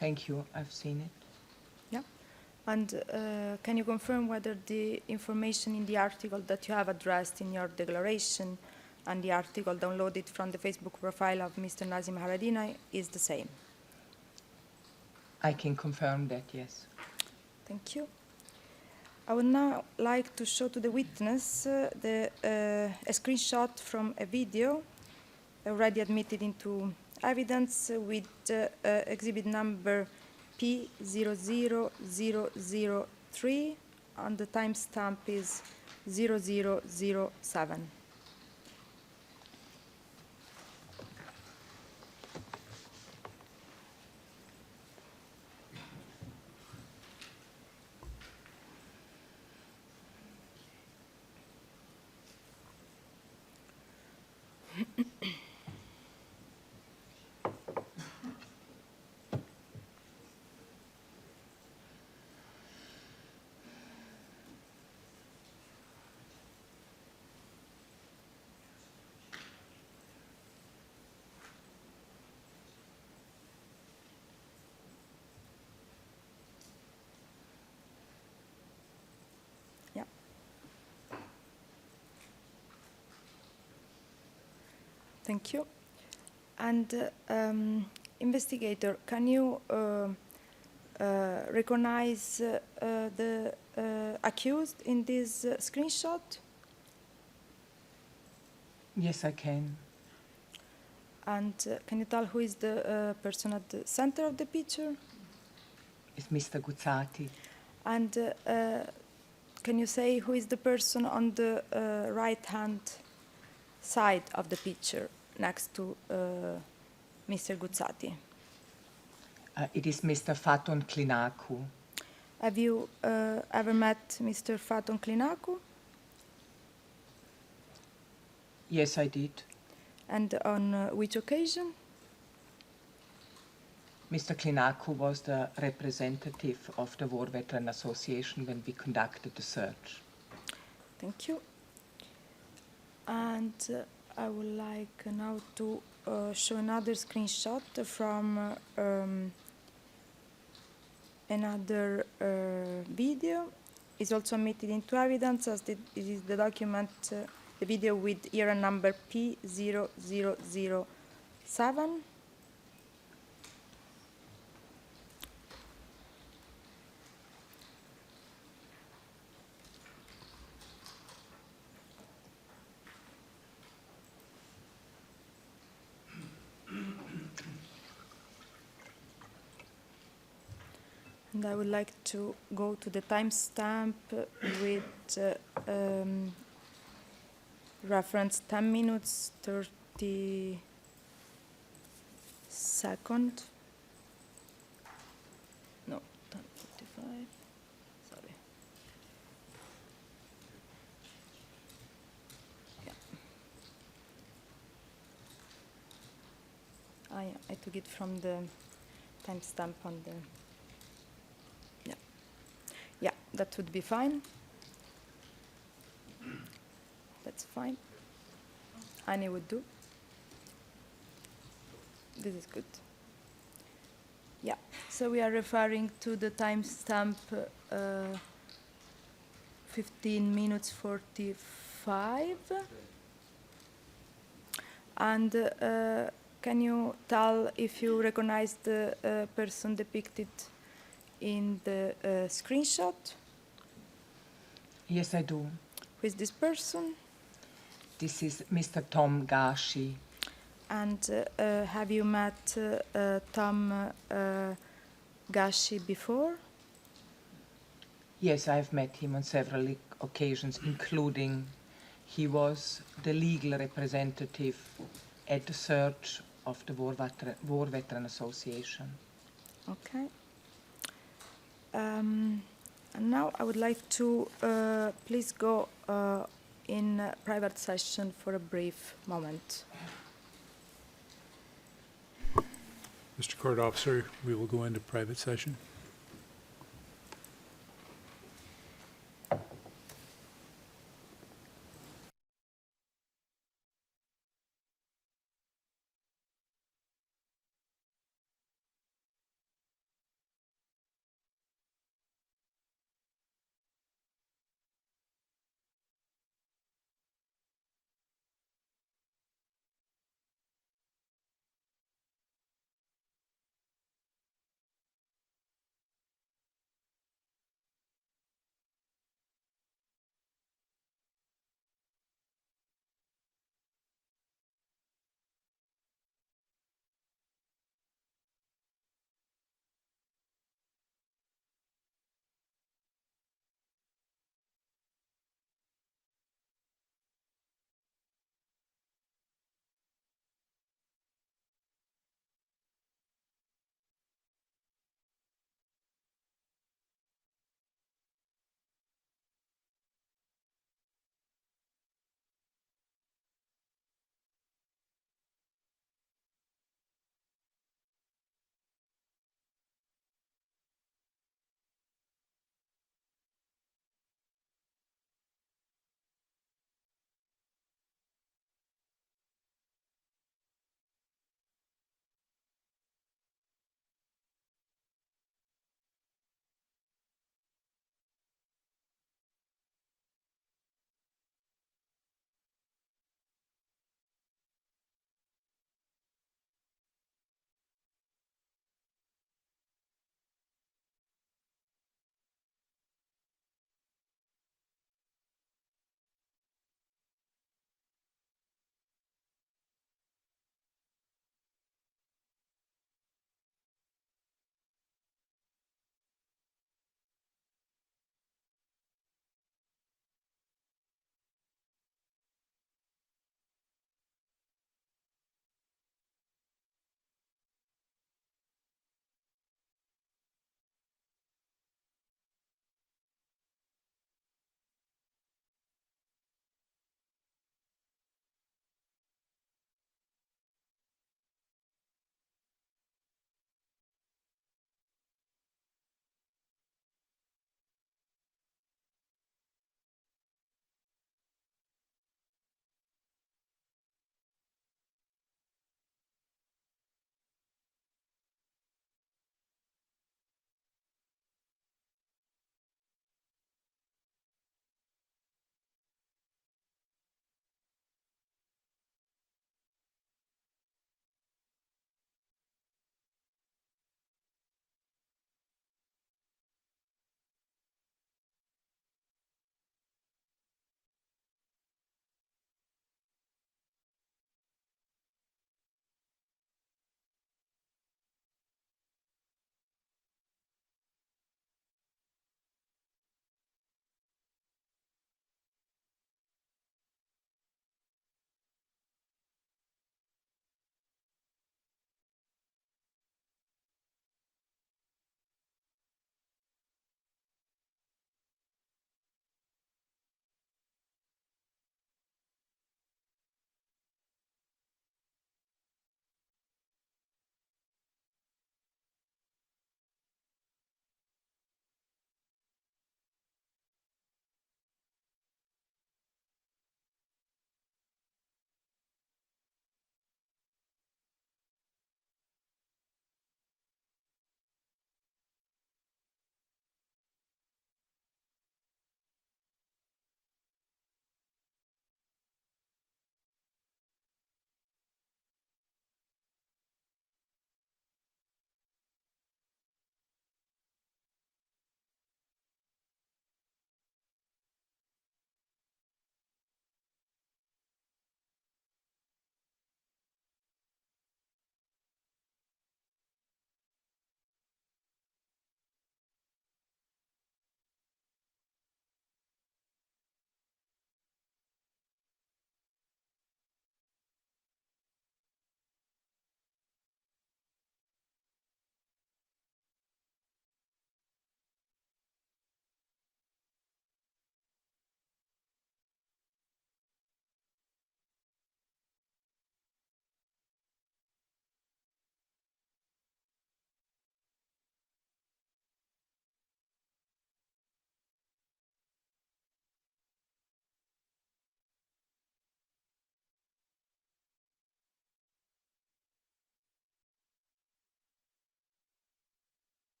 Thank you, I've seen it. Yeah. And can you confirm whether the information in the article that you have addressed in your declaration and the article downloaded from the Facebook profile of Mr. Nazim Haradinaj is the same? I can confirm that, yes. Thank you. I would now like to show to the witness a screenshot from a video already admitted into evidence with exhibit number P00003 and the timestamp is 0007. Thank you. And investigator, can you recognize the accused in this screenshot? Yes, I can. And can you tell who is the person at the center of the picture? It's Mr. Gucati. And can you say who is the person on the right-hand side of the picture next to Mr. Guzzati? It is Mr. Faton Klinaku. Have you ever met Mr. Faton Klinaku? Yes, I did. And on which occasion? Mr. Klinaku was the representative of the War Veteran Association when we conducted the search. Thank you. And I would like now to show another screenshot from another video. It's also admitted into evidence as it is the document, the video with era number P0007. And I would like to go to the timestamp with reference 10 minutes, 30 seconds. No, 10:45. Sorry. Yeah. I took it from the timestamp on the. Yeah, that would be fine. That's fine. Annie would do. This is good. Yeah, so we are referring to the timestamp 15 minutes 45. And can you tell if you recognize the person depicted in the screenshot? Yes, I do. Who is this person? This is Mr. Tom Gashi. And have you met Tom Gashi before? Yes, I've met him on several occasions, including he was the legal representative at the search of the War Veteran Association. Okay. And now I would like to please go in private session for a brief moment. Mr. Court Officer, we will go into private session.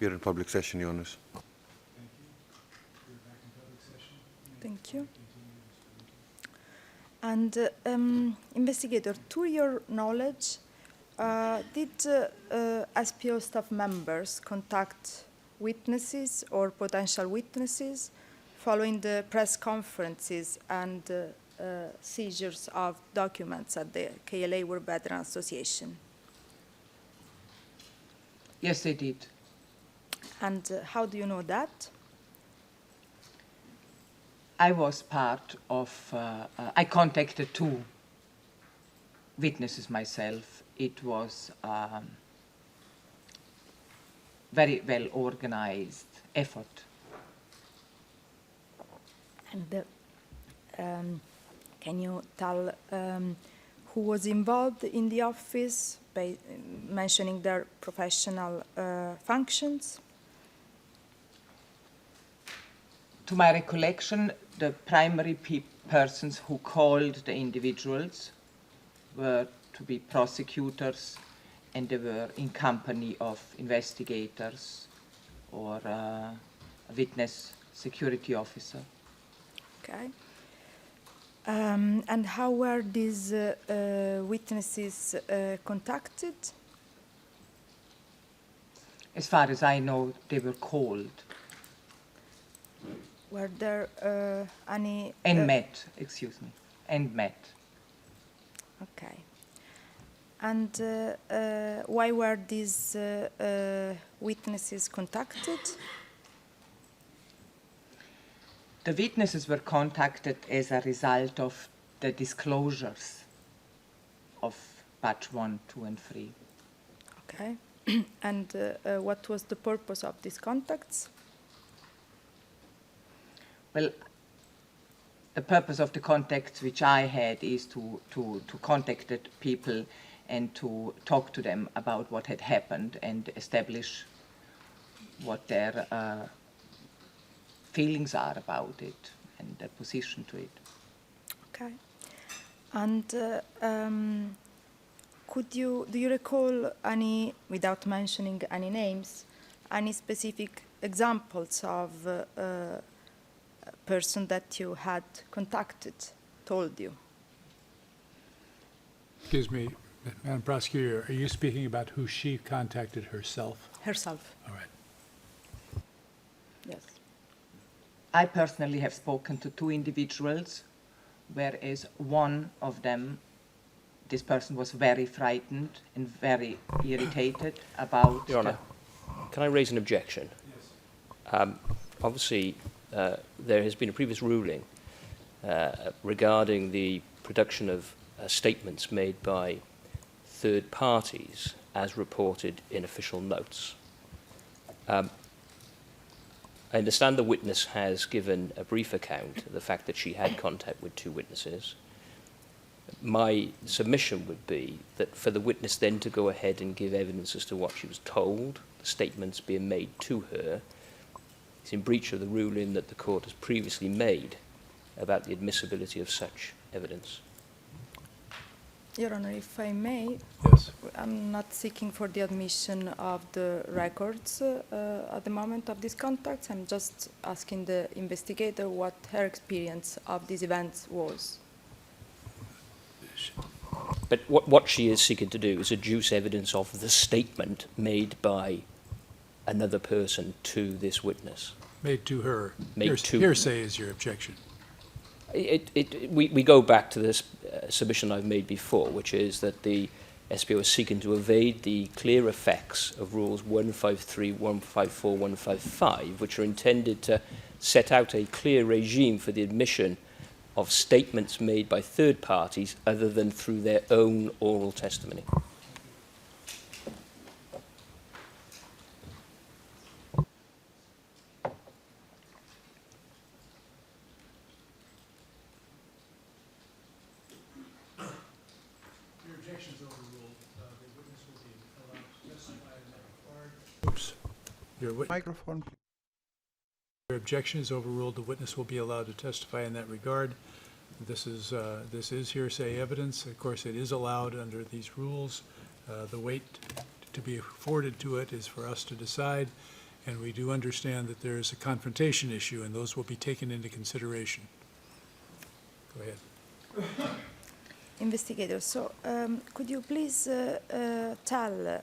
We are in public session, Your Honours. Thank you. And investigator, to your knowledge, did SPO staff members contact witnesses or potential witnesses following the press conferences and seizures of documents at the KLA War Veteran Association? Yes, they did. And how do you know that? I was part of, I contacted 2 witnesses myself. It was very well organized effort. And can you tell who was involved in the office by mentioning their professional functions? To my recollection, the primary persons who called the individuals were to be prosecutors, and they were in company of investigators or a witness security officer. Okay. And how were these witnesses contacted? As far as I know, they were called. Were there any... And met, excuse me, and met. Okay. And why were these witnesses contacted? The witnesses were contacted as a result of the disclosures of batch 1, 2, and 3. Okay. And what was the purpose of these contacts? Well, the purpose of the contacts which I had is to contact the people and to talk to them about what had happened and establish what their feelings are about it and their position to it. Okay. And do you recall any, without mentioning any names, any specific examples of person that you had contacted told you? Excuse me, Madam Prosecutor, are you speaking about who she contacted herself? Herself. All right. Yes. I personally have spoken to 2 individuals, whereas one of them, this person was very frightened and very irritated about... Your Honour, can I raise an objection? Yes. Obviously, there has been a previous ruling regarding the production of statements made by third parties as reported in official notes. I understand the witness has given a brief account of the fact that she had contact with 2 witnesses. My submission would be that for the witness then to go ahead and give evidence as to what she was told, the statements being made to her, is in breach of the ruling that the court has previously made about the admissibility of such evidence. Your Honor, if I may, Yes. I'm not seeking for the admission of the records at the moment of these contacts. I'm just asking the investigator what her experience of these events was. But what she is seeking to do is adduce evidence of the statement made by another person to this witness. Made to her. Made to Hearsay is your objection. We go back to this submission I've made before, which is that the SPO is seeking to evade the clear effects of Rules 153, 154, 155, which are intended to set out a clear regime for the admission of statements made by third parties other than through their own oral testimony. Microphone, please. Your objection is overruled. The witness will be allowed to testify in that regard. This is hearsay evidence. Of course, it is allowed under these rules. The weight to be afforded to it is for us to decide. And we do understand that there is a confrontation issue, and those will be taken into consideration. Go ahead. Investigator, so could you please tell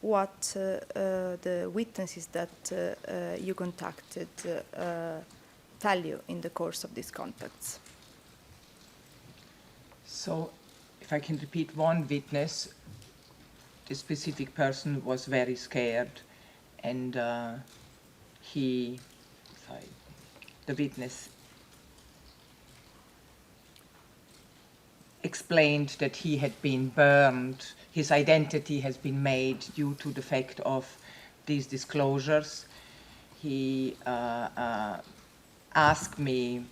what the witnesses that you contacted tell you in the course of these contacts? So, if I can repeat, one witness, the specific person was very scared, and the witness explained that he had been burned, his identity has been made due to the fact of these disclosures. He asked me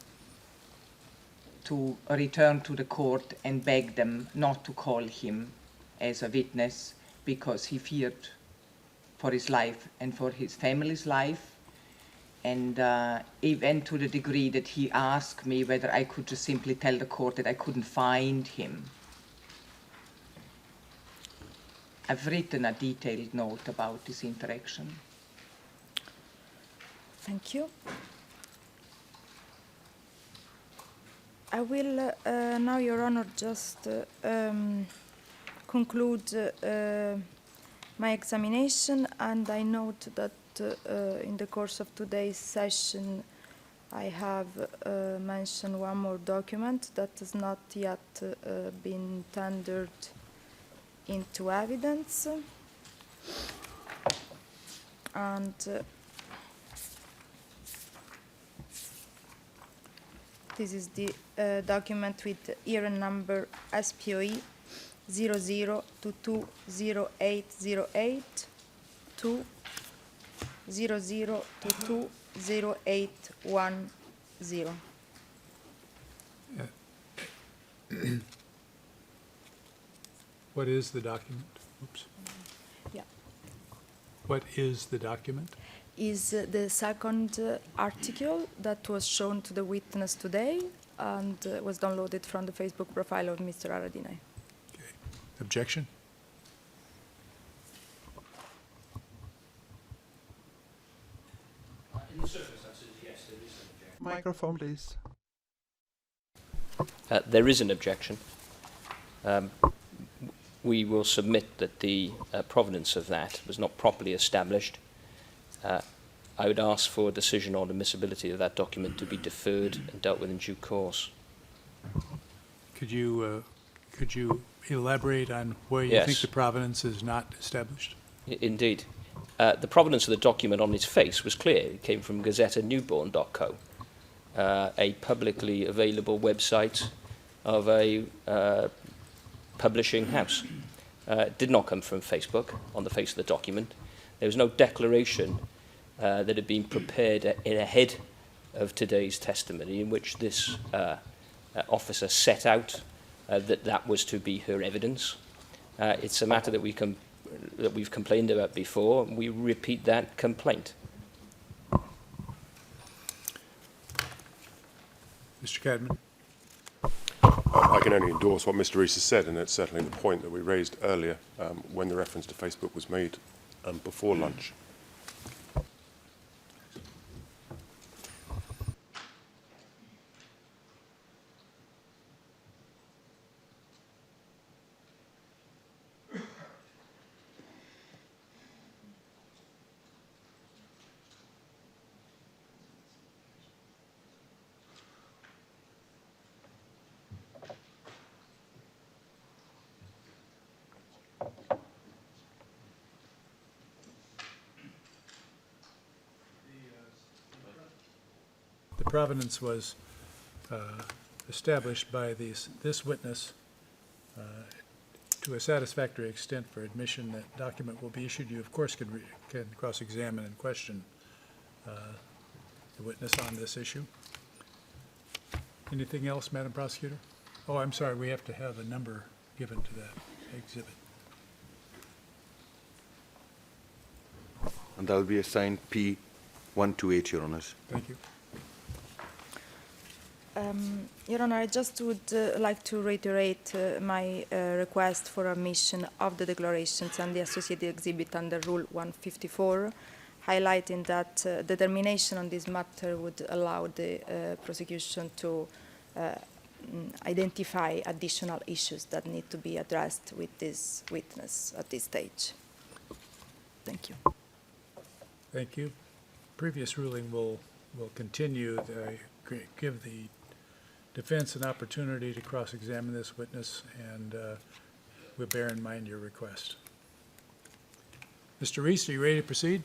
to return to the court and beg them not to call him as a witness because he feared for his life and for his family's life. And even to the degree that he asked me whether I could just simply tell the court that I couldn't find him. I've written a detailed note about this interaction. Thank you. I will now, Your Honor, just conclude my examination, and I note that in the course of today's session I have mentioned one more document that has not yet been tendered into evidence, and this is the document with hearing number SPOE 00220808 to 00220810. What is the document? Oops. Yeah. What is the document? Is the second article that was shown to the witness today and was downloaded from the Facebook profile of Mr. Haradinaj. Okay. Objection? In the circumstances, yes, there is an objection. Microphone, please. There is an objection. We will submit that the provenance of that was not properly established. I would ask for a decision on admissibility of that document to be deferred and dealt with in due course. Could you elaborate on where you think the provenance is not established? Indeed. The provenance of the document on its face was clear. It came from GazettaNewborn.co, a publicly available website of a publishing house. It did not come from Facebook on the face of the document. There was no declaration that had been prepared ahead of today's testimony in which this officer set out that was to be her evidence. It's a matter that we've complained about before, and we repeat that complaint. Mr. Cadman. I can only endorse what Mr. Rees has said, and it's certainly the point that we raised earlier when the reference to Facebook was made before lunch. The provenance was established by this witness to a satisfactory extent for admission. That document will be issued. You, of course, can cross-examine and question the witness on this issue. Anything else, Madam Prosecutor? Oh, I'm sorry, we have to have a number given to that exhibit. And that'll be assigned P128, Your Honours. Thank you. Your Honor, I just would like to reiterate my request for admission of the declarations and the associated exhibit under Rule 154. highlighting that determination on this matter would allow the prosecution to identify additional issues that need to be addressed with this witness at this stage. Thank you. Thank you. Previous ruling will continue to give the defense an opportunity to cross-examine this witness, and we'll bear in mind your request. Mr. Rees, are you ready to proceed?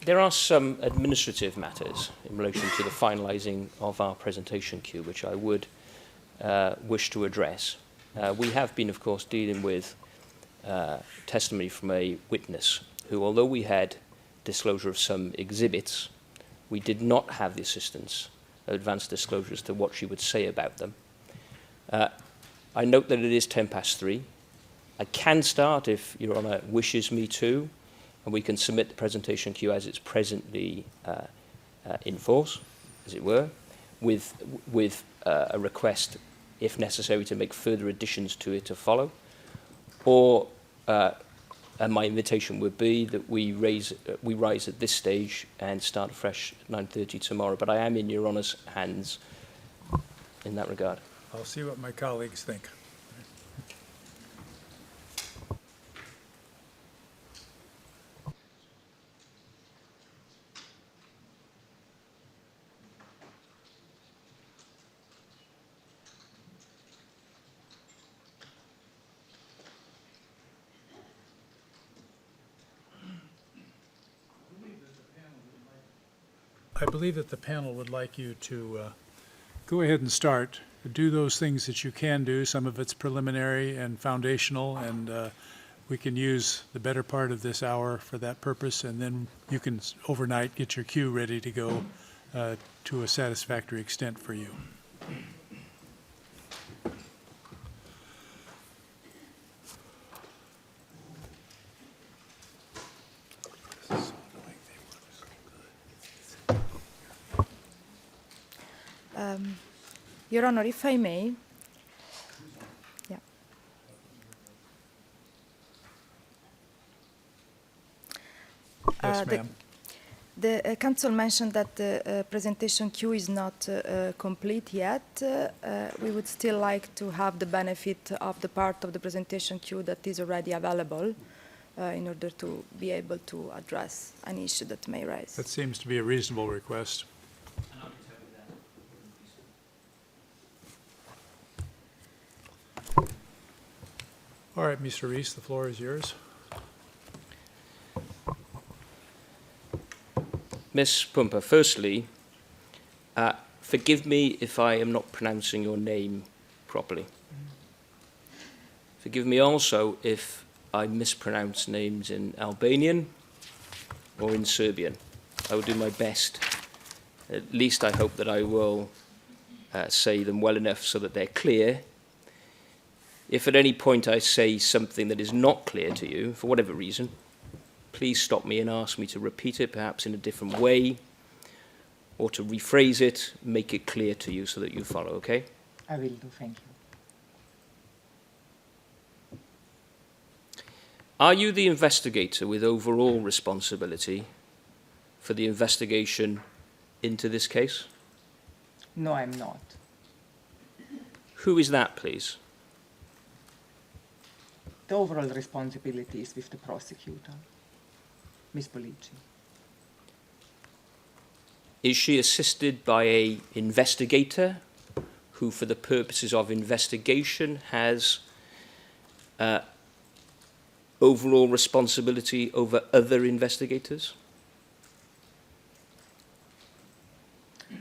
There are some administrative matters in relation to the finalising of our presentation queue, which I would wish to address. We have been, of course, dealing with testimony from a witness who, although we had disclosure of some exhibits, we did not have the assistance of advanced disclosure as to what she would say about them. I note that it is 3:10. I can start, if Your Honour wishes me to, and we can submit the presentation queue as it's presently in force, as it were, with a request, if necessary, to make further additions to it to follow. Or and my invitation would be that we rise at this stage and start afresh at 9:30 tomorrow. But I am in Your Honour's hands in that regard. I'll see what my colleagues think. I believe that the panel would like you to go ahead and start. Do those things that you can do. Some of it's preliminary and foundational, and we can use the better part of this hour for that purpose, and then you can overnight get your queue ready to go to a satisfactory extent for you. Your Honor, if I may. Yeah. Yes, ma'am. The Council mentioned that the presentation queue is not complete yet. We would still like to have the benefit of the part of the presentation queue that is already available in order to be able to address an issue that may rise. That seems to be a reasonable request. All right, Mr. Rees, the floor is yours. Ms. Pumper, firstly, forgive me if I am not pronouncing your name properly. Forgive me also if I mispronounce names in Albanian or in Serbian. I will do my best. At least I hope that I will say them well enough so that they're clear. If at any point I say something that is not clear to you, for whatever reason, please stop me and ask me to repeat it, perhaps in a different way, or to rephrase it, make it clear to you so that you follow, okay? I will do, thank you. Are you the investigator with overall responsibility for the investigation into this case? No, I'm not. Who is that, please? The overall responsibility is with the prosecutor, Ms. Polici. Is she assisted by an investigator who, for the purposes of investigation, has overall responsibility over other investigators?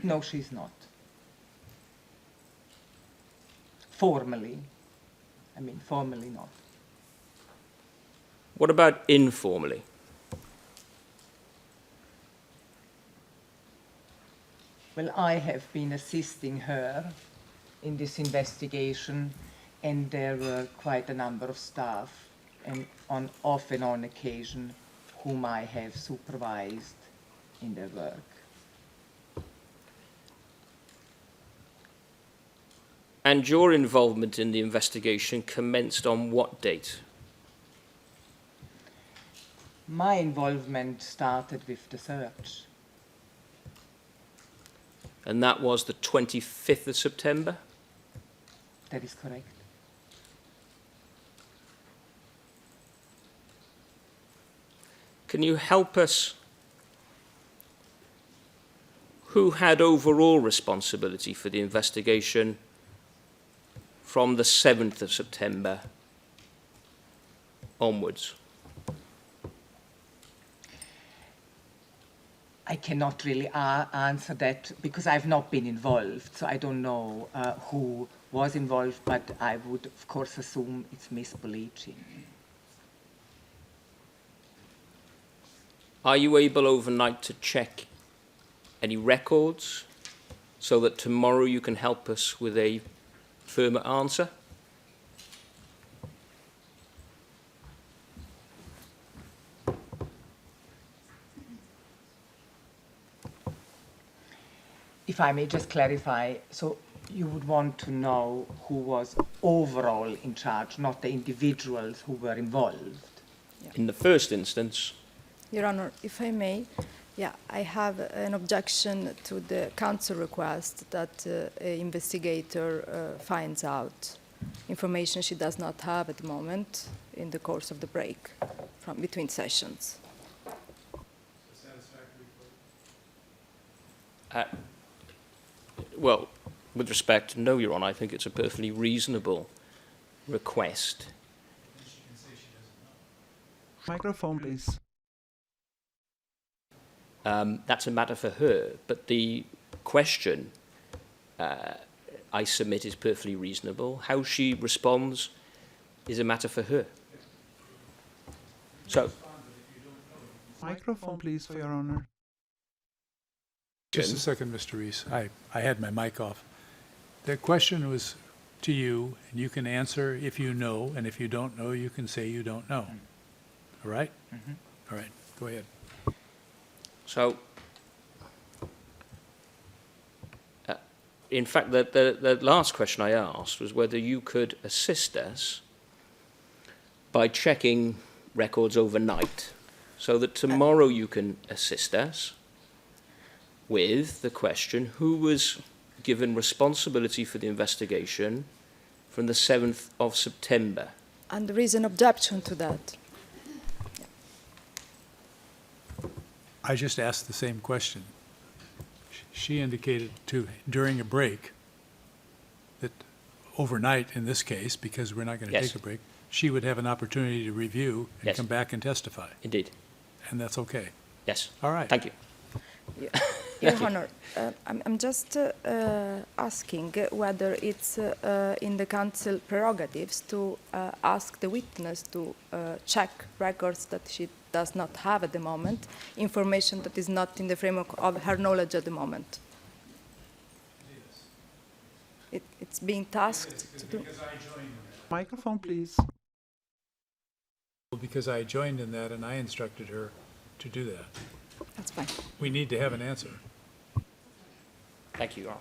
No, she's not. Formally. I mean, formally not. What about informally? Well, I have been assisting her in this investigation, and there were quite a number of staff, and off and on occasion, whom I have supervised in their work. And your involvement in the investigation commenced on what date? My involvement started with the search. And that was the 25th of September? That is correct. Can you help us? Who had overall responsibility for the investigation from the 7th of September onwards? I cannot really answer that because I've not been involved, so I don't know who was involved, but I would, of course, assume it's Miss Bolici. Are you able overnight to check any records so that tomorrow you can help us with a firmer answer? If I may just clarify, so you would want to know who was overall in charge, not the individuals who were involved? In the first instance, Your Honor, if I may, I have an objection to the counsel request that an investigator finds out information she does not have at the moment in the course of the break from between sessions. well, with respect, no, Your Honour, I think it's a perfectly reasonable request. Microphone, please. That's a matter for her, but the question I submit is perfectly reasonable. How she responds is a matter for her. So, Microphone, please, for Your Honor. Just a second, Mr. Rees. I had my mic off. The question was to you, and you can answer if you know, and if you don't know, you can say you don't know. All right? Mm-hmm. All right, go ahead. So, in fact, the last question I asked was whether you could assist us by checking records overnight so that tomorrow you can assist us with the question, who was given responsibility for the investigation from the 7th of September? And there is an objection to that. I just asked the same question. She indicated during a break that overnight, in this case, because we're not going to Yes. take a break, she would have an opportunity to review and Yes. come back and testify. Indeed. And that's okay. Yes. All right. Thank you. Your Honor, I'm just asking whether it's in the Council prerogatives to ask the witness to check records that she does not have at the moment, information that is not in the framework of her knowledge at the moment. It's being tasked to do. Microphone, please. Because I joined in that and I instructed her to do that. That's fine. We need to have an answer. Thank you, Your Honor.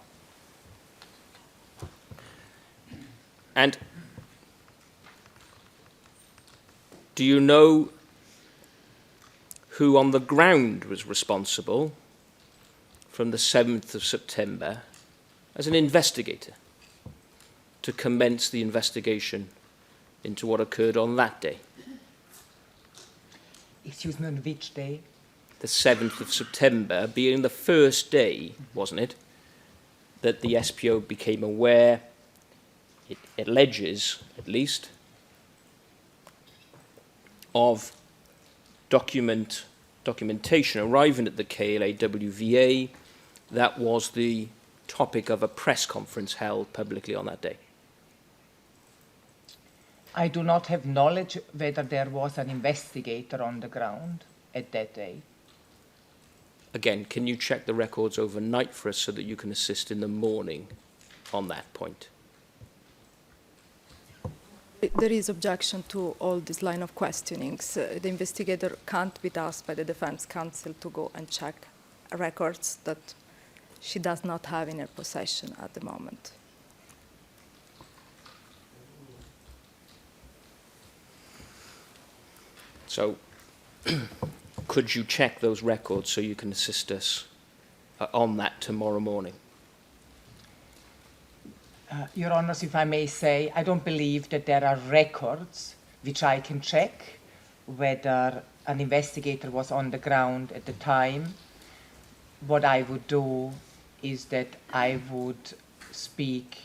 And do you know who on the ground was responsible from the 7th of September as an investigator to commence the investigation into what occurred on that day? Excuse me, on which day? The 7th of September being the first day, wasn't it, that the SPO became aware, it alleges at least, of documentation arriving at the KLAWVA that was the topic of a press conference held publicly on that day. I do not have knowledge whether there was an investigator on the ground at that day. Again, can you check the records overnight for us so that you can assist in the morning on that point? There is objection to all this line of questionings. The investigator can't be tasked by the defense counsel to go and check records that she does not have in her possession at the moment. So, could you check those records so you can assist us on that tomorrow morning? Your Honours, if I may say, I don't believe that there are records which I can check whether an investigator was on the ground at the time. What I would do is that I would speak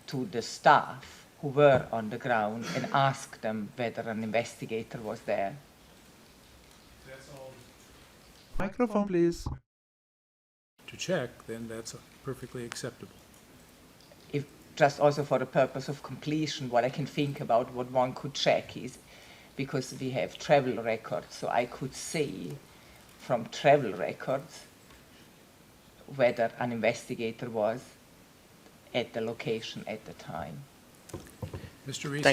to the staff who were on the ground and ask them whether an investigator was there. Microphone, please. To check, then that's perfectly acceptable. If just also for the purpose of completion, what I can think about what one could check is, because we have travel records, so I could see from travel records whether an investigator was at the location at the time. Mr. Reese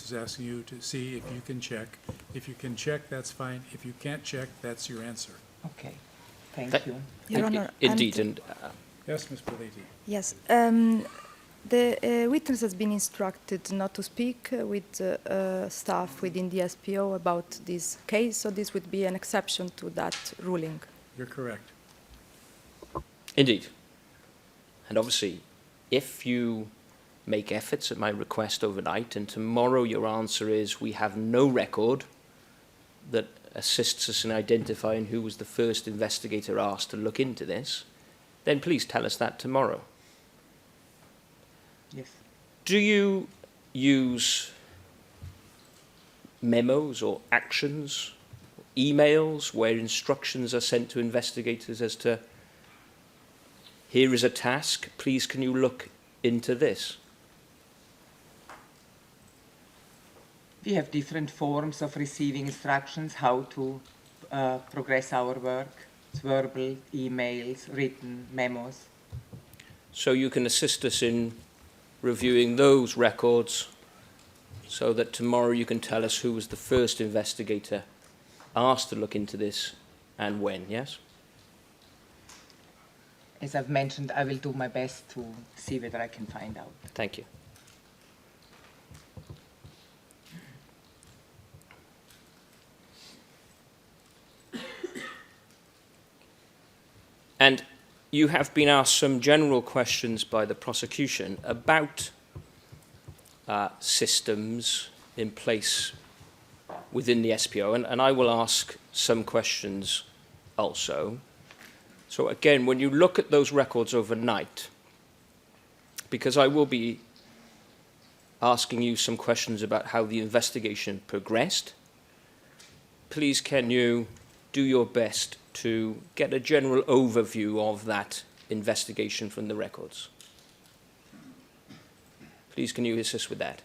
is asking you to see if you can check. If you can check, that's fine. If you can't check, that's your answer. Okay, thank you. Your Honor, Indeed, and Yes, Ms. Politi. Yes. The witness has been instructed not to speak with staff within the SPO about this case, so this would be an exception to that ruling. You're correct. indeed. And obviously, if you make efforts at my request overnight, and tomorrow your answer is we have no record that assists us in identifying who was the first investigator asked to look into this, then please tell us that tomorrow. Yes. Do you use memos or actions, emails where instructions are sent to investigators as to, here is a task, please can you look into this? We have different forms of receiving instructions, how to progress our work. It's verbal, emails, written, memos. So you can assist us in reviewing those records so that tomorrow you can tell us who was the first investigator asked to look into this and when, yes? As I've mentioned, I will do my best to see whether I can find out. Thank you. And you have been asked some general questions by the prosecution about systems in place within the SPO, and I will ask some questions also. So again, when you look at those records overnight, because I will be asking you some questions about how the investigation progressed, please can you do your best to get a general overview of that investigation from the records? Please can you assist with that?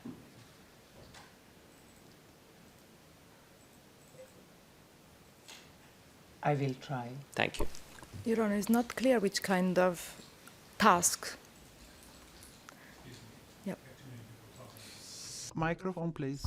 I will try. Thank you. Your Honor, it's not clear which kind of task. Yep. Microphone, please.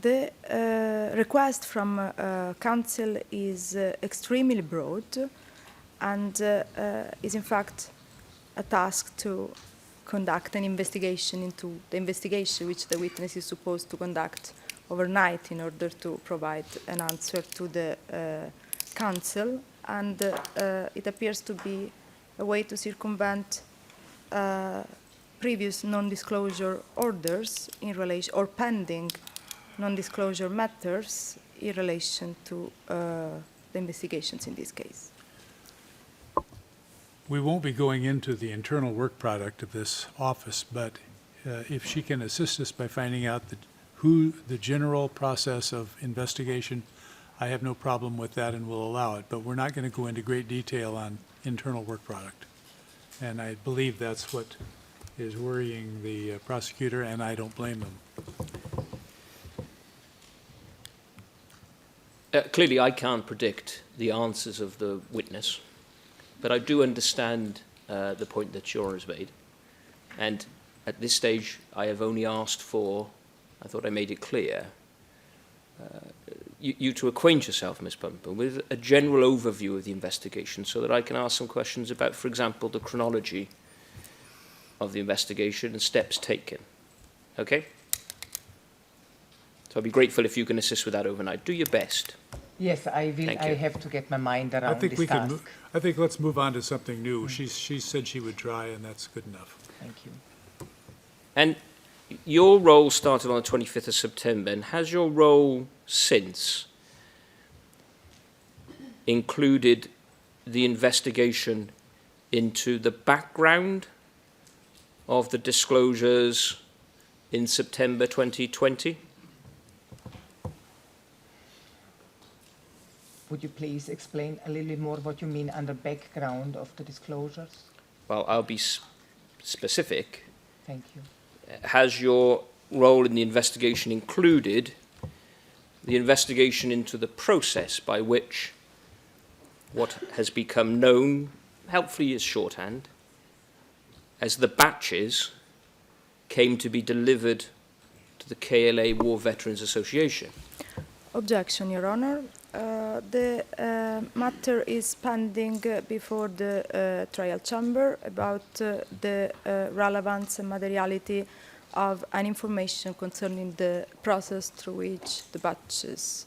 The request from Council is extremely broad and is in fact a task to conduct an investigation into the investigation which the witness is supposed to conduct overnight in order to provide an answer to the Council, and it appears to be a way to circumvent previous non-disclosure orders in relation, or pending non-disclosure matters in relation to the investigations in this case. We won't be going into the internal work product of this office, but if she can assist us by finding out who the general process of investigation, I have no problem with that and will allow it. But we're not going to go into great detail on internal work product. And I believe that's what is worrying the prosecutor, and I don't blame them. Clearly, I can't predict the answers of the witness, but I do understand the point that Shora has made. And at this stage, I have only asked for I thought I made it clear, you to acquaint yourself, Ms. Bumper, with a general overview of the investigation so that I can ask some questions about, for example, the chronology of the investigation and steps taken. Okay? So I'd be grateful if you can assist with that overnight. Do your best. Yes, I will. Thank I you. have to get my mind around this task. I think let's move on to something new. She said she would try, and that's good enough. Thank you. And your role started on the 25th of September, and has your role since included the investigation into the background of the disclosures in September 2020? Would you please explain a little bit more what you mean under background of the disclosures? Well, I'll be specific. Thank you. Has your role in the investigation included the investigation into the process by which what has become known, helpfully as shorthand, as the batches came to be delivered to the KLA War Veterans Association? Objection, Your Honor. The matter is pending before the trial chamber about the relevance and materiality of an information concerning the process through which the batches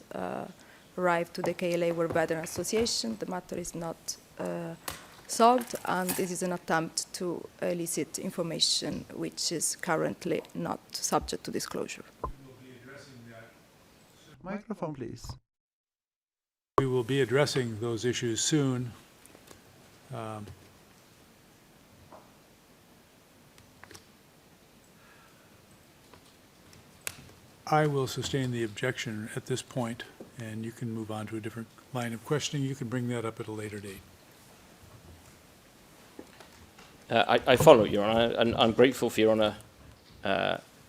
arrived to the KLA War Veteran Association. The matter is not solved, and this is an attempt to elicit information which is currently not subject to disclosure. Microphone, please. We will be addressing those issues soon. I will sustain the objection at this point, and you can move on to a different line of questioning. You can bring that up at a later date. I follow, Your Honour, and I'm grateful for Your Honour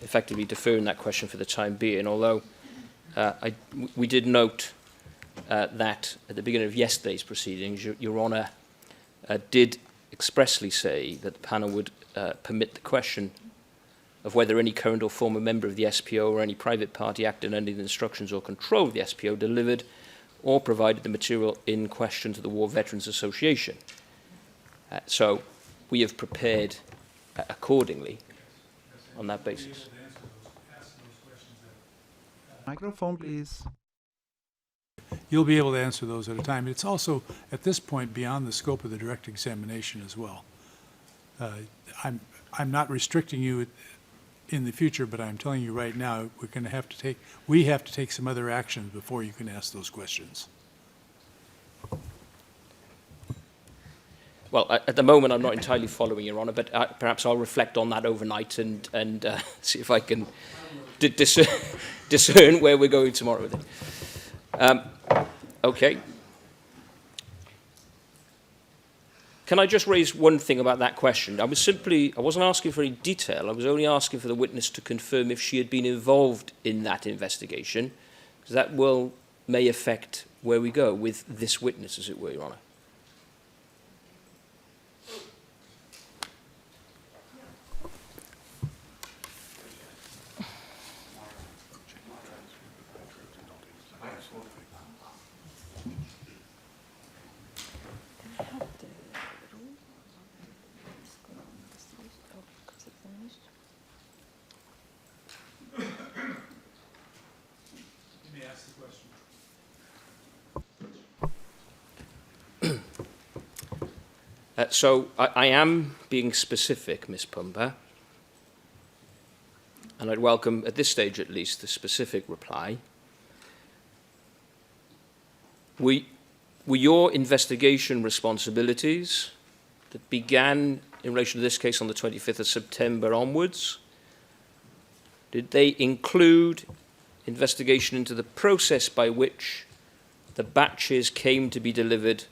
effectively deferring that question for the time being, although we did note that at the beginning of yesterday's proceedings, Your Honour did expressly say that the panel would permit the question of whether any current or former member of the SPO or any private party acting under the instructions or control of the SPO delivered or provided the material in question to the War Veterans Association. So we have prepared accordingly on that basis. Microphone, please. You'll be able to answer those at a time. It's also, at this point, beyond the scope of the direct examination as well. I'm not restricting you in the future, but I'm telling you right now, we have to take some other actions before you can ask those questions. Well, at the moment, I'm not entirely following, Your Honour, but perhaps I'll reflect on that overnight and see if I can discern where we're going tomorrow with it. Okay. Can I just raise one thing about that question? I wasn't asking for any detail. I was only asking for the witness to confirm if she had been involved in that investigation, because that may affect where we go with this witness, as it were, Your Honour. So I am being specific, Ms. Pumper, and I'd welcome, at this stage at least, the specific reply. Were your investigation responsibilities that began in relation to this case on the 25th of September onwards, did they include investigation into the process by which the batches came to be delivered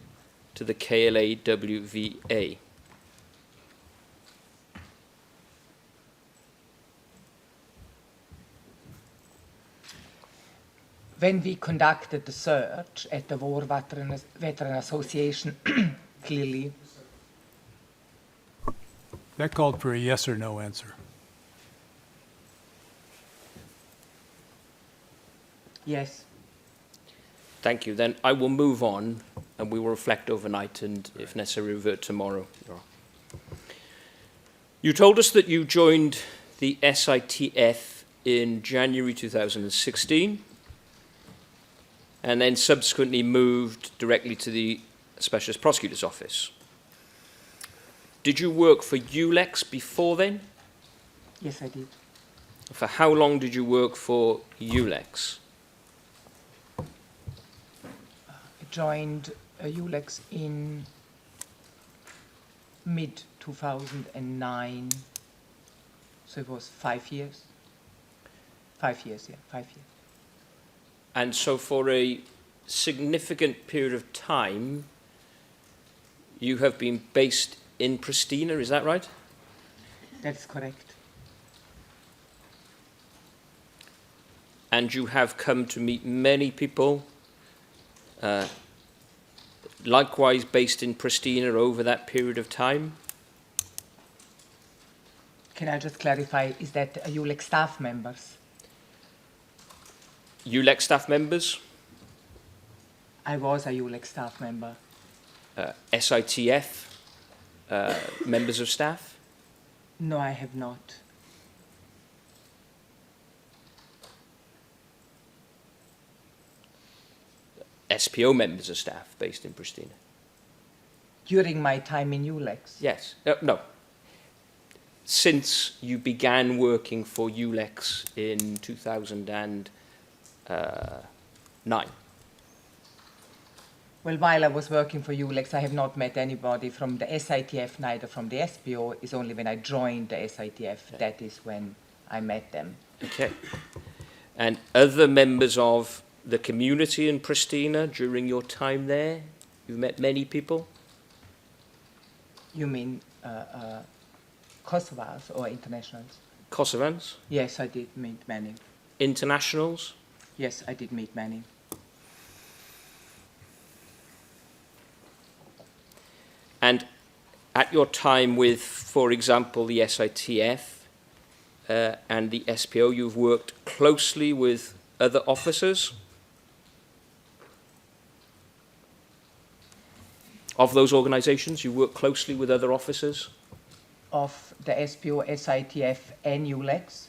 to the KLA-WVA? When we conducted the search at the War Veteran Association, clearly. That called for a yes or no answer. Yes. Thank you. Then I will move on and we will reflect overnight and, if necessary, revert tomorrow. You told us that you joined the SITF in January 2016 and then subsequently moved directly to the Specialist Prosecutor's Office. Did you work for ULEX before then? Yes, I did. For how long did you work for ULEX? I joined ULEX in mid-2009, so it was 5 years. 5 years, yeah, 5 years. And so for a significant period of time, you have been based in Pristina, is that right? That's correct. And you have come to meet many people, likewise based in Pristina over that period of time? Can I just clarify, is that ULEX staff members? ULEX staff members? I was a ULEX staff member. SITF members of staff? No, I have not. SPO members of staff based in Pristina? During my time in ULEX? Yes. No. Since you began working for ULEX in 2009? Well, while I was working for ULEX, I have not met anybody from the SITF, neither from the SPO. It's only when I joined the SITF, that is when I met them. Okay. And other members of the community in Pristina during your time there? You've met many people? You mean Kosovars or internationals? Kosovans? Yes, I did meet many. Internationals? Yes, I did meet many. And at your time with, for example, the SITF and the SPO, you've worked closely with other officers of those organizations? You work closely with other officers? Of the SPO, SITF, and ULEX?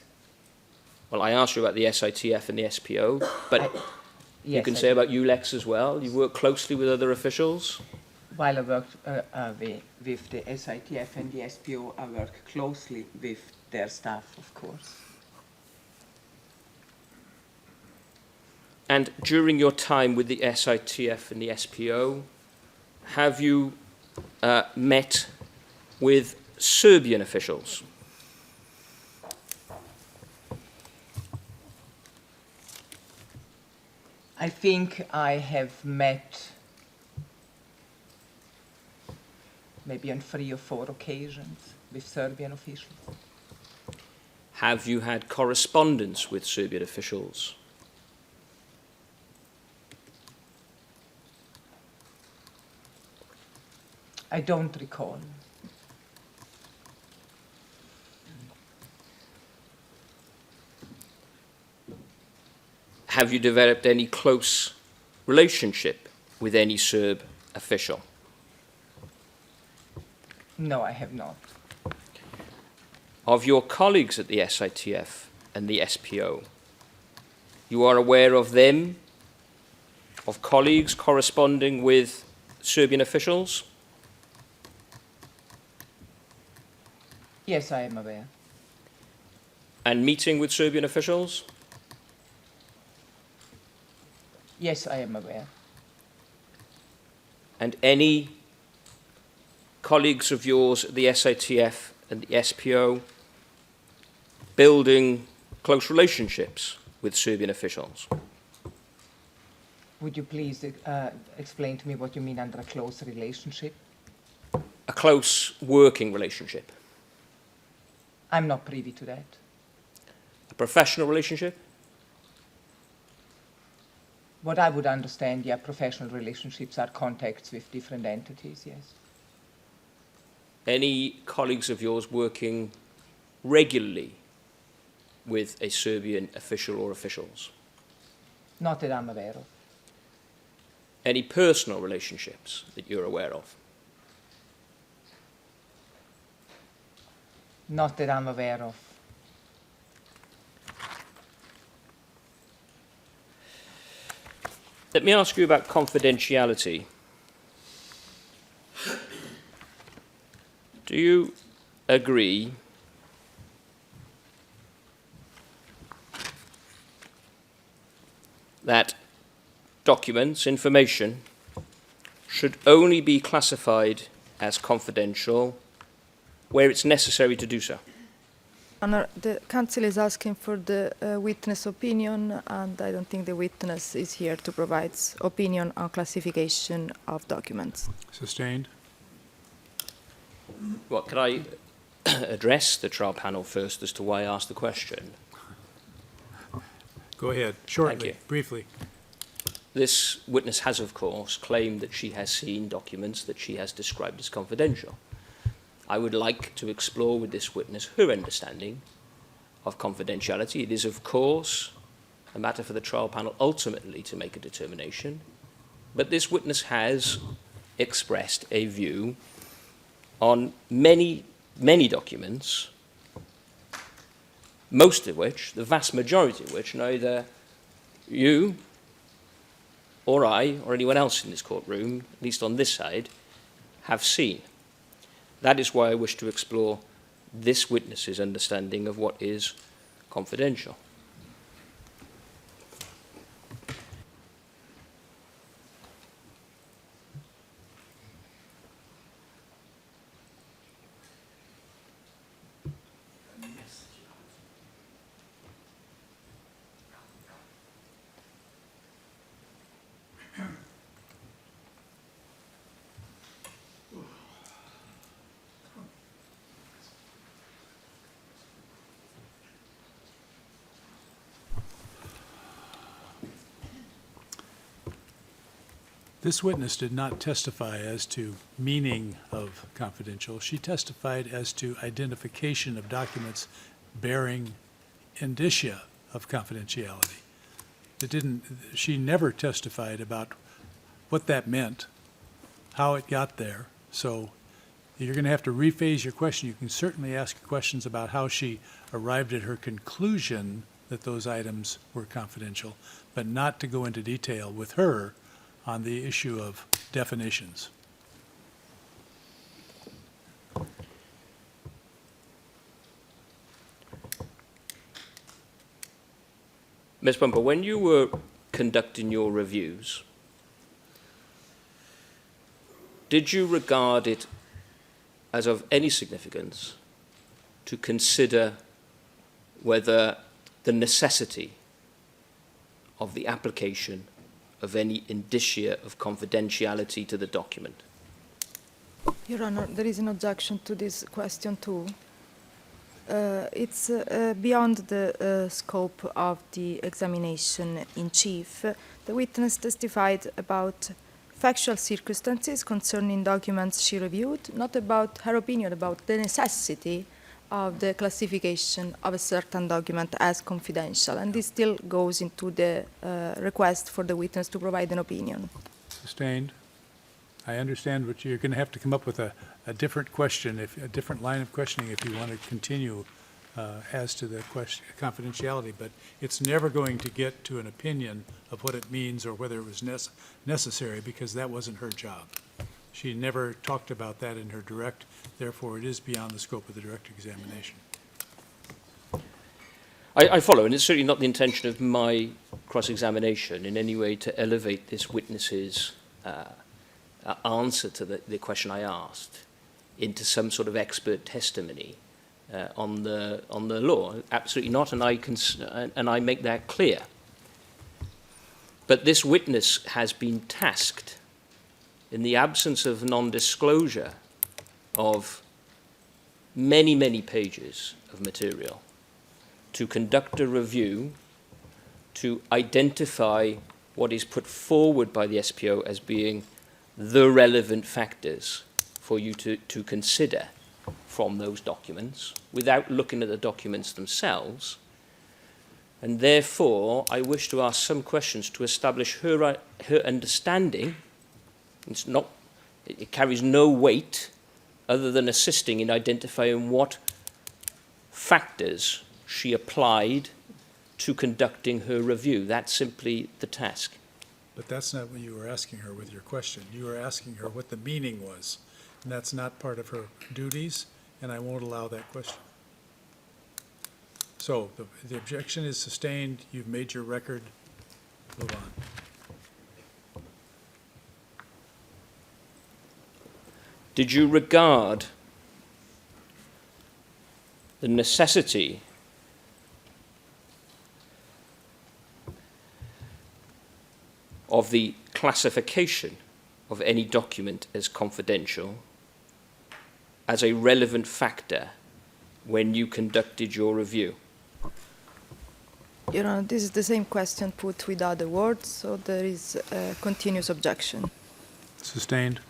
Well, I asked you about the SITF and the SPO, but you Yes, can I say did. about ULEX as well. You work closely with other officials? While I worked with the SITF and the SPO, I worked closely with their staff, of course. And during your time with the SITF and the SPO, have you met with Serbian officials? I think I have met maybe on 3 or 4 occasions with Serbian officials. Have you had correspondence with Serbian officials? I don't recall. Have you developed any close relationship with any Serb official? No, I have not. Of your colleagues at the SITF and the SPO, you are aware of them, of colleagues corresponding with Serbian officials? Yes, I am aware. And meeting with Serbian officials? Yes, I am aware. And any colleagues of yours at the SITF and the SPO building close relationships with Serbian officials? Would you please explain to me what you mean under a close relationship? A close working relationship? I'm not privy to that. A professional relationship? What I would understand, yeah, professional relationships are contacts with different entities, yes. Any colleagues of yours working regularly with a Serbian official or officials? Not that I'm aware of. Any personal relationships that you're aware of? Not that I'm aware of. Let me ask you about confidentiality. Do you agree that documents, information, should only be classified as confidential where it's necessary to do so? Honor, the council is asking for the witness opinion, and I don't think the witness is here to provide opinion on classification of documents. Sustained. Well, could I address the trial panel first as to why I asked the question? Go ahead, shortly, Thank you. briefly. This witness has, of course, claimed that she has seen documents that she has described as confidential. I would like to explore with this witness her understanding of confidentiality. It is, of course, a matter for the trial panel ultimately to make a determination, but this witness has expressed a view on many, many documents, most of which, the vast majority of which, neither you or I or anyone else in this courtroom, at least on this side, have seen. That is why I wish to explore this witness's understanding of what is confidential. This witness did not testify as to meaning of confidential. She testified as to identification of documents bearing indicia of confidentiality. She never testified about what that meant, how it got there. So you're going to have to rephase your question. You can certainly ask questions about how she arrived at her conclusion that those items were confidential, but not to go into detail with her on the issue of definitions. Ms. Bumper, when you were conducting your reviews, did you regard it as of any significance to consider whether the necessity of the application of any indicia of confidentiality to the document? Your Honor, there is an objection to this question too. It's beyond the scope of the examination in chief. The witness testified about factual circumstances concerning documents she reviewed, not about her opinion about the necessity of the classification of a certain document as confidential, and this still goes into the request for the witness to provide an opinion. Sustained. I understand, but you're going to have to come up with a different question, a different line of questioning if you want to continue as to the question, confidentiality, but it's never going to get to an opinion of what it means or whether it was necessary, because that wasn't her job. She never talked about that in her direct, therefore it is beyond the scope of the direct examination. I follow, and it's certainly not the intention of my cross-examination in any way to elevate this witness's answer to the question I asked into some sort of expert testimony on the law. Absolutely not, and I make that clear. But this witness has been tasked, in the absence of non-disclosure of many, many pages of material, to conduct a review, to identify what is put forward by the SPO as being the relevant factors for you to consider from those documents, without looking at the documents themselves, And therefore, I wish to ask some questions to establish her understanding. It carries no weight other than assisting in identifying what factors she applied to conducting her review. That's simply the task. But that's not what you were asking her with your question. You were asking her what the meaning was, and that's not part of her duties, and I won't allow that question. So the objection is sustained. You've made your record. Move on. Did you regard the necessity of the classification of any document as confidential as a relevant factor when you conducted your review? Your Honor, this is the same question put with other words, so there is a continuous objection. Sustained.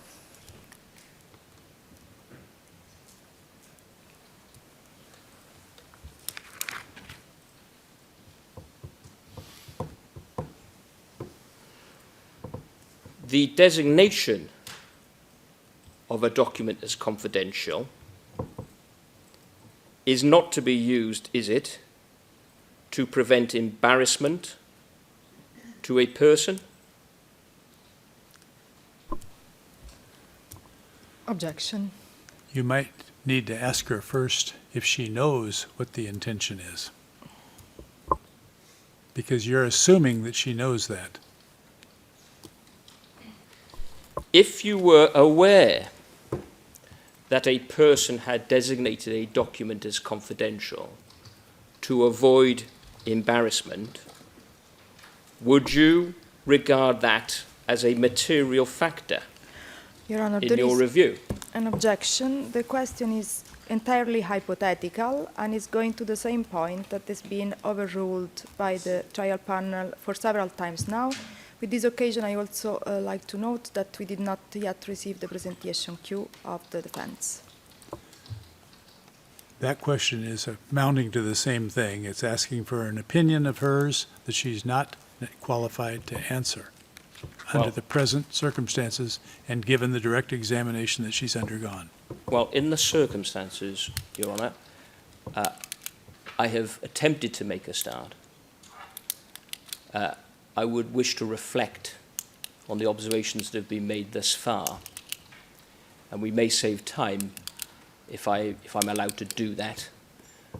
The designation of a document as confidential is not to be used, is it, to prevent embarrassment to a person? Objection. You might need to ask her first if she knows what the intention is, because you're assuming that she knows that. If you were aware that a person had designated a document as confidential to avoid embarrassment, would you regard that as a material factor Your Honor, in there your is review? an objection. The question is entirely hypothetical and is going to the same point that has been overruled by the trial panel for several times now. With this occasion, I also like to note that we did not yet receive the presentation queue of the defense. That question is amounting to the same thing. It's asking for an opinion of hers that she's not qualified to answer under the present circumstances and given the direct examination that she's undergone. Well, in the circumstances, Your Honour, I have attempted to make a start. I would wish to reflect on the observations that have been made thus far, and we may save time if I'm allowed to do that.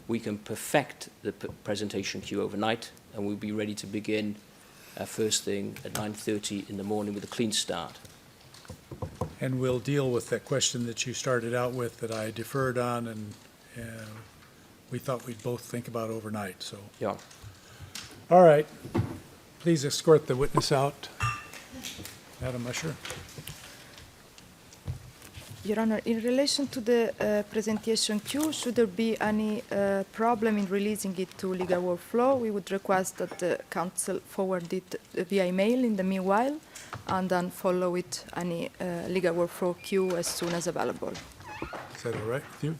We can perfect the presentation queue overnight, and we'll be ready to begin first thing at 9:30 in the morning with a clean start. And we'll deal with that question that you started out with that I deferred on, and we thought we'd both think about overnight. So, Yeah. All right. Please escort the witness out. Madam Usher. Your Honor, in relation to the presentation queue, should there be any problem in releasing it to legal workflow, we would request that the counsel forward it via email in the meanwhile, and then follow it any legal workflow queue as soon as available. Is that all right with you?